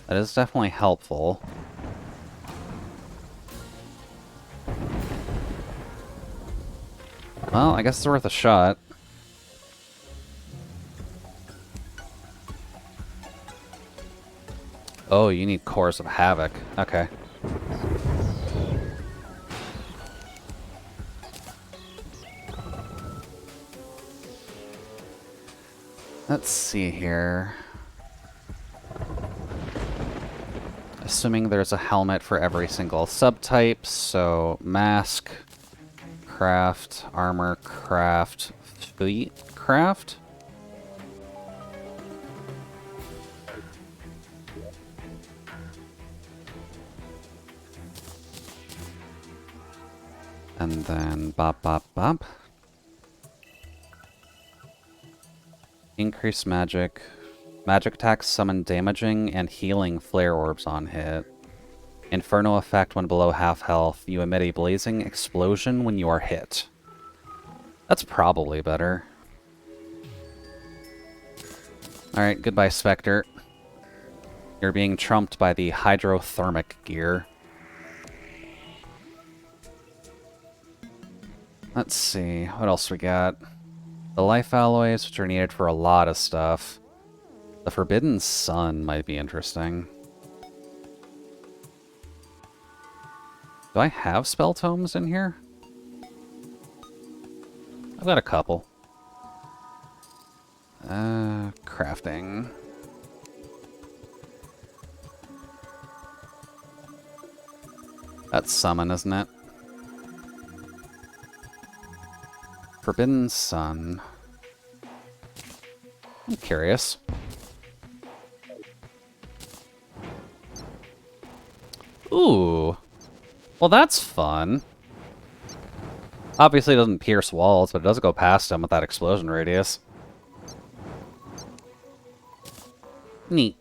That is definitely helpful. Well, I guess it's worth a shot. Oh, you need Cores of Havoc. Okay. Let's see here. Assuming there's a helmet for every single subtype, so mask, craft, armor, craft, fleet, craft. And then bop, bop, bop. Increase magic. Magic attacks summon damaging and healing flare orbs on hit. Inferno effect when below half health. You emit a blazing explosion when you are hit. That's probably better. Alright, goodbye, Spectre. You're being trumped by the hydrothermic gear. Let's see, what else we got? The life alloys, which are needed for a lot of stuff. The Forbidden Sun might be interesting. Do I have spell tomes in here? I've got a couple. Crafting. That's summon, isn't it? Forbidden Sun. I'm curious. Ooh. Well, that's fun. Obviously it doesn't pierce walls, but it does go past them with that explosion radius. Neat.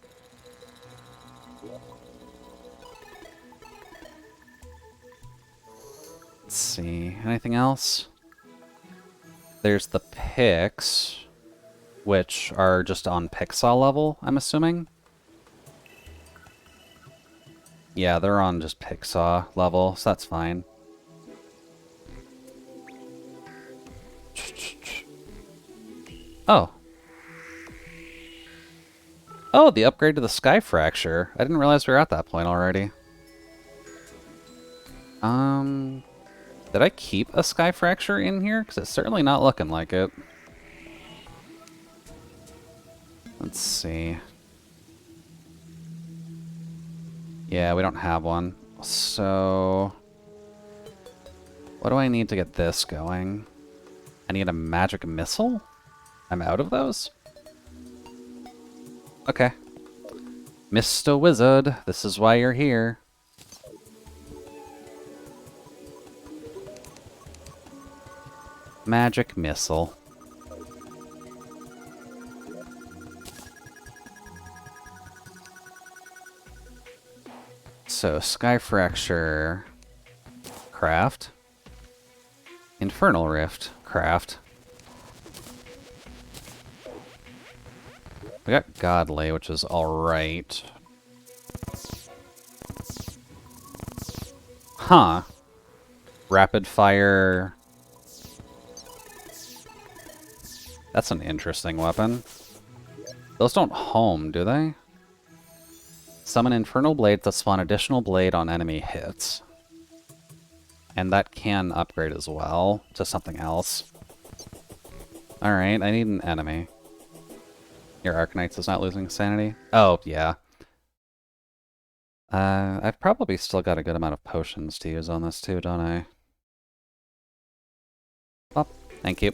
Let's see. Anything else? There's the picks, which are just on Pixel level, I'm assuming. Yeah, they're on just Pixel level, so that's fine. Oh. Oh, the upgrade to the Sky Fracture. I didn't realize we were at that point already. Did I keep a Sky Fracture in here? Because it's certainly not looking like it. Let's see. Yeah, we don't have one. So... what do I need to get this going? I need a magic missile? I'm out of those? Okay. Mr. Wizard, this is why you're here. Magic missile. So, Sky Fracture, craft. Infernal Rift, craft. We got Godly, which is alright. Huh. Rapid Fire. That's an interesting weapon. Those don't home, do they? Summon Infernal Blade to spawn additional blade on enemy hits. And that can upgrade as well to something else. Alright, I need an enemy. Your Arcanite is not losing sanity? Oh, yeah. I've probably still got a good amount of potions to use on this too, don't I? Oh, thank you.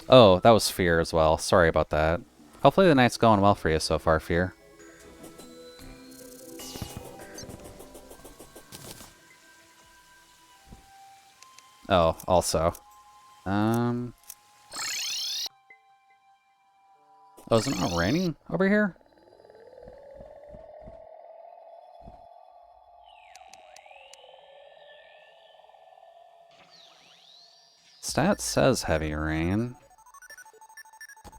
Oh, that was Fear as well. Sorry about that. Hopefully the night's going well for you so far, Fear. Oh, also. Oh, is it not raining over here? Stat says heavy rain.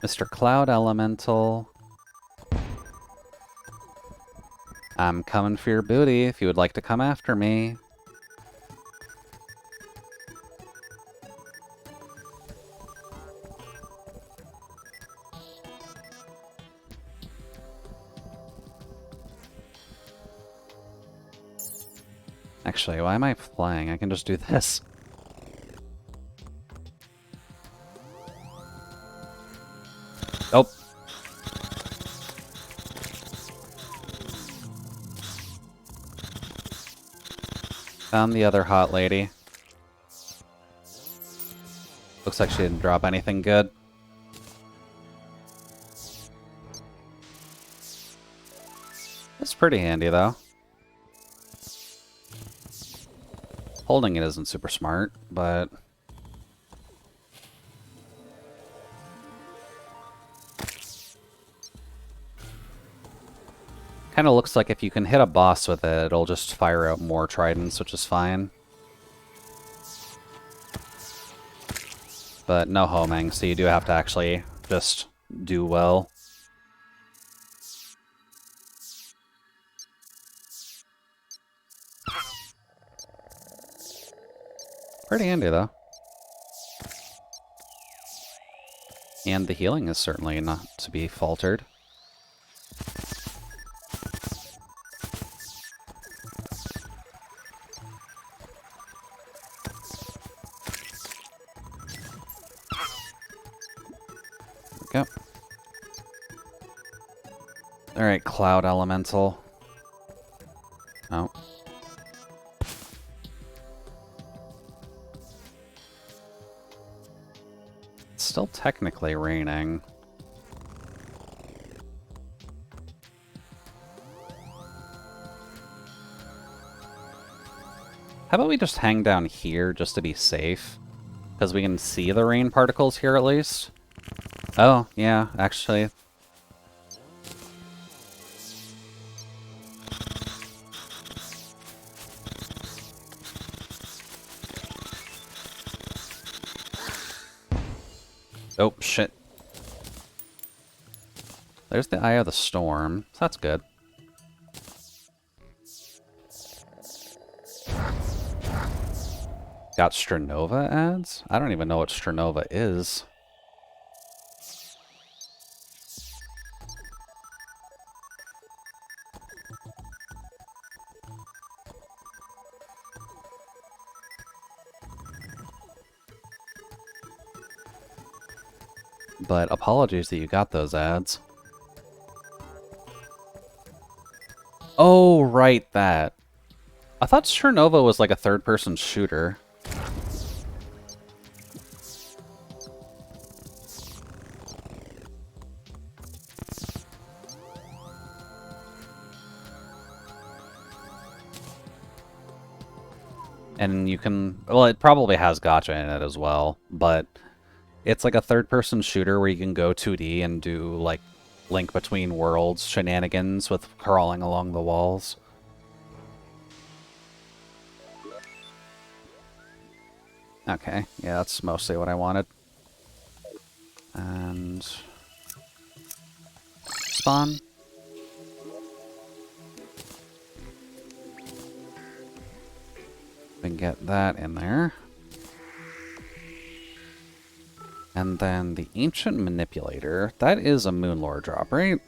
Mr. Cloud Elemental. I'm coming for your booty if you would like to come after me. Actually, why am I flying? I can just do this. Found the other hot lady. Looks like she didn't drop anything good. It's pretty handy, though. Holding it isn't super smart, but... kind of looks like if you can hit a boss with it, it'll just fire out more tridents, which is fine. But no homing, so you do have to actually just do well. Pretty handy, though. And the healing is certainly not to be faltered. There we go. Alright, Cloud Elemental. Oh. It's still technically raining. How about we just hang down here just to be safe? Because we can see the rain particles here at least. Oh, yeah, actually. Oh, shit. There's the Eye of the Storm. So that's good. Got Stranova ads? I don't even know what Stranova is. But apologies that you got those ads. Oh, right, that. I thought Stranova was like a third-person shooter. And you can... well, it probably has gacha in it as well, but it's like a third-person shooter where you can go 2D and do, like, Link Between Worlds shenanigans with crawling along the walls. Okay, yeah, that's mostly what I wanted. And... spawn. We can get that in there. And then the Ancient Manipulator. That is a Moonlore drop, right?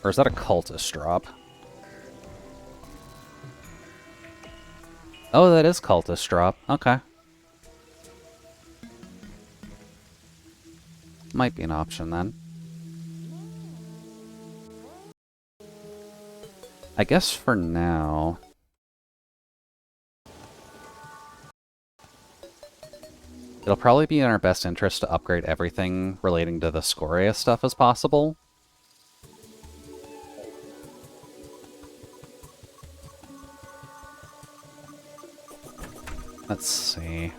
Or is that a Cultist drop? Oh, that is Cultist drop. Okay. Might be an option then. I guess for now... it'll probably be in our best interest to upgrade everything relating to the Scoria stuff as possible. Let's see.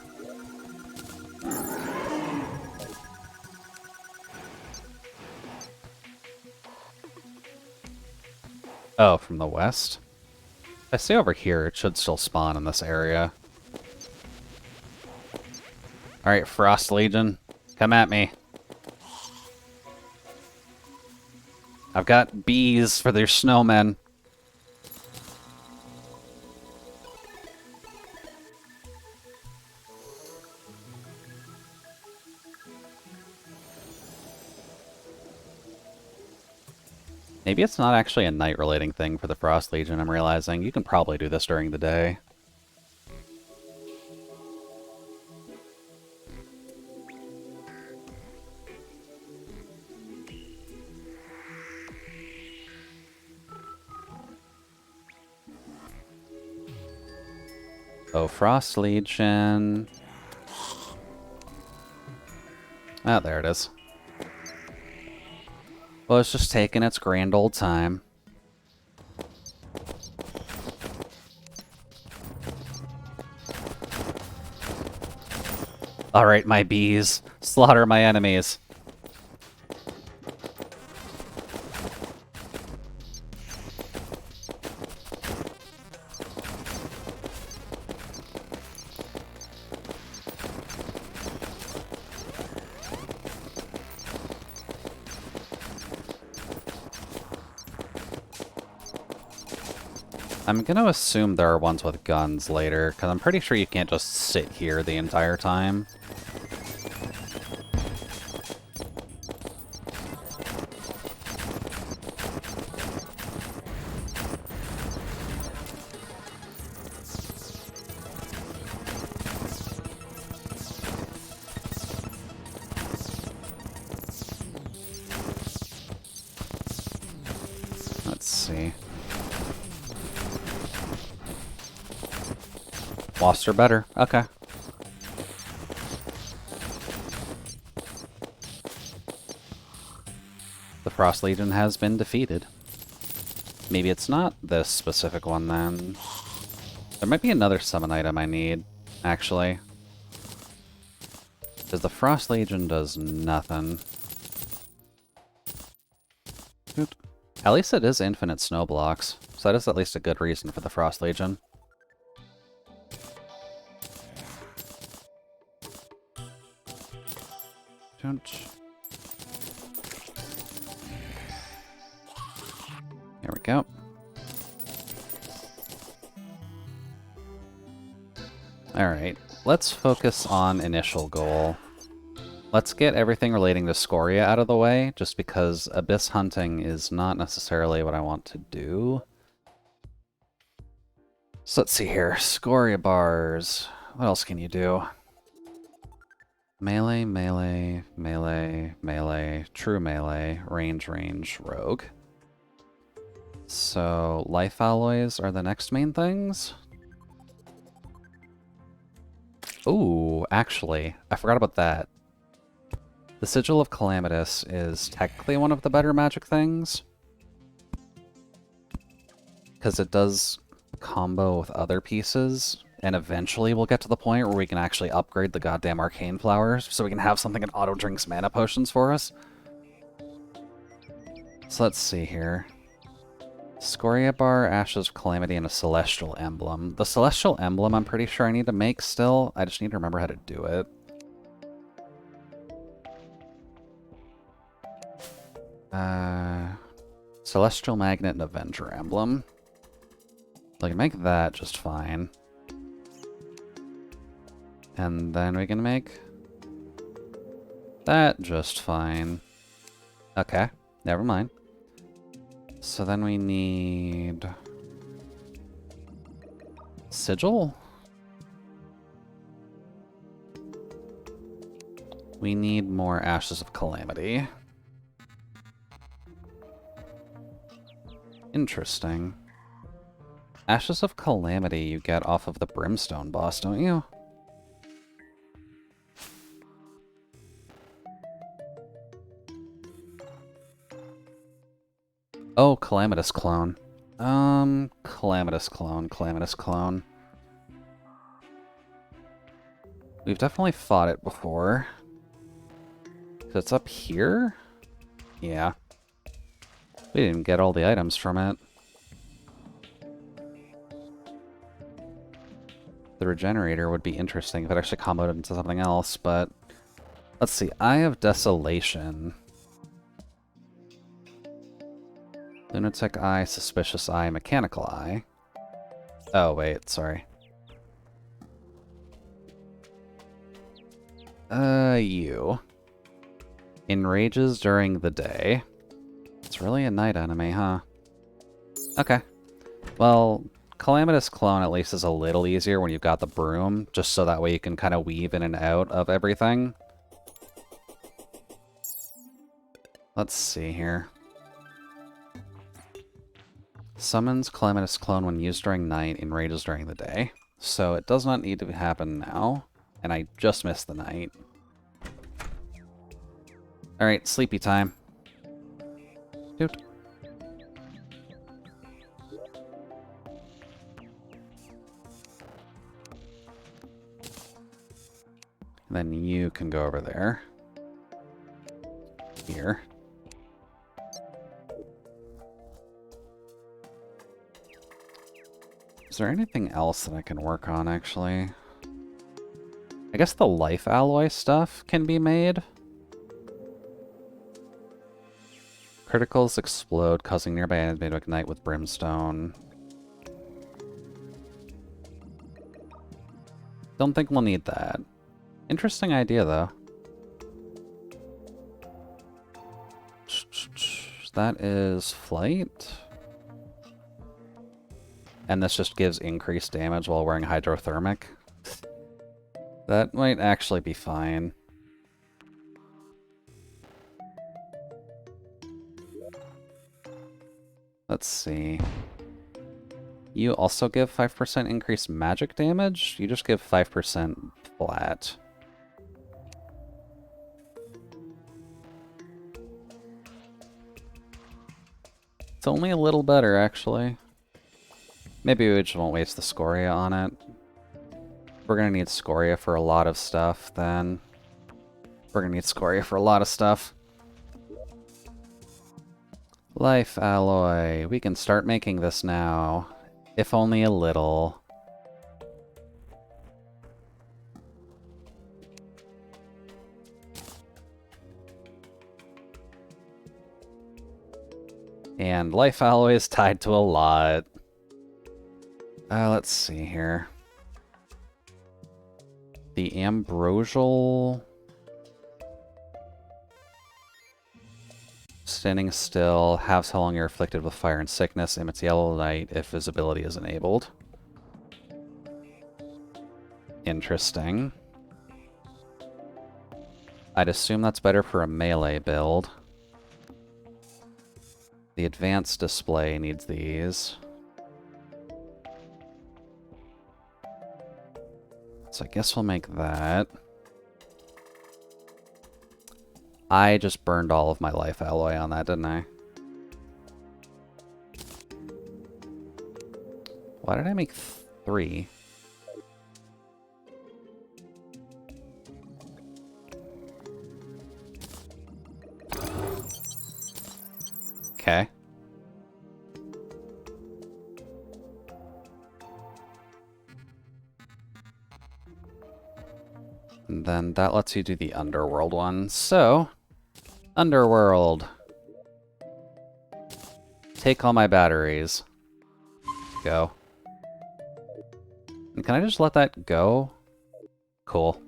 Oh, from the west? If I stay over here, it should still spawn in this area. Alright, Frost Legion, come at me. I've got bees for their snowmen. Maybe it's not actually a night-relating thing for the Frost Legion, I'm realizing. You can probably do this during the day. Oh, Frost Legion. Ah, there it is. Well, it's just taking its grand old time. Alright, my bees. Slaughter my enemies. I'm gonna assume there are ones with guns later, because I'm pretty sure you can't just sit here the entire time. Let's see. Lost are better. Okay. The Frost Legion has been defeated. Maybe it's not this specific one then. There might be another summon item I need, actually. Because the Frost Legion does nothing. At least it is infinite snow blocks, so that is at least a good reason for the Frost Legion. There we go. Alright, let's focus on initial goal. Let's get everything relating to Scoria out of the way, just because Abyss hunting is not necessarily what I want to do. So let's see here. Scoria bars. What else can you do? Melee, melee, melee, melee, true melee, range, range, rogue. So, life alloys are the next main things? Ooh, actually, I forgot about that. The Sigil of Calamitous is technically one of the better magic things. Because it does combo with other pieces, and eventually we'll get to the point where we can actually upgrade the goddamn arcane flowers, so we can have something that auto-drinks mana potions for us. So let's see here. Scoria bar, Ashes of Calamity, and a Celestial Emblem. The Celestial Emblem I'm pretty sure I need to make still. I just need to remember how to do it. Celestial Magnet and Avenger Emblem. I can make that just fine. And then we can make that just fine. Okay, never mind. So then we need Sigil? We need more Ashes of Calamity. Interesting. Ashes of Calamity you get off of the Brimstone boss, don't you? Oh, Calamitous Clone. Calamitous Clone, Calamitous Clone. We've definitely fought it before. It's up here? Yeah. We didn't get all the items from it. The Regenerator would be interesting if it actually comboed into something else, but... Let's see, Eye of Desolation. Lunatic Eye, Suspicious Eye, Mechanical Eye. Oh, wait, sorry. You. Enrages during the day. It's really a night enemy, huh? Okay. Well, Calamitous Clone at least is a little easier when you've got the broom, just so that way you can kind of weave in and out of everything. Let's see here. Summons Calamitous Clone when used during night, enrages during the day. So it does not need to happen now. And I just missed the night. Alright, sleepy time. Doot. And then you can go over there. Here. Is there anything else that I can work on, actually? I guess the life alloy stuff can be made. Criticals explode, causing nearby enemies to ignite with brimstone. Don't think we'll need that. Interesting idea, though. That is flight. And this just gives increased damage while wearing hydrothermic. That might actually be fine. Let's see. You also give 5% increased magic damage? You just give 5% flat. It's only a little better, actually. Maybe we just won't waste the scoria on it. We're gonna need scoria for a lot of stuff, then. We're gonna need scoria for a lot of stuff. Life alloy. We can start making this now. If only a little. And life alloy is tied to a lot. Let's see here. The ambrosial... Standing still, halves how long you're afflicted with fire and sickness, emits yellow light if visibility is enabled. Interesting. I'd assume that's better for a melee build. The advanced display needs these. So I guess we'll make that. I just burned all of my life alloy on that, didn't I? Why did I make 3? Okay. And then that lets you do the underworld one. So, underworld. Take all my batteries. Go. And can I just let that go? Cool.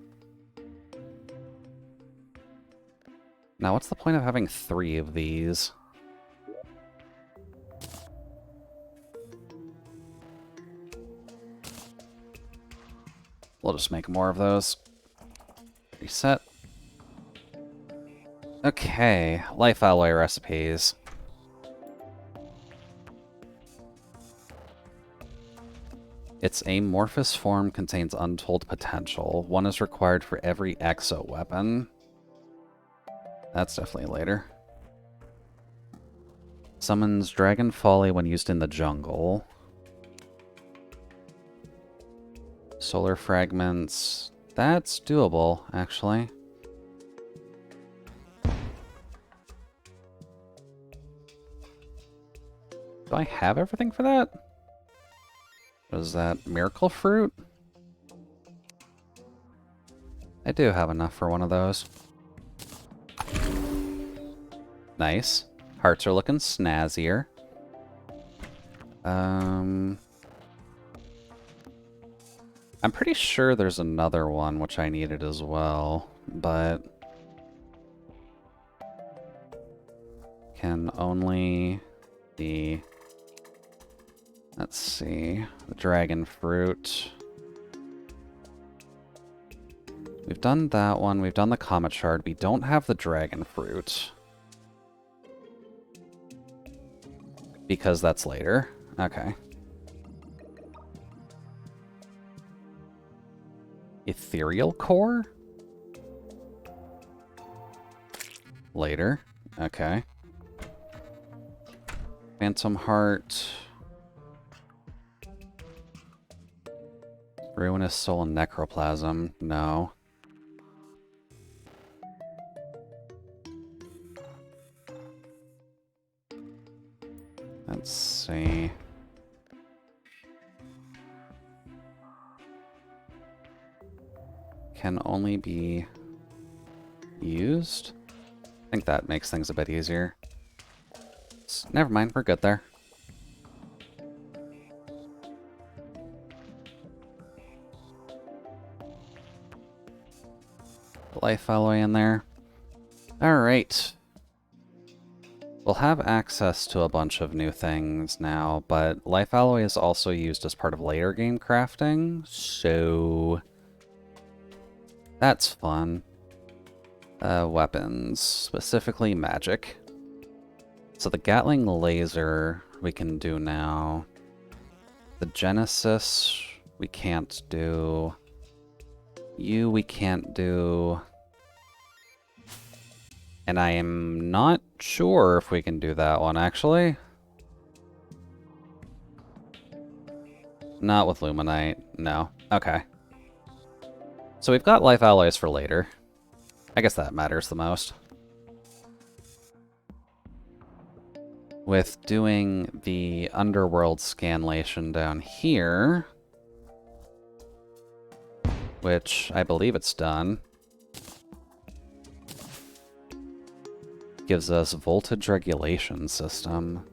Now, what's the point of having 3 of these? We'll just make more of those. Reset. Okay, life alloy recipes. Its amorphous form contains untold potential. 1 is required for every exo weapon. That's definitely later. Summons Dragon Folly when used in the jungle. Solar fragments. That's doable, actually. Do I have everything for that? What is that? Miracle fruit? I do have enough for one of those. Nice. Hearts are looking snazzier. I'm pretty sure there's another one which I needed as well, but can only be, let's see, the dragon fruit. We've done that one, we've done the comet shard, we don't have the dragon fruit. Because that's later. Okay. Ethereal core? Later. Okay. Phantom heart. Ruinous soul and necroplasm. No. Let's see. Can only be used? I think that makes things a bit easier. Never mind, we're good there. Life alloy in there. Alright. We'll have access to a bunch of new things now, but life alloy is also used as part of later game crafting, so that's fun. Weapons, specifically magic. So the Gatling laser we can do now. The Genesis we can't do. You we can't do. And I am not sure if we can do that one, actually. Not with Luminite, no. Okay. So we've got life alloys for later. I guess that matters the most. With doing the underworld scanlation down here, which I believe it's done, gives us voltage regulation system.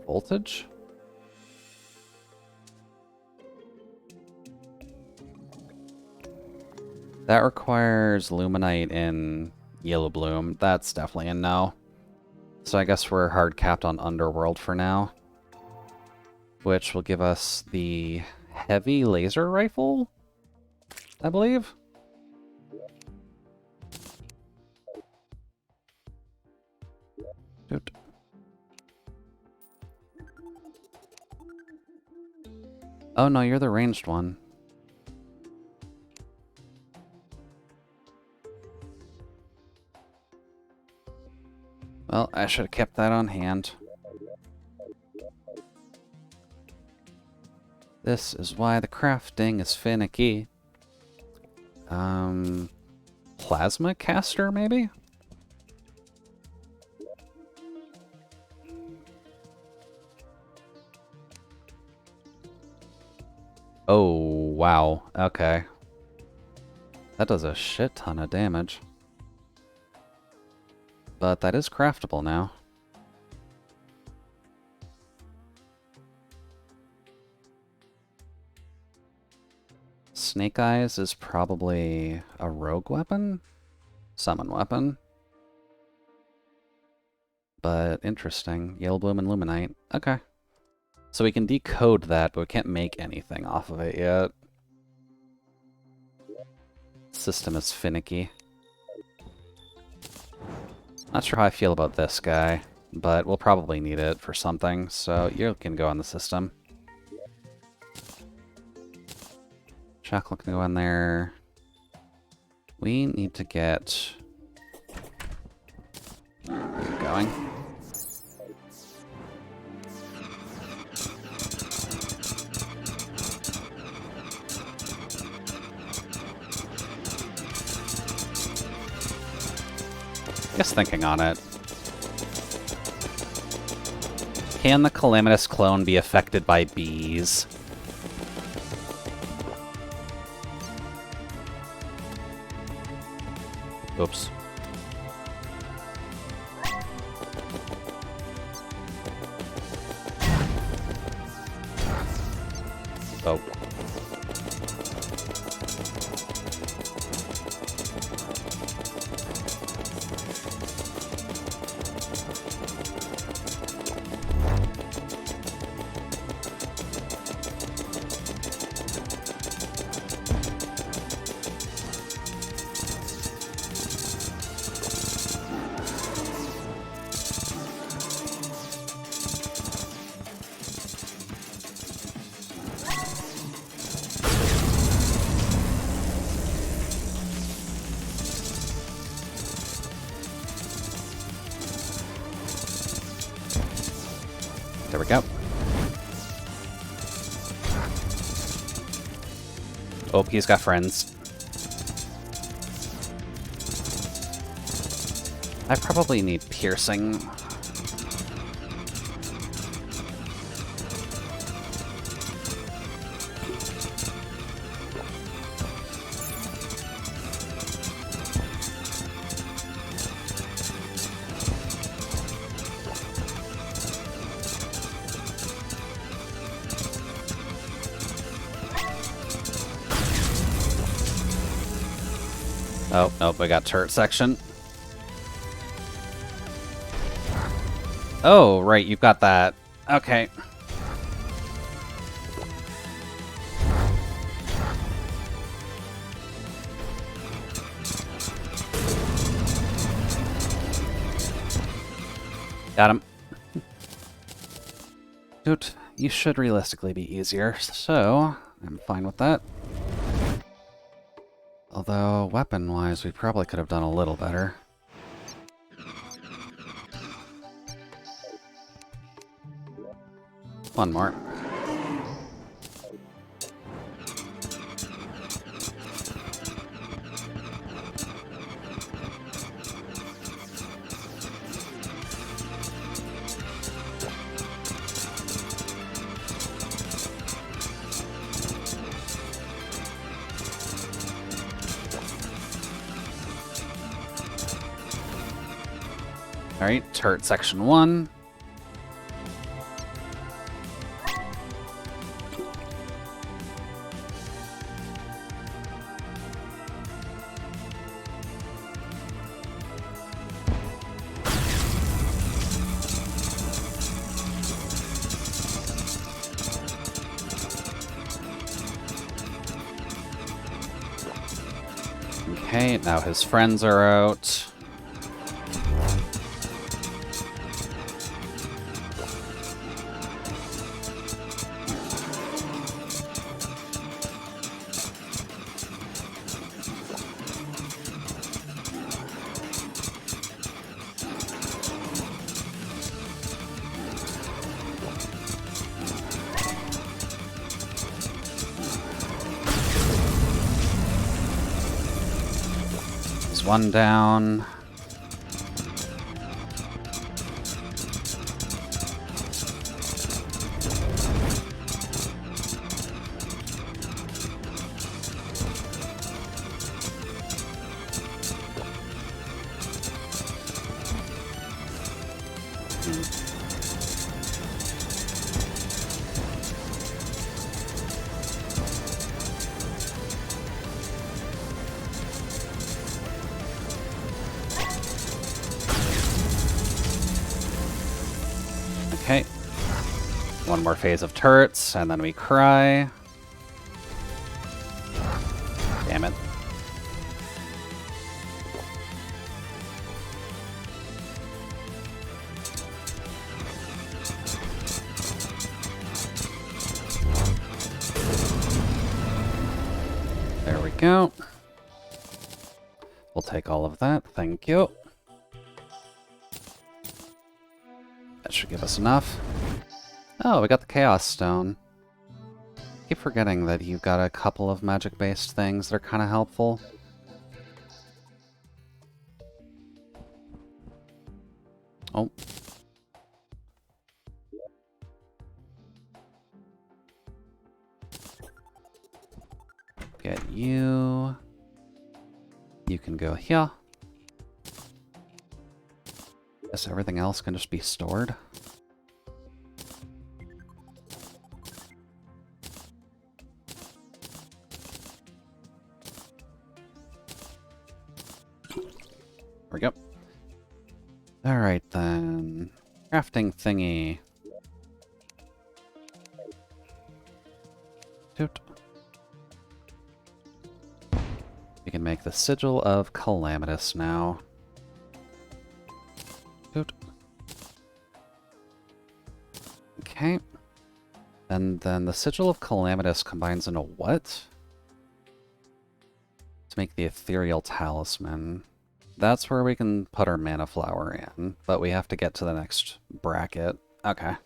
Voltage? That requires Luminite in Yellow Bloom. That's definitely a no. So I guess we're hard capped on Underworld for now. Which will give us the heavy laser rifle, I believe. Dude. Oh no, you're the ranged one. Well, I should have kept that on hand. This is why the crafting is finicky. Plasma caster, maybe? Oh, wow. Okay. That does a shit ton of damage. But that is craftable now. Snake Eyes is probably a rogue weapon? Summon weapon. But interesting. Yellow Bloom and Luminite. Okay. So we can decode that, but we can't make anything off of it yet. System is finicky. Not sure how I feel about this guy, but we'll probably need it for something, so you can go on the system. Chocolate can go in there. We need to get you going. Just thinking on it. Can the Calamitous clone be affected by bees? Oops. Oh. we go. Oh, he's got friends. I probably need piercing. Oh, nope, we got turret section. Oh, right, you've got that. Okay. Got him. Dude, you should realistically be easier, so I'm fine with that. Although, weapon-wise, we probably could have done a little better. One more. Alright, turret section 1. Okay, now his friends are out. There's one down. Okay. One more phase of turrets, and then we cry. Damn it. There we go. We'll take all of that. Thank you. That should give us enough. Oh, we got the Chaos Stone. I keep forgetting that you've got a couple of magic-based things that are kind of helpful. Oh. Get you. You can go here. Guess everything else can just be stored. There we go. Alright then. Crafting thingy. Toot. We can make the Sigil of Calamitous now. Toot. Okay. And then the Sigil of Calamitous combines into what? To make the Ethereal Talisman. That's where we can put our Mana Flower in, but we have to get to the next bracket. Okay.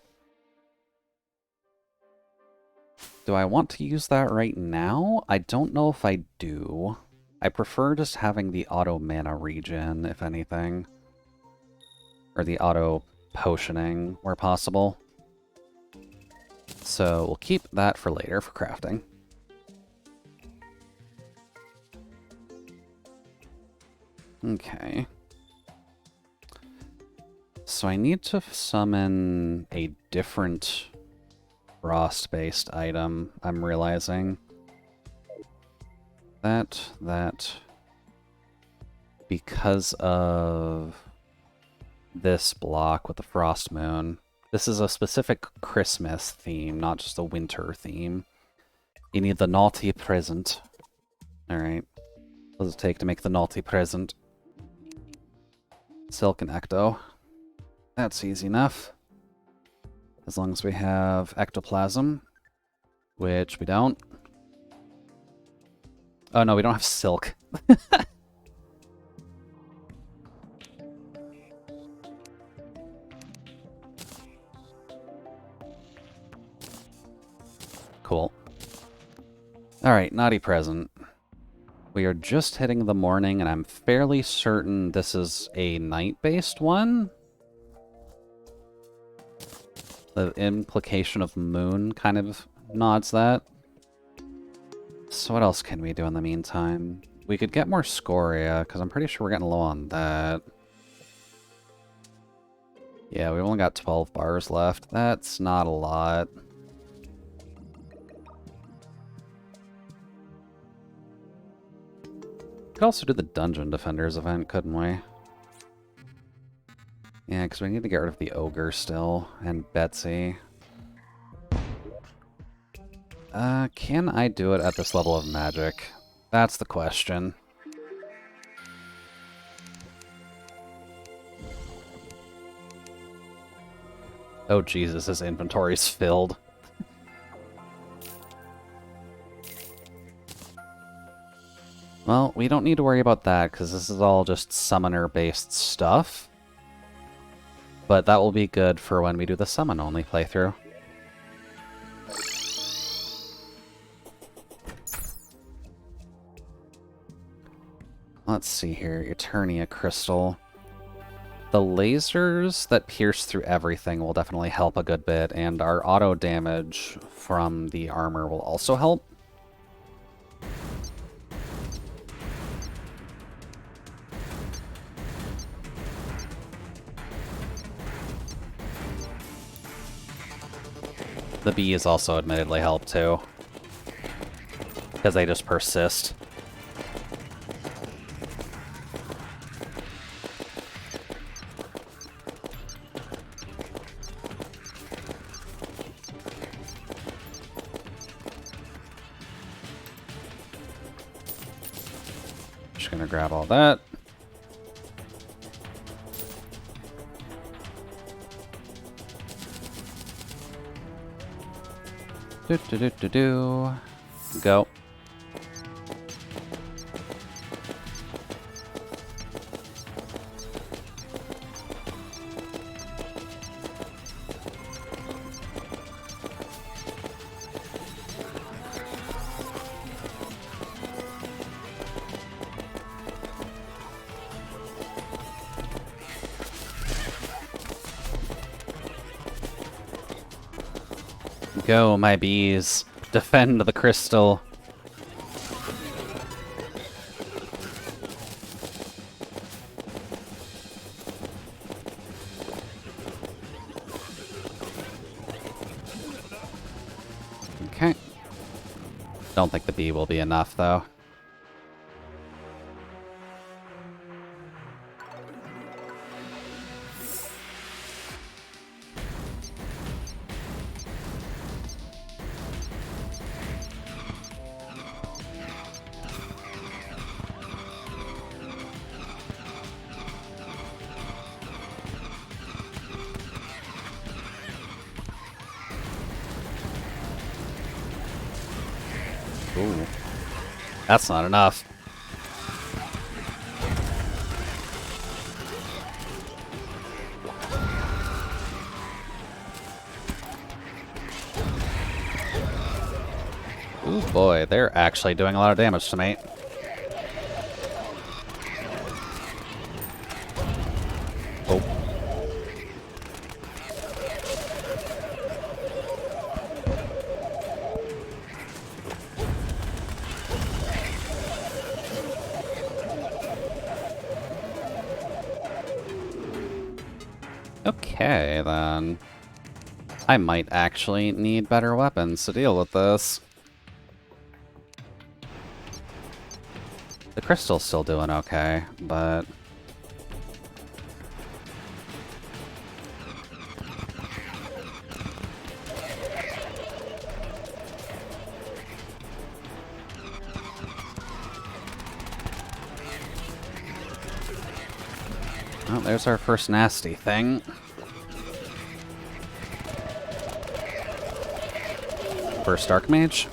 Do I want to use that right now? I don't know if I do. I prefer just having the auto mana regen, if anything. Or the auto potioning, where possible. So we'll keep that for later for crafting. Okay. So I need to summon a different frost-based item, I'm realizing. That... Because of this block with the Frost Moon. This is a specific Christmas theme, not just a winter theme. You need the naughty present. Alright. What does it take to make the naughty present? Silk and Ecto. That's easy enough. As long as we have Ectoplasm. Which we don't. Oh no, we don't have Silk. Cool. Alright, naughty present. We are just hitting the morning, and I'm fairly certain this is a night-based one. The implication of moon kind of nods that. So what else can we do in the meantime? We could get more scoria, because I'm pretty sure we're getting low on that. Yeah, we've only got 12 bars left. That's not a lot. Could also do the Dungeon Defenders event, couldn't we? Yeah, because we need to get rid of the Ogre still, and Betsy. Can I do it at this level of magic? That's the question. Oh Jesus, his inventory's filled. Well, we don't need to worry about that, because this is all just summoner-based stuff. But that will be good for when we do the summon-only playthrough. Let's see here. Eternia Crystal. The lasers that pierce through everything will definitely help a good bit, and our auto damage from the armor will also help. The bees also admittedly help too, because they just persist. Just gonna grab all that. Go. Go, my bees. Defend the crystal. Okay. Don't think the bee will be enough, though. Ooh. That's not enough. Oh boy, they're actually doing a lot of damage to me. Oh. Okay, then. I might actually need better weapons to deal with this. The crystal's still doing okay, but... Oh, there's our first nasty thing. First Archmage.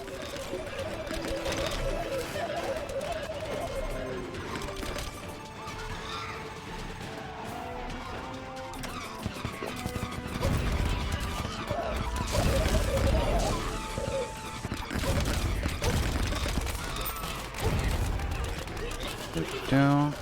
Go.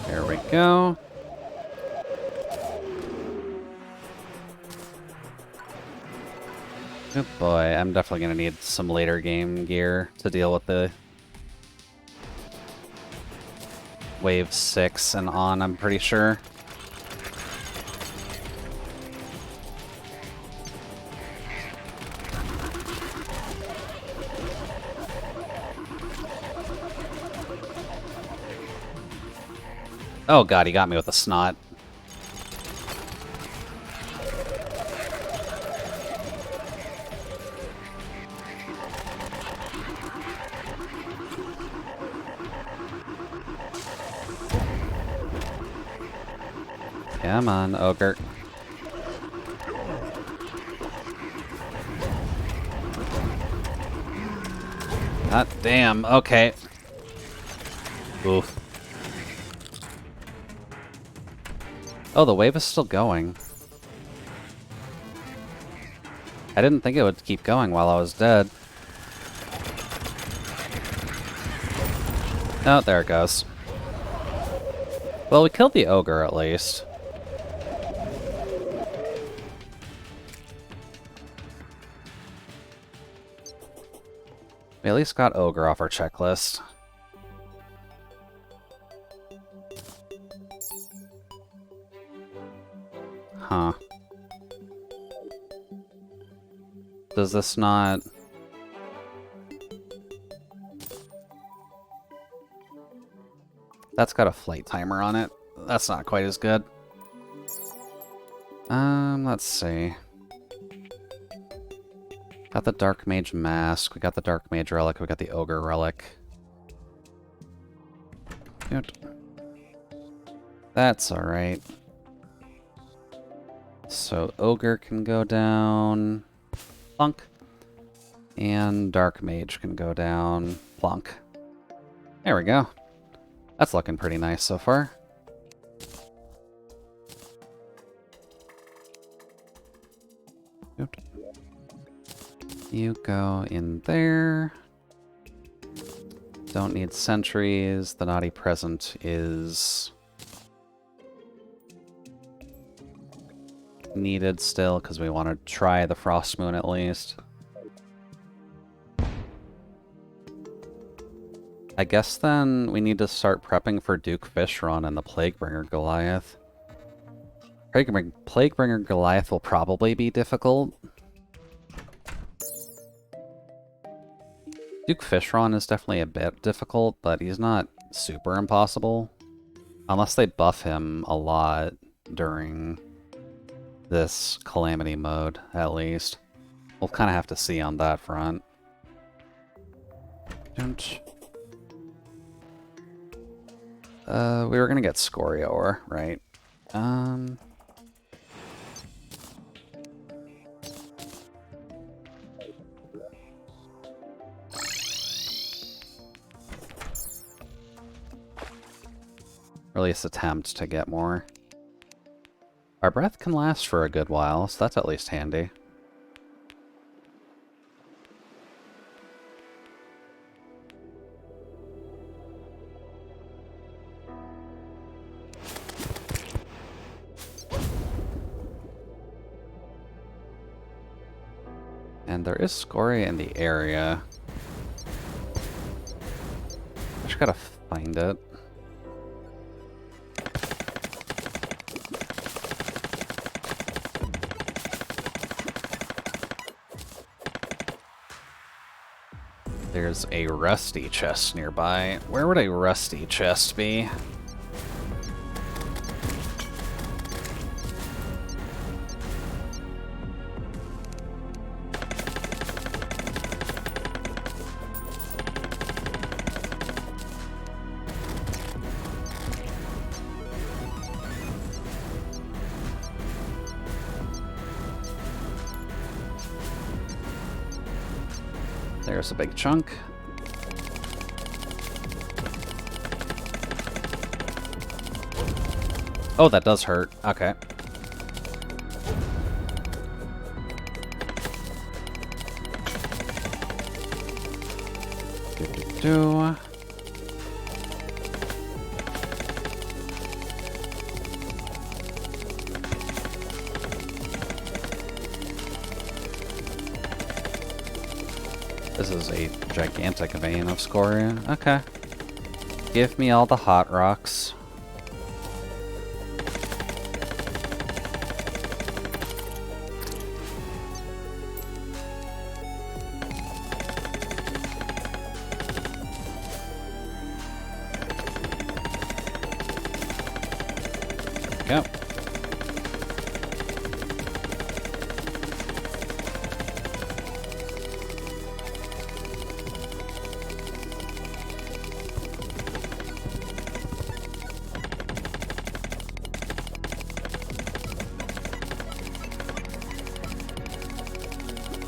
There we go. Good boy. I'm definitely going to need some later game gear to deal with the Wave 6 and on, I'm pretty sure. Oh god, he got me with a snot. Come on, ogre. God damn, okay. Oof. Oh, the wave is still going. I didn't think it would keep going while I was dead. Oh, there it goes. Well, we killed the ogre at least. We at least got ogre off our checklist. Huh. Does this not... That's got a flight timer on it. That's not quite as good. Let's see. Got the Dark Mage Mask, we got the Dark Mage Relic, we got the Ogre Relic. Good. That's alright. So Ogre can go down, plunk, and Dark Mage can go down, plunk. There we go. That's looking pretty nice so far. Good. You go in there. Don't need sentries. The Naughty Present is needed still because we want to try the Frost Moon at least. I guess then we need to start prepping for Duke Fishron and the Plaguebringer Goliath. Plaguebringer Goliath will probably be difficult. Duke Fishron is definitely a bit difficult, but he's not super impossible. Unless they buff him a lot during this Calamity mode, at least. We'll kind of have to see on that front. We were gonna get Scoria ore, right? Or at least attempt to get more. Our breath can last for a good while, so that's at least handy. And there is scoria in the area. I just gotta find it. There's a rusty chest nearby. Where would a rusty chest be? There's a big chunk. Oh, that does hurt. Okay. Do. This is a gigantic vein of scoria. Okay. Give me all the hot rocks. Go.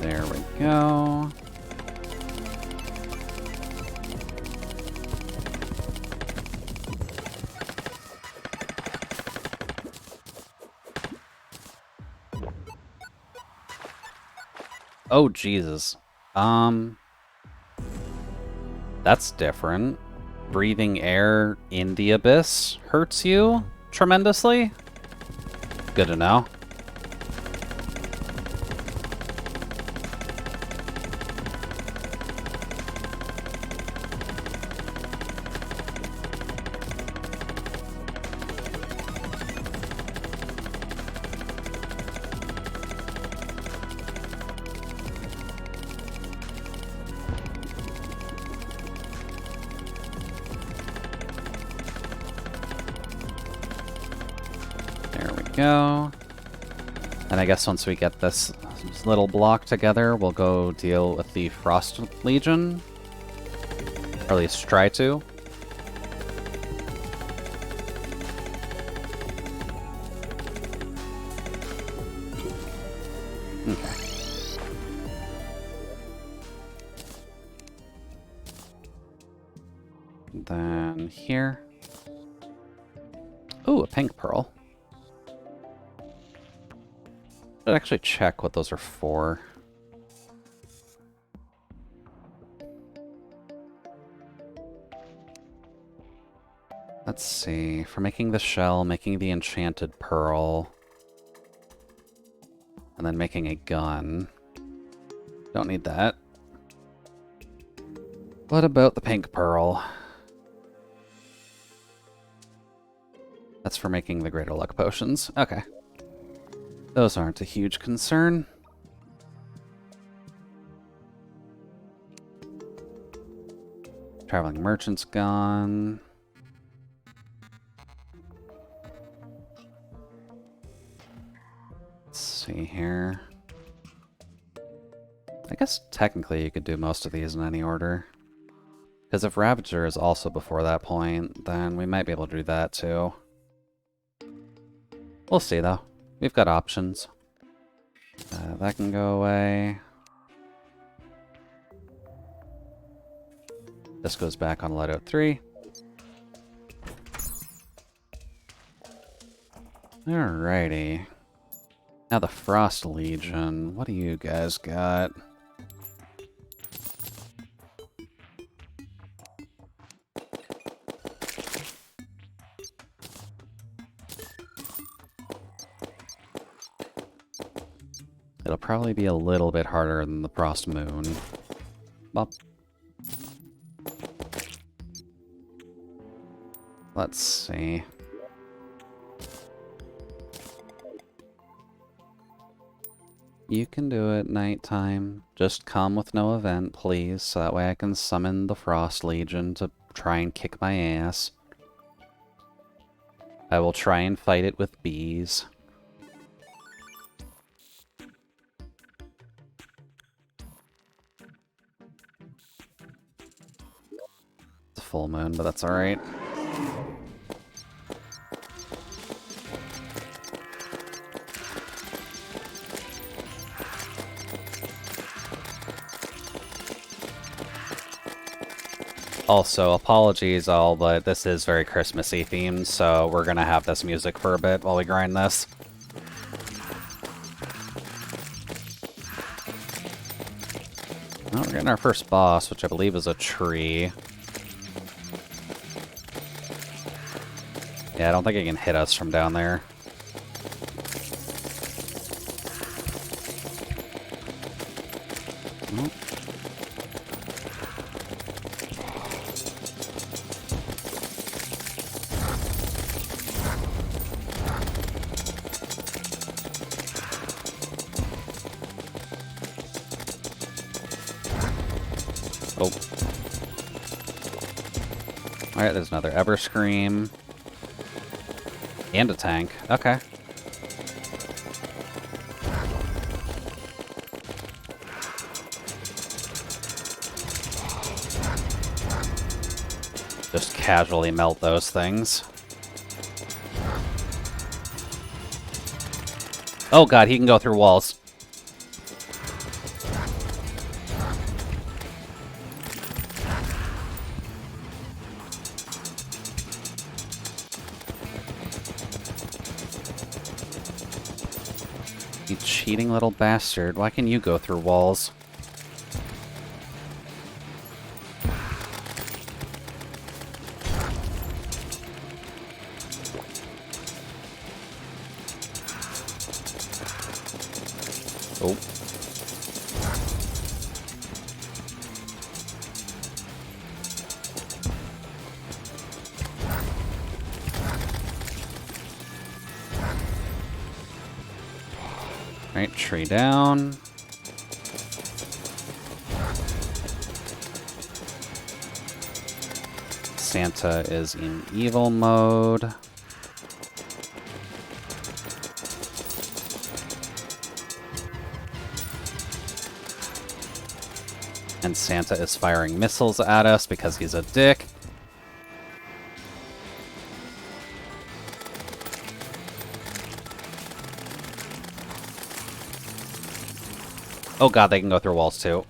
There we go. Oh, Jesus. That's different. Breathing air in the abyss hurts you tremendously? Good to know. Go. And I guess once we get this little block together, we'll go deal with the Frost Legion. Or at least try to. Okay. Then here. Ooh, a pink pearl. Should actually check what those are for. Let's see. For making the shell, making the enchanted pearl, and then making a gun. Don't need that. What about the pink pearl? That's for making the greater luck potions. Okay. Those aren't a huge concern. Traveling merchant's gone. Let's see here. I guess technically you could do most of these in any order. Because if Ravager is also before that point, then we might be able to do that too. We'll see though. We've got options. That can go away. This goes back on Loadout 3. Alrighty. Now the Frost Legion. What do you guys got? It'll probably be a little bit harder than the Frost Moon. Bop. Let's see. You can do it nighttime. Just come with no event, please, so that way I can summon the Frost Legion to try and kick my ass. I will try and fight it with bees. It's a full moon, but that's alright. Also, apologies all, but this is very Christmassy themed, so we're gonna have this music for a bit while we grind this. Oh, we're getting our first boss, which I believe is a tree. Yeah, I don't think it can hit us from down there. Oh. Oh. Alright, there's another Everscream. And a tank. Okay. Just casually melt those things. Oh god, he can go through walls. You cheating little bastard. Why can you go through walls? Oh. Right, tree down. Santa is in evil mode. And Santa is firing missiles at us because he's a dick. Oh god, they can go through walls too.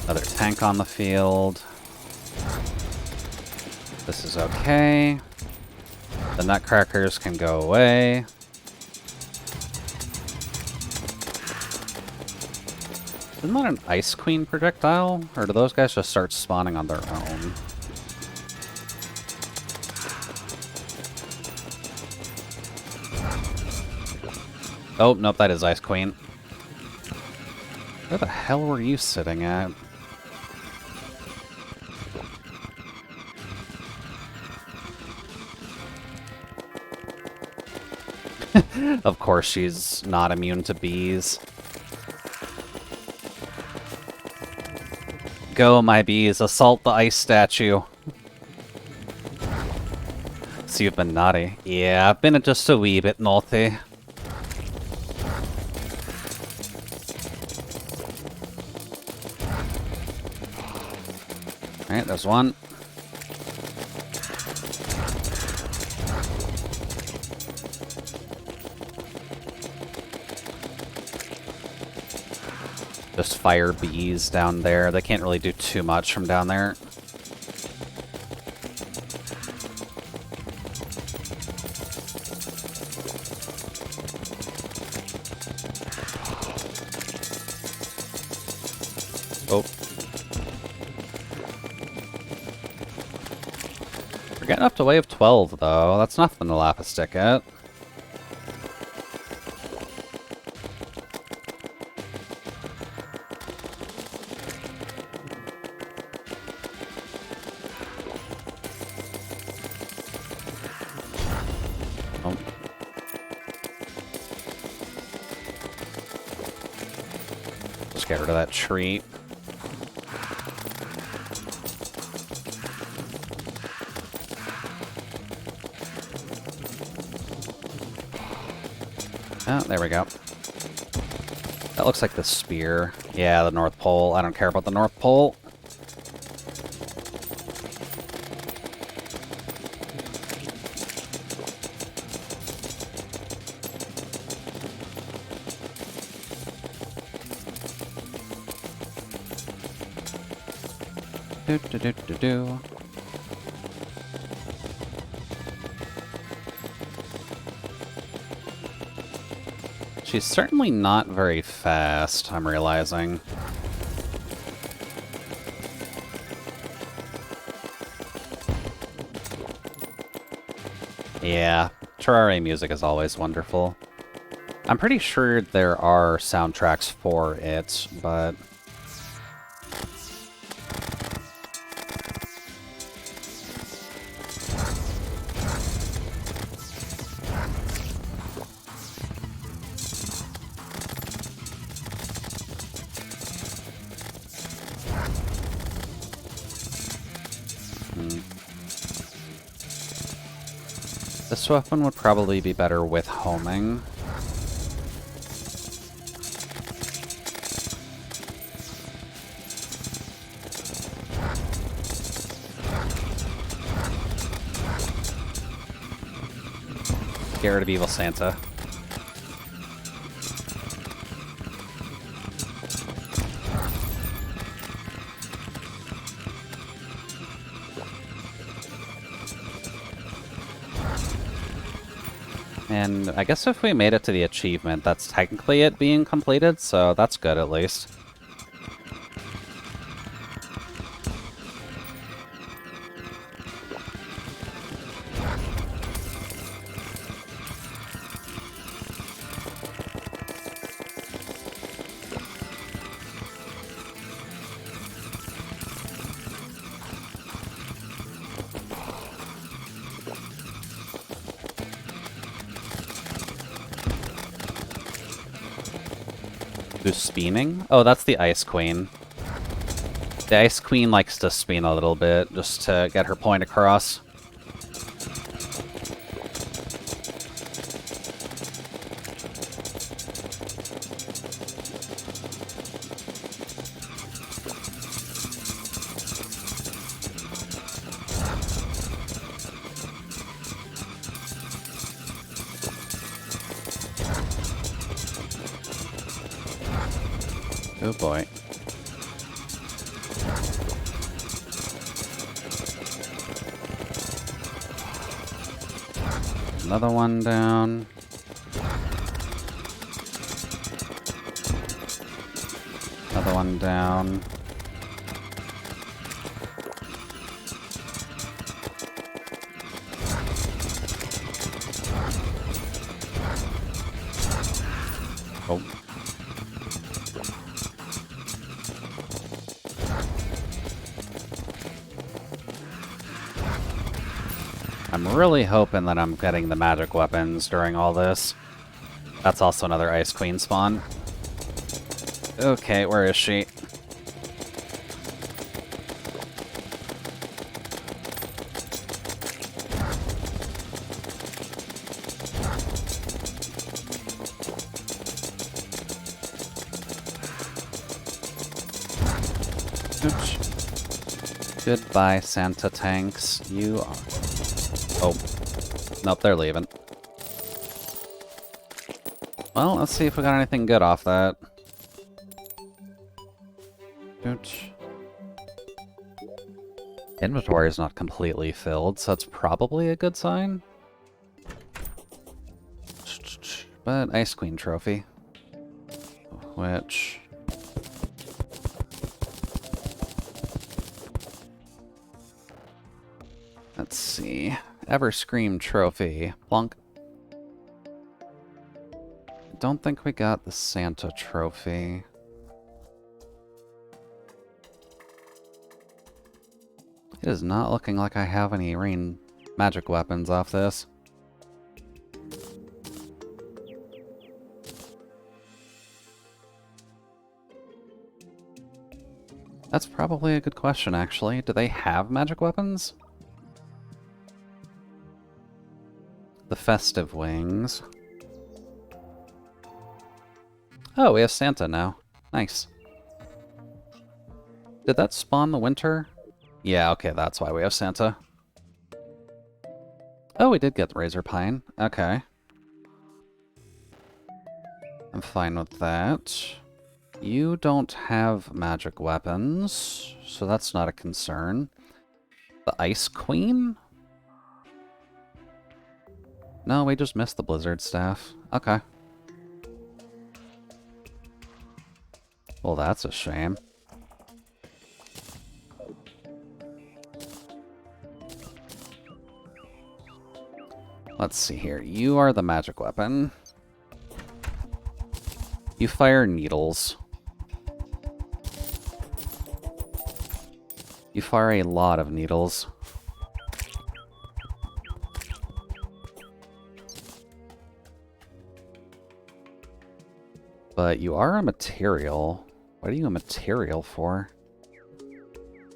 Another tank on the field. This is okay. The nutcrackers can go away. Isn't that an Ice Queen projectile? Or do those guys just start spawning on their own? Oh, nope, that is Ice Queen. Where the hell were you sitting at? Of course she's not immune to bees. Go, my bees, assault the ice statue. So you've been naughty. Yeah, I've been just a wee bit naughty. Alright, there's one. Just fire bees down there. They can't really do too much from down there. Oh. We're getting up to wave 12, though. That's nothing to lap a stick at. Oh. Just get rid of that tree. Oh, there we go. That looks like the spear. Yeah, the North Pole. I don't care about the North Pole. Do do do do do. She's certainly not very fast, I'm realizing. Yeah, Terraria music is always wonderful. I'm pretty sure there are soundtracks for it, but... This weapon would probably be better with homing. Get rid of Evil Santa. And I guess if we made it to the achievement, that's technically it being completed, so that's good at least. Who's spinning? Oh, that's the Ice Queen. The Ice Queen likes to spin a little bit, just to get her point across. Oh boy. Another one down. Another one down. Oh. I'm really hoping that I'm getting the magic weapons during all this. That's also another Ice Queen spawn. Okay, where is she? Oops. Goodbye, Santa tanks. You are... Oh. Nope, they're leaving. Well, let's see if we got anything good off that. Ouch. Inventory is not completely filled, so that's probably a good sign. But Ice Queen trophy. Which... let's see. Ever Scream trophy. Plonk. Don't think we got the Santa trophy. It is not looking like I have any rain magic weapons off this. That's probably a good question, actually. Do they have magic weapons? The Festive Wings. Oh, we have Santa now. Nice. Did that spawn the winter? Yeah, okay, that's why we have Santa. Oh, we did get the Razor Pine. Okay. I'm fine with that. You don't have magic weapons, so that's not a concern. The Ice Queen? No, we just missed the Blizzard Staff. Okay. Well, that's a shame. Let's see here. You are the magic weapon. You fire needles. You fire a lot of needles. But you are a material. What are you a material for?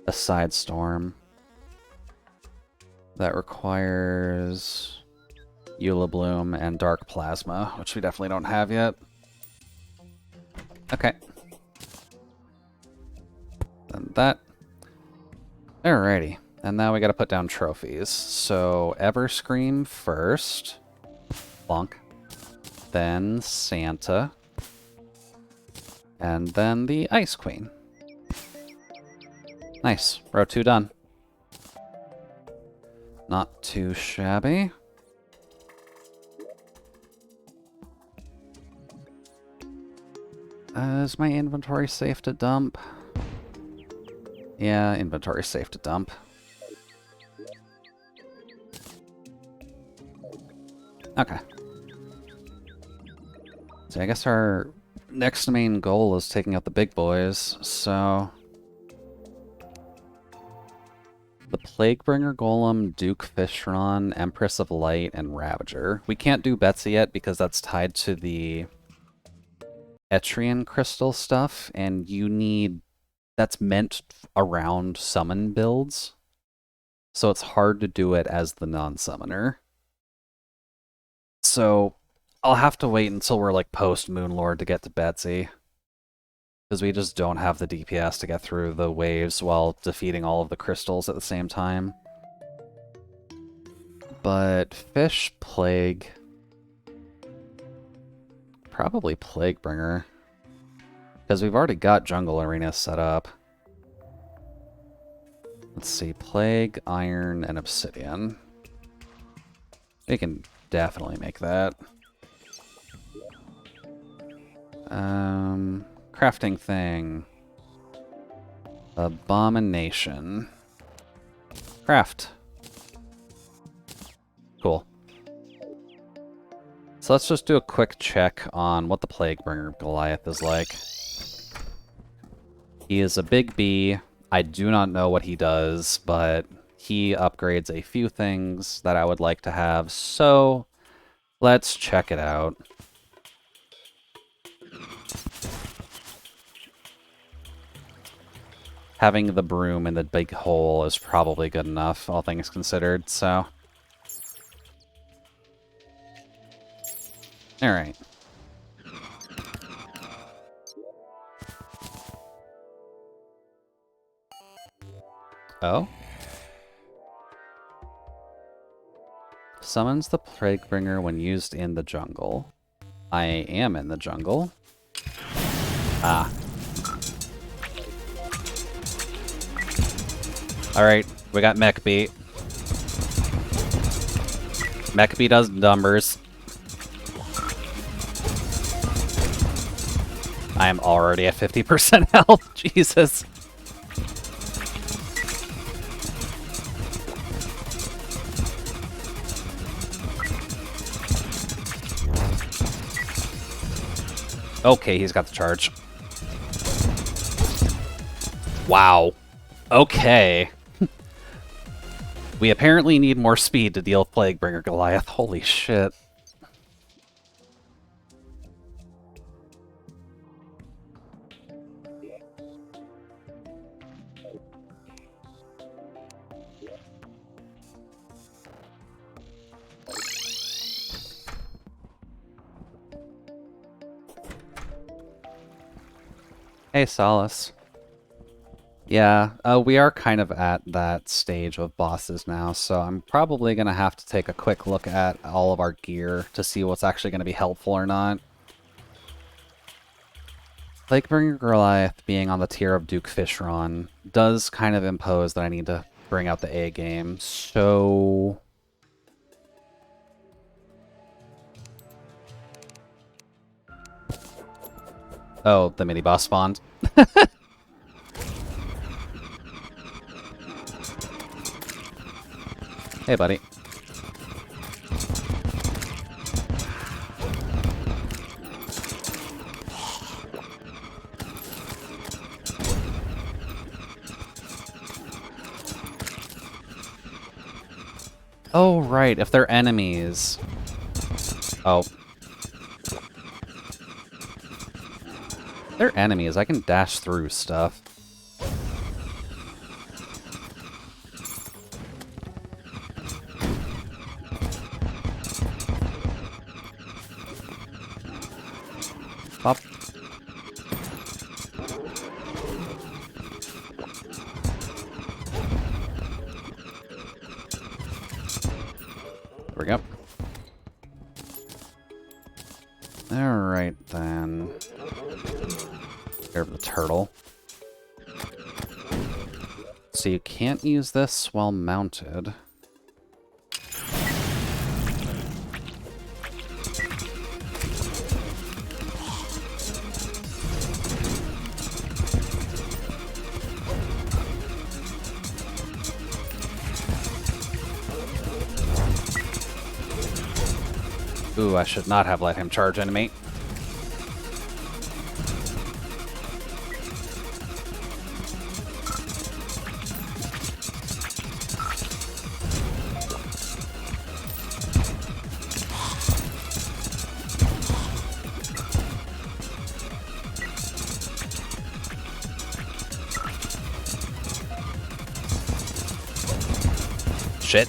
A side storm. That requires Eula Bloom and Dark Plasma, which we definitely don't have yet. Okay. Then that. Alrighty. And now we gotta put down trophies. So, Ever Scream first. Bonk. Then Santa. And then the Ice Queen. Nice. Row 2 done. Not too shabby. Is my inventory safe to dump? Yeah, inventory safe to dump. Okay. So I guess our next main goal is taking out the big boys, so... the Plaguebringer Golem, Duke Fishron, Empress of Light, and Ravager. We can't do Betsy yet because that's tied to the Etrian Crystal stuff, and you need... that's meant around summon builds, so it's hard to do it as the non-summoner. So I'll have to wait until we're like post-Moonlord to get to Betsy, because we just don't have the DPS to get through the waves while defeating all of the crystals at the same time. But Fish, Plague... probably Plaguebringer. Because we've already got Jungle Arena set up. Let's see, Plague, Iron, and Obsidian. We can definitely make that. Crafting thing. Abomination. Craft. Cool. So let's just do a quick check on what the Plaguebringer Goliath is like. He is a big bee. I do not know what he does, but he upgrades a few things that I would like to have, so let's check it out. Having the broom in the big hole is probably good enough, all things considered, so... Alright. Oh? Summons the Plaguebringer when used in the jungle. I am in the jungle. Ah. Alright, we got Mech Beat. Mech Beat does numbers. I am already at 50% health. Jesus. Okay, he's got the charge. Wow. Okay. We apparently need more speed to deal with Plaguebringer Goliath. Holy shit. Hey, Solace. Yeah, we are kind of at that stage of bosses now, so I'm probably going to have to take a quick look at all of our gear to see what's actually going to be helpful or not. Plaguebringer Goliath being on the tier of Duke Fishron does kind of impose that I need to bring out the A game, so... Oh, the mini-boss spawned. Hey, buddy. Oh, right, if they're enemies. Oh. If they're enemies, I can dash through stuff. Pop. There we go. Alright, then. There's the turtle. So you can't use this while mounted. Ooh, I should not have let him charge into me. Shit.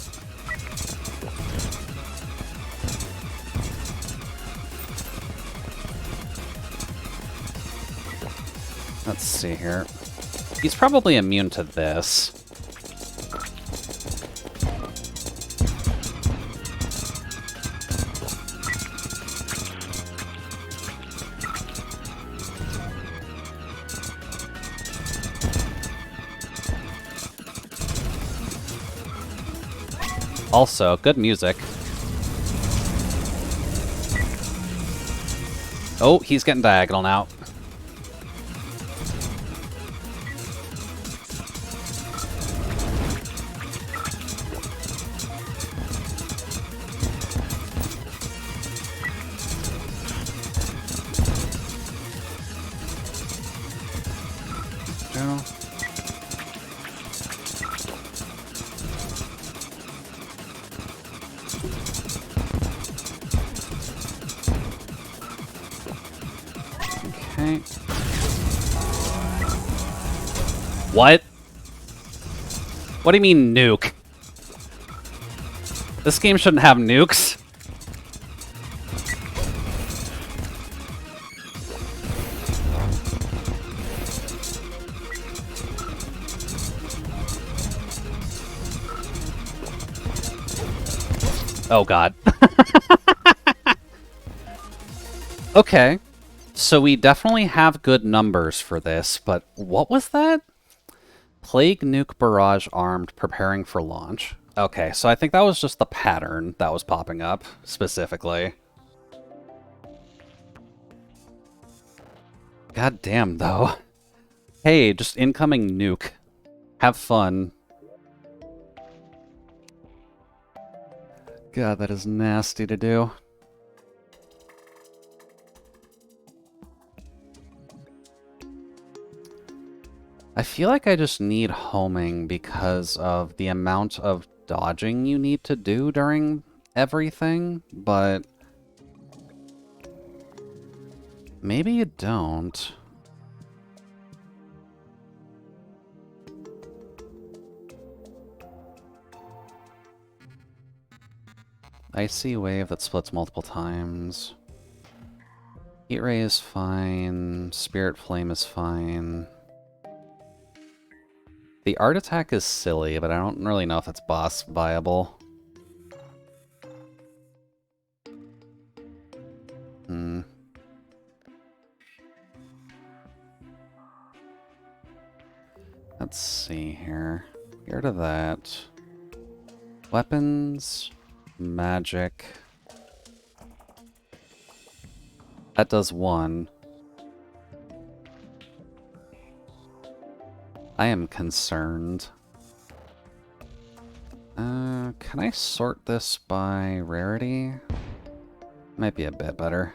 Let's see here. He's probably immune to this. Also, good music. Oh, he's getting diagonal now. Okay. What? What do you mean, nuke? This game shouldn't have nukes. Oh god. Okay. So we definitely have good numbers for this, but what was that? Plague nuke barrage armed, preparing for launch. Okay, so I think that was just the pattern that was popping up, specifically. God damn, though. Hey, just incoming nuke. Have fun. God, that is nasty to do. I feel like I just need homing because of the amount of dodging you need to do during everything, but maybe you don't. Icy wave that splits multiple times. Heat ray is fine. Spirit flame is fine. The art attack is silly, but I don't really know if it's boss viable. Let's see here. Get rid of that. Weapons. Magic. That does one. I am concerned. Can I sort this by rarity? Might be a bit better.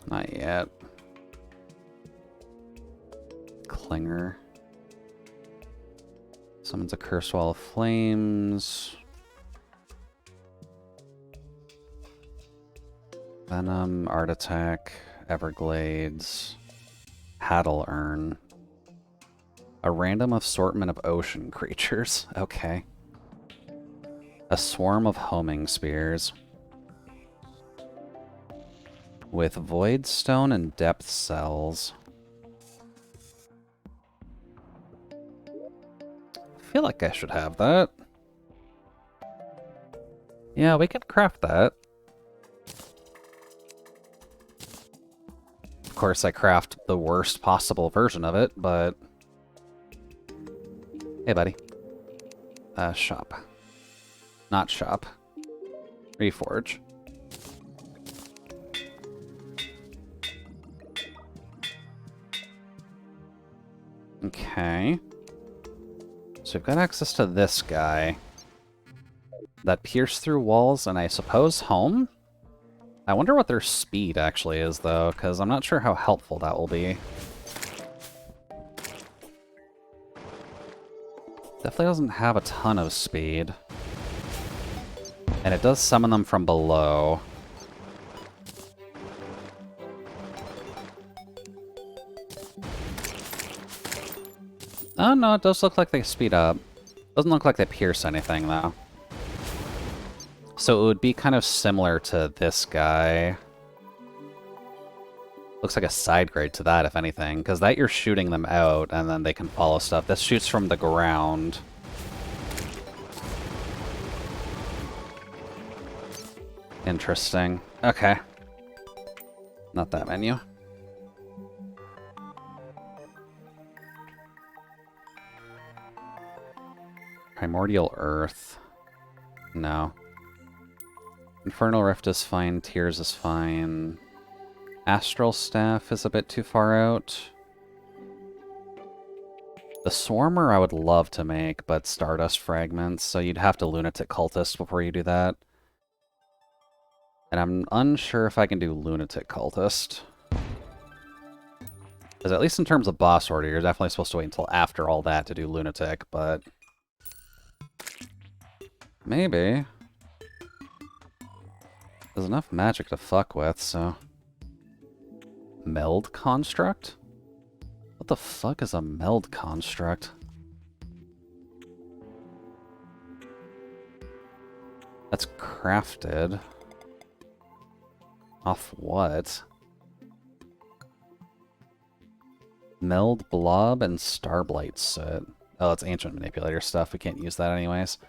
Not yet. Clinger. Summons a Curse Wall of Flames. Venom, Art Attack, Everglades, Paddle Urn. A random assortment of ocean creatures. Okay. A swarm of homing spears. With Void Stone and Depth Cells. I feel like I should have that. Yeah, we can craft that. Of course, I craft the worst possible version of it, but... Hey, buddy. Shop. Not shop. Reforge. Okay. So we've got access to this guy. That pierce through walls, and I suppose home? I wonder what their speed actually is, though, because I'm not sure how helpful that will be. Definitely doesn't have a ton of speed. And it does summon them from below. Oh, no, it does look like they speed up. Doesn't look like they pierce anything, though. So it would be kind of similar to this guy. Looks like a side grade to that, if anything, because that you're shooting them out, and then they can follow stuff. This shoots from the ground. Interesting. Okay. Not that menu. Primordial Earth. No. Infernal Rift is fine. Tears is fine. Astral Staff is a bit too far out. The Swarmer I would love to make, but Stardust Fragments, so you'd have to Lunatic Cultist before you do that. And I'm unsure if I can do Lunatic Cultist. Because at least in terms of boss order, you're definitely supposed to wait until after all that to do Lunatic, but... maybe. There's enough magic to fuck with, so... Meld Construct? What the fuck is a Meld Construct? That's crafted. Off what? Meld Blob and Starblight Soot. Oh, it's Ancient Manipulator stuff. We can't use that anyways.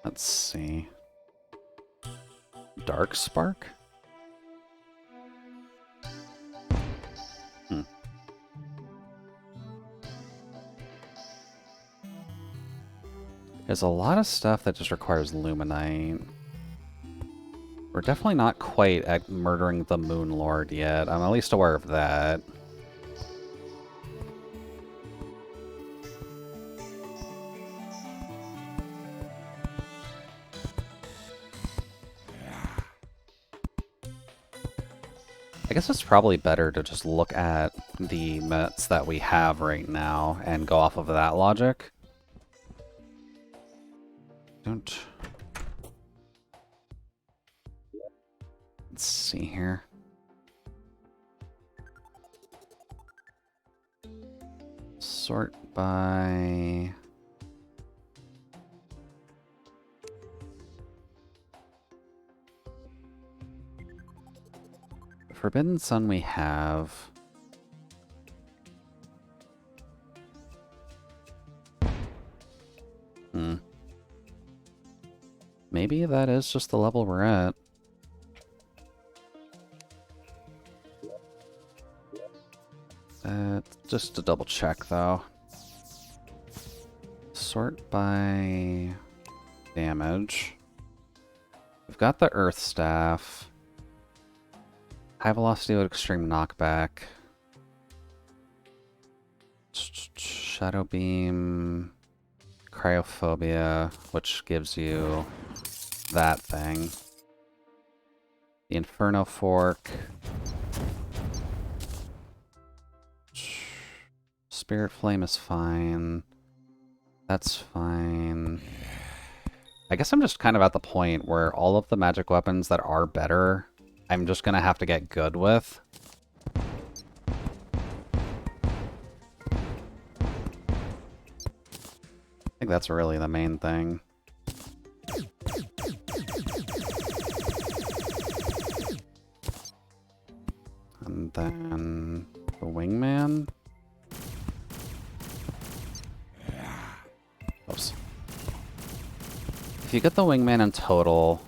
Let's see. Dark Spark? There's a lot of stuff that just requires Luminite. We're definitely not quite at murdering the Moon Lord yet. I'm at least aware of that. I guess it's probably better to just look at the mets that we have right now and go off of that logic. Let's see here. Sort by... Forbidden Sun we have. Maybe that is just the level we're at. Just to double check though. Sort by damage. We've got the Earth Staff. High velocity with extreme knockback. Shadow Beam. Cryophobia, which gives you that thing. The Inferno Fork. Spirit Flame is fine. That's fine. I guess I'm just kind of at the point where all of the magic weapons that are better, I'm just gonna have to get good with. I think that's really the main thing. And then the Wingman. Oops. If you get the Wingman in total,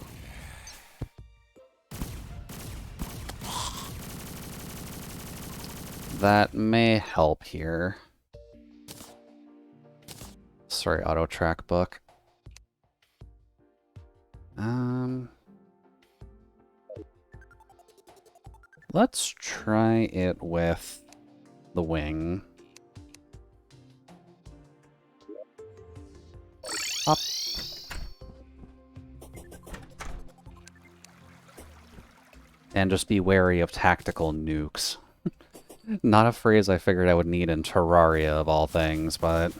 that may help here. Sorry, auto track book. Let's try it with the wing. Up. And just be wary of tactical nukes. Not a phrase I figured I would need in Terraria of all things, but...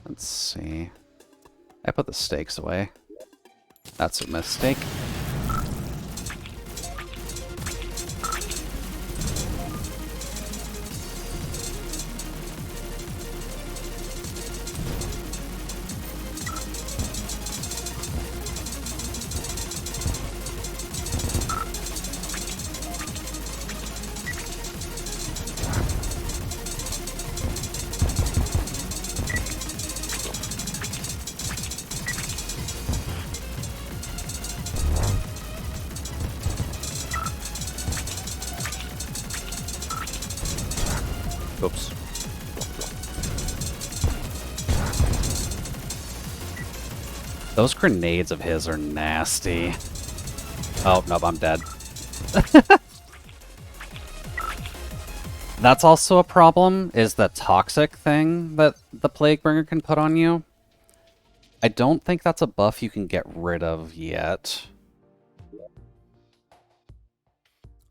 Let's see. I put the stakes away. That's a mistake. Oops. Those grenades of his are nasty. Oh, nope, I'm dead. That's also a problem, is the toxic thing that the Plaguebringer can put on you. I don't think that's a buff you can get rid of yet.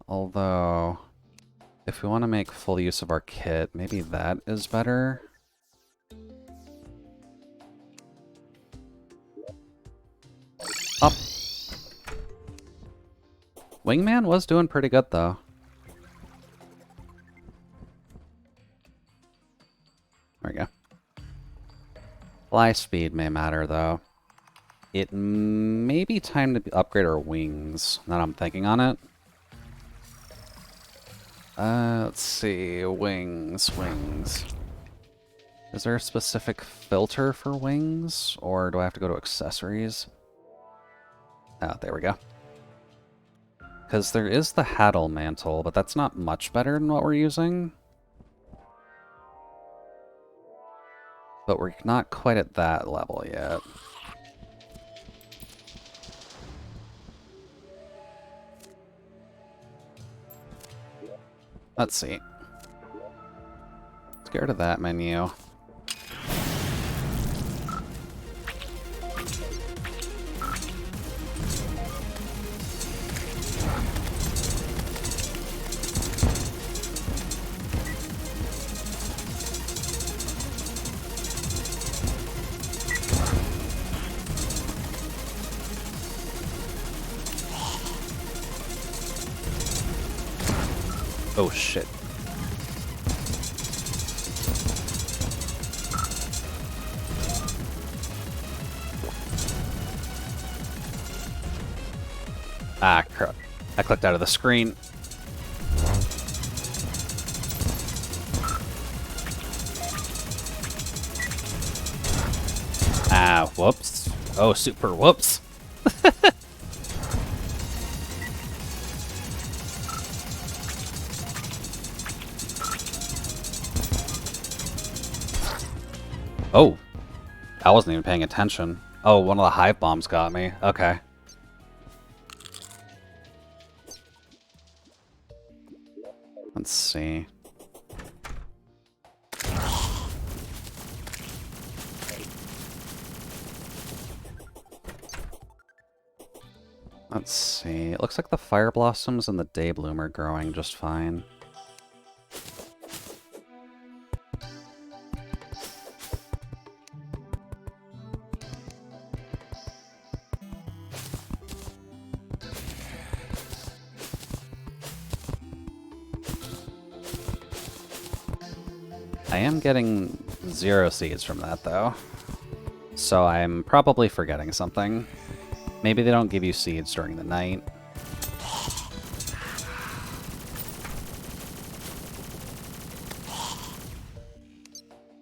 Although... if we want to make full use of our kit, maybe that is better. Up. Wingman was doing pretty good, though. There we go. Fly speed may matter, though. It may be time to upgrade our wings, now that I'm thinking on it. Let's see. Wings. Is there a specific filter for wings? Or do I have to go to accessories? Oh, there we go. Because there is the Haddle Mantle, but that's not much better than what we're using. But we're not quite at that level yet. Let's see. Let's get rid of that menu. Oh shit. Ah, crap. I clicked out of the screen. Ah, whoops. Oh, super whoops. Oh, I wasn't even paying attention. Oh, one of the hive bombs got me. Okay. Let's see. Let's see. It looks like the fire blossoms and the day bloom are growing just fine. I am getting 0 seeds from that, though. So I'm probably forgetting something. Maybe they don't give you seeds during the night.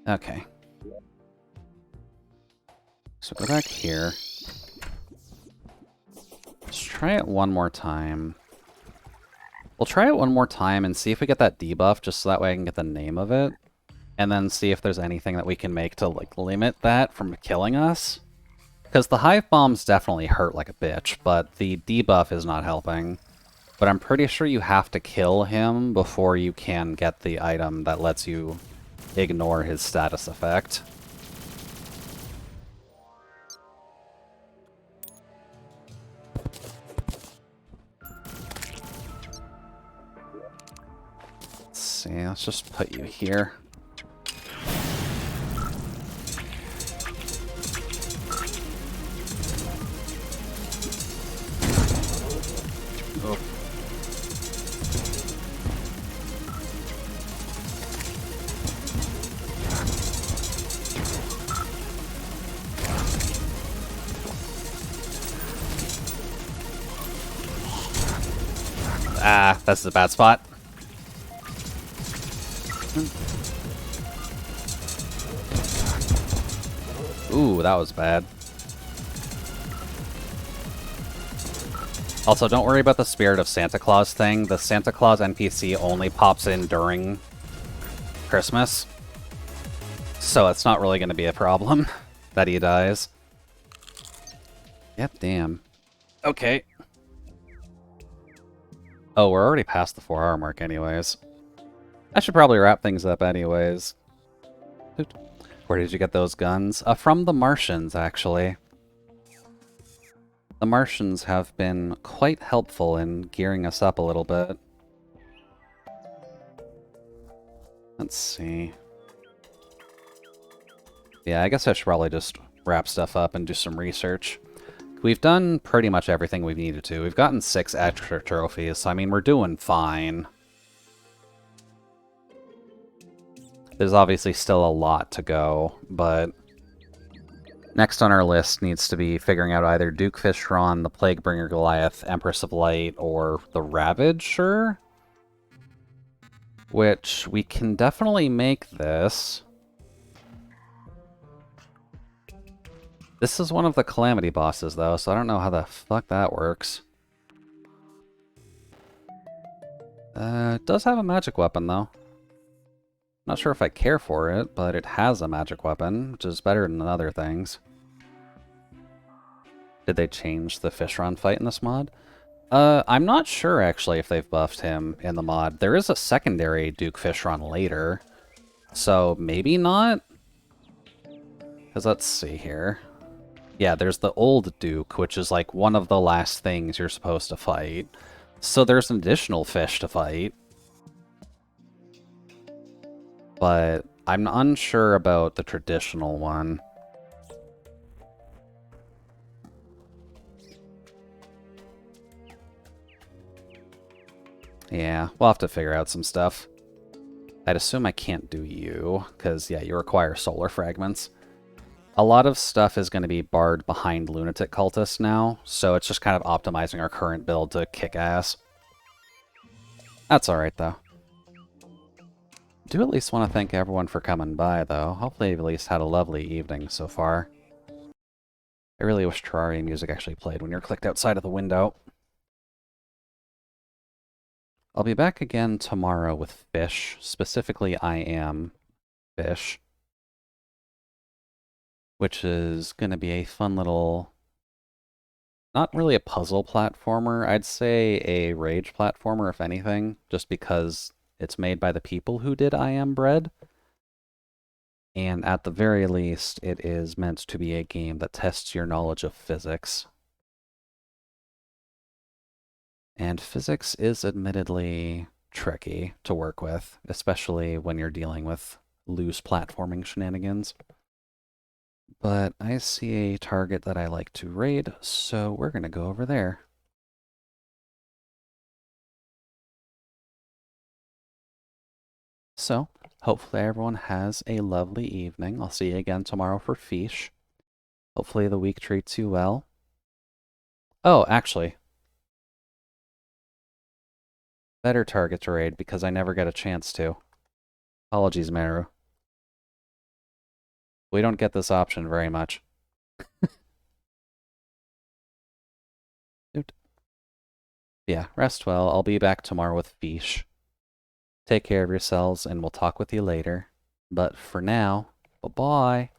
Okay. So go back here. Let's try it one more time. We'll try it one more time and see if we get that debuff, just so that way I can get the name of it. And then see if there's anything that we can make to, like, limit that from killing us. Because the hive bombs definitely hurt like a bitch, but the debuff is not helping. But I'm pretty sure you have to kill him before you can get the item that lets you ignore his status effect. Let's see, let's just put you here. Oh. Ah, that's the bad spot. Ooh, that was bad. Also, don't worry about the Spirit of Santa Claus thing. The Santa Claus NPC only pops in during Christmas. So it's not really going to be a problem that he dies. Yep, damn. Okay. Oh, we're already past the 4-hour mark anyways. I should probably wrap things up anyways. Where did you get those guns? From the Martians, actually. The Martians have been quite helpful in gearing us up a little bit. Let's see. Yeah, I guess I should probably just wrap stuff up and do some research. We've done pretty much everything we've needed to. We've gotten 6 extra trophies, so I mean, we're doing fine. There's obviously still a lot to go, but Next on our list needs to be figuring out either Duke Fishron, the Plaguebringer Goliath, Empress of Light, or the Ravager. Which we can definitely make this. This is one of the Calamity bosses, though, so I don't know how the fuck that works. It does have a magic weapon, though. Not sure if I care for it, but it has a magic weapon, which is better than other things. Did they change the Fishron fight in this mod? I'm not sure, actually, if they've buffed him in the mod. There is a secondary Duke Fishron later, so maybe not? Because let's see here. Yeah, there's the old Duke, which is like one of the last things you're supposed to fight. So there's an additional fish to fight. But I'm unsure about the traditional one. Yeah, we'll have to figure out some stuff. I'd assume I can't do you, because, yeah, you require solar fragments. A lot of stuff is going to be barred behind Lunatic Cultists now, so it's just kind of optimizing our current build to kick ass. That's alright, though. Do at least want to thank everyone for coming by, though. Hopefully you've at least had a lovely evening so far. I really wish Terraria music actually played when you're clicked outside of the window. I'll be back again tomorrow with Fish. Specifically, I Am Fish. Which is going to be a fun little... Not really a puzzle platformer. I'd say a rage platformer, if anything. Just because it's made by the people who did I Am Bread. And at the very least, it is meant to be a game that tests your knowledge of physics. And physics is admittedly tricky to work with, especially when you're dealing with loose platforming shenanigans. But I see a target that I like to raid, so we're going to go over there. So, hopefully everyone has a lovely evening. I'll see you again tomorrow for Fish. Hopefully the week treats you well. Oh, actually, better target to raid because I never get a chance to. Apologies, Meru. We don't get this option very much. Yeah, rest well. I'll be back tomorrow with Fish. Take care of yourselves, and we'll talk with you later. But for now, bye-bye.